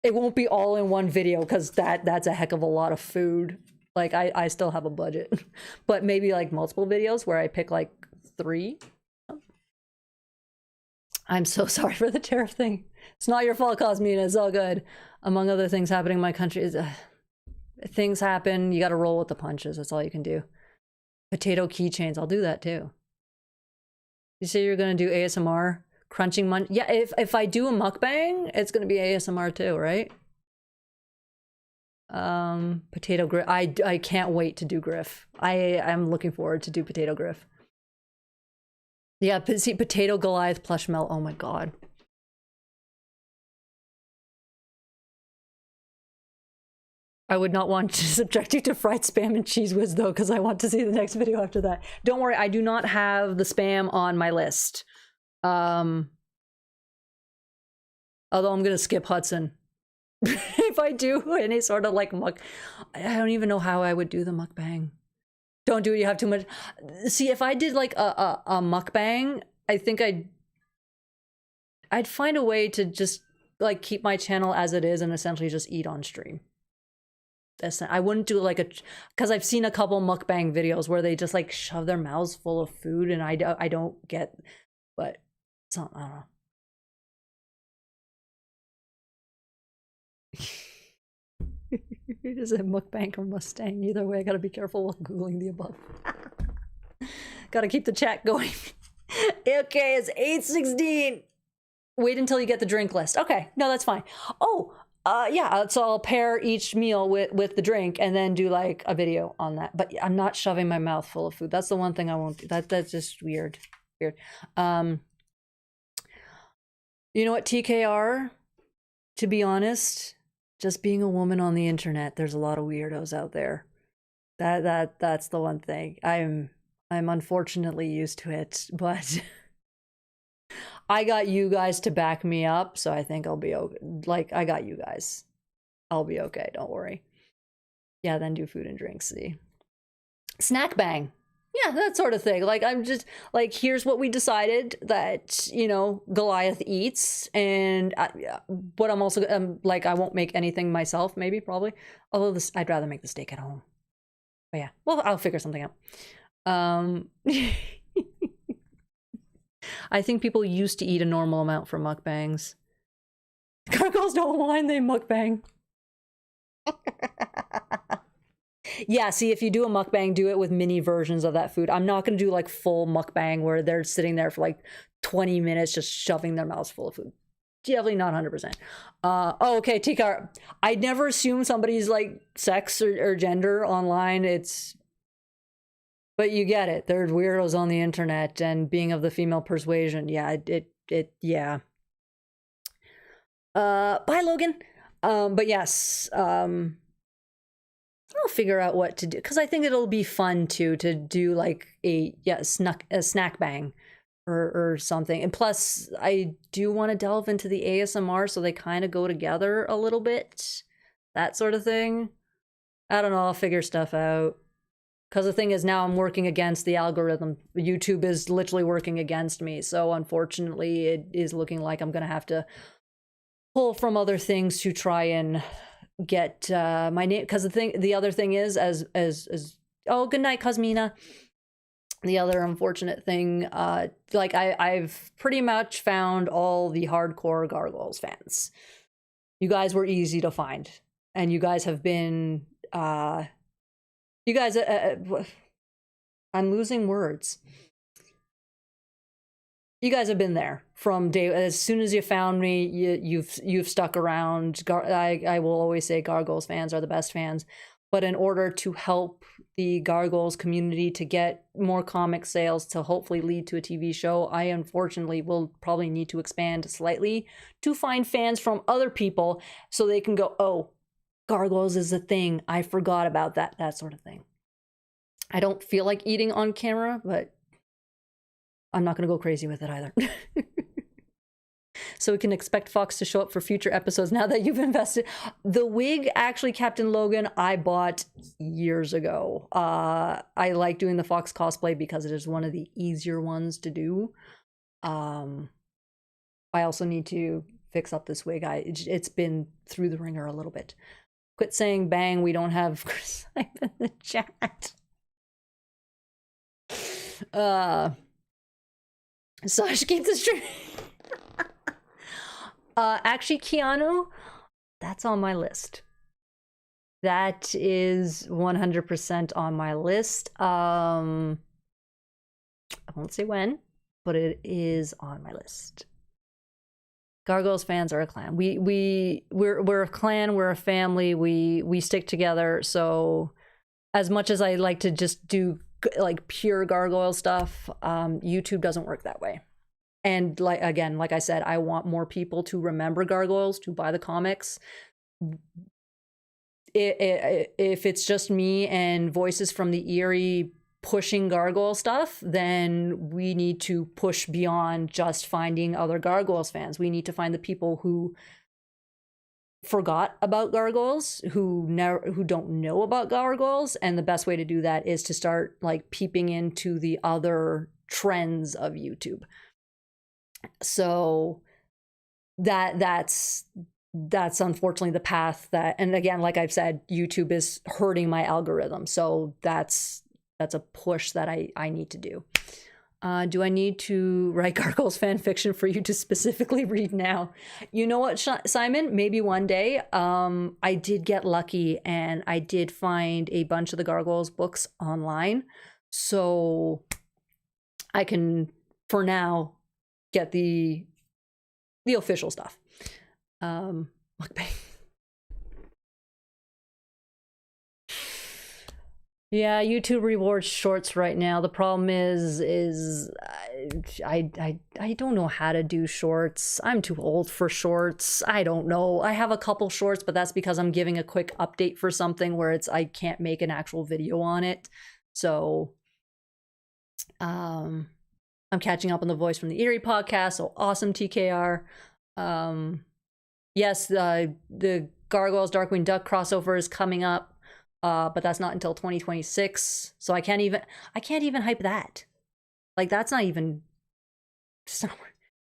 It won't be all in one video because that's a heck of a lot of food. Like I still have a budget, but maybe like multiple videos where I pick like 3. I'm so sorry for the tariff thing. It's not your fault, Cosmina. It's all good. Among other things happening in my country is things happen. You got to roll with the punches. That's all you can do. Potato keychains. I'll do that too. You say you're gonna do ASMR crunching munch? Yeah, if I do a mukbang, it's gonna be ASMR too, right? Potato griff. I can't wait to do griff. I'm looking forward to do potato griff. Yeah, see, potato Goliath plush melt. Oh my god. I would not want to subject you to fried spam and cheese whiz though, because I want to see the next video after that. Don't worry, I do not have the spam on my list. Although I'm gonna skip Hudson. If I do any sort of like I don't even know how I would do the mukbang. Don't do it, you have too much. See, if I did like a mukbang, I think I'd find a way to just like keep my channel as it is and essentially just eat on stream. I wouldn't do like because I've seen a couple mukbang videos where they just like shove their mouths full of food and I don't get, but it's not, I don't know. Is it mukbang or Mustang? Either way, I gotta be careful while Googling the above. Gotta keep the chat going. Okay, it's 8:16. Wait until you get the drink list. Okay, no, that's fine. Oh, yeah, so I'll pair each meal with the drink and then do like a video on that. But I'm not shoving my mouth full of food. That's the one thing I won't do. That's just weird. Weird. You know what, TKR? To be honest, just being a woman on the internet, there's a lot of weirdos out there. That's the one thing. I'm unfortunately used to it, but I got you guys to back me up, so I think I'll be okay. Like, I got you guys. I'll be okay, don't worry. Yeah, then do food and drinks, see. Snack bang. Yeah, that sort of thing. Like, I'm just, like, here's what we decided that, you know, Goliath eats, and but I'm also, like, I won't make anything myself, maybe, probably. Although I'd rather make the steak at home. But yeah, well, I'll figure something out. I think people used to eat a normal amount for mukbangs. Gargoyles don't whine, they mukbang. Yeah, see, if you do a mukbang, do it with mini versions of that food. I'm not going to do like full mukbang where they're sitting there for like 20 minutes just shoving their mouths full of food. Definitely not 100%. Oh, okay, Tikar. I never assume somebody's like sex or gender online. But you get it. There's weirdos on the internet, and being of the female persuasion, yeah, yeah. Bye, Logan. But yes, I'll figure out what to do, because I think it'll be fun to do like a snack bang or something. And plus, I do want to delve into the ASMR, so they kind of go together a little bit, that sort of thing. I don't know. I'll figure stuff out. Because the thing is, now I'm working against the algorithm. YouTube is literally working against me. So unfortunately, it is looking like I'm going to have to pull from other things to try and get my name. Because the other thing is, as oh, good night, Cosmina. The other unfortunate thing, like I've pretty much found all the hardcore Gargoyles fans. You guys were easy to find, and you guys have been. You guys, I'm losing words. You guys have been there from day. As soon as you found me, you've stuck around. I will always say Gargoyles fans are the best fans. But in order to help the Gargoyles community to get more comic sales to hopefully lead to a TV show, I unfortunately will probably need to expand slightly to find fans from other people so they can go, oh, Gargoyles is a thing. I forgot about that sort of thing. I don't feel like eating on camera, but I'm not going to go crazy with it either. So we can expect Fox to show up for future episodes now that you've invested. The wig, actually, Captain Logan, I bought years ago. I like doing the Fox cosplay because it is one of the easier ones to do. I also need to fix up this wig. It's been through the ringer a little bit. Quit saying bang, we don't have Chris in the chat. Sash, keep the stream. Actually, Keanu, that's on my list. That is 100% on my list. I won't say when, but it is on my list. Gargoyles fans are a clan. We're a clan. We're a family. We stick together. So, as much as I like to just do like pure gargoyle stuff, YouTube doesn't work that way. And like I said, I want more people to remember gargoyles, to buy the comics. If it's just me and voices from the Erie pushing gargoyle stuff, then we need to push beyond just finding other Gargoyles fans. We need to find the people who forgot about gargoyles, who don't know about gargoyles, and the best way to do that is to start like peeping into the other trends of YouTube. So that's unfortunately the path that, and again, like I've said, YouTube is hurting my algorithm. So that's a push that I need to do. Do I need to write Gargoyles fan fiction for you to specifically read now? You know what, Simon? Maybe one day. I did get lucky and I did find a bunch of the Gargoyles books online. So I can, for now, get the official stuff. Mukbang. Yeah, YouTube rewards shorts right now. The problem is I don't know how to do shorts. I'm too old for shorts. I don't know. I have a couple shorts, but that's because I'm giving a quick update for something where I can't make an actual video on it. So I'm catching up on the Voice from the Erie podcast. So awesome, TKR. Yes, the Gargoyles Darkwing Duck crossover is coming up. But that's not until 2026, so I can't even hype that. Like, that's not even.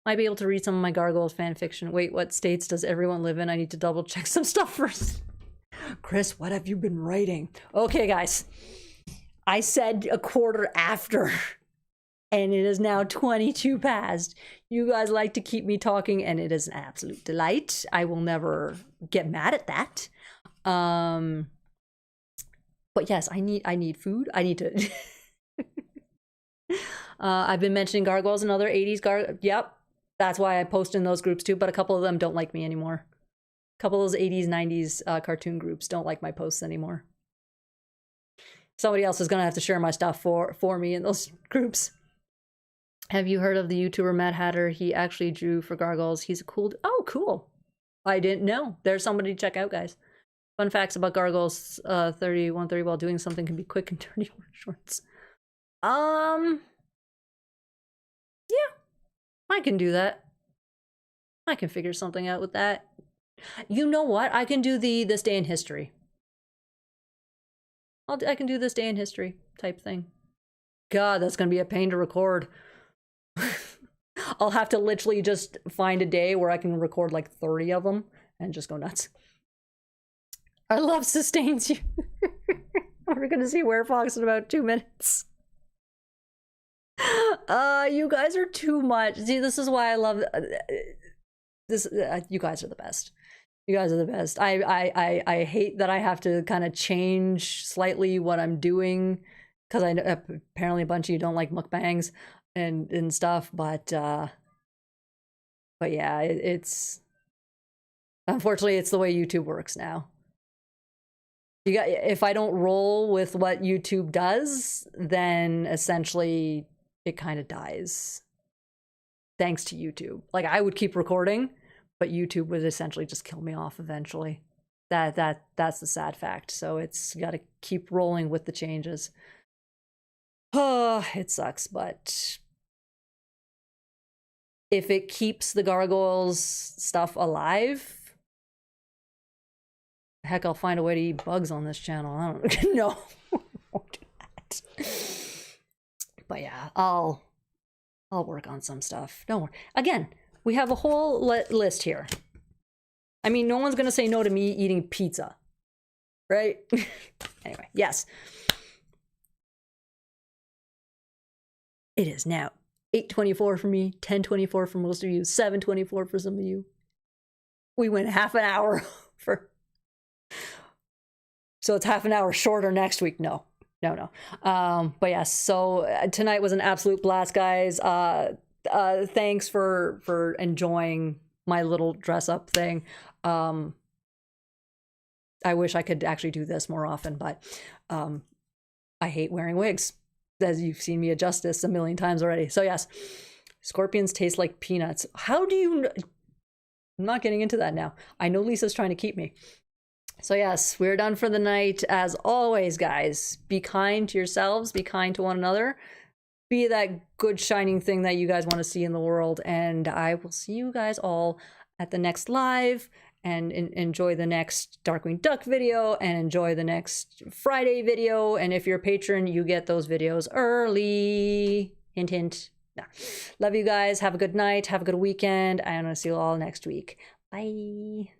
Might be able to read some of my Gargoyles fan fiction. Wait, what states does everyone live in? I need to double check some stuff first. Chris, what have you been writing? Okay, guys, I said a quarter after, and it is now 22 past. You guys like to keep me talking, and it is an absolute delight. I will never get mad at that. But yes, I need food. I need to. I've been mentioning Gargoyles and other 80s Yep, that's why I post in those groups too. But a couple of them don't like me anymore. A couple of those 80s, 90s cartoon groups don't like my posts anymore. Somebody else is gonna have to share my stuff for me in those groups. Have you heard of the YouTuber Mad Hatter? He actually drew for Gargoyles. He's a cool. Oh, cool. I didn't know. There's somebody to check out, guys. Fun facts about Gargoyles 3130 while doing something can be quick and dirty shorts. Yeah, I can do that. I can figure something out with that. You know what? I can do this day in history. I can do this day in history type thing. God, that's gonna be a pain to record. I'll have to literally just find a day where I can record like 30 of them and just go nuts. Our love sustains you. We're gonna see Werefox in about 2 minutes. You guys are too much. See, this is why I love this. You guys are the best. You guys are the best. I hate that I have to kind of change slightly what I'm doing because I know apparently a bunch of you don't like mukbangs and stuff. But yeah, it's unfortunately it's the way YouTube works now. If I don't roll with what YouTube does, then essentially it kind of dies. Thanks to YouTube. Like, I would keep recording, but YouTube would essentially just kill me off eventually. That's the sad fact. So it's got to keep rolling with the changes. Oh, it sucks, but if it keeps the Gargoyles stuff alive, heck, I'll find a way to eat bugs on this channel. I don't know. Won't do that. But yeah, I'll work on some stuff. Don't worry. Again, we have a whole list here. I mean, no one's gonna say no to me eating pizza, right? Anyway, yes. It is now 8:24 for me, 10:24 for most of you, 7:24 for some of you. We went half an hour for... So it's half an hour shorter next week. No. But yes, so tonight was an absolute blast, guys. Thanks for enjoying my little dress up thing. I wish I could actually do this more often, but I hate wearing wigs, as you've seen me adjust this a million times already. So yes, scorpions taste like peanuts. How do you... I'm not getting into that now. I know Lisa's trying to keep me. So yes, we're done for the night. As always, guys, be kind to yourselves, be kind to one another, be that good shining thing that you guys want to see in the world. And I will see you guys all at the next live, and enjoy the next Darkwing Duck video, and enjoy the next Friday video. And if you're a patron, you get those videos early. Hint, hint. Nah. Love you guys. Have a good night. Have a good weekend. I'm going to see you all next week. Bye.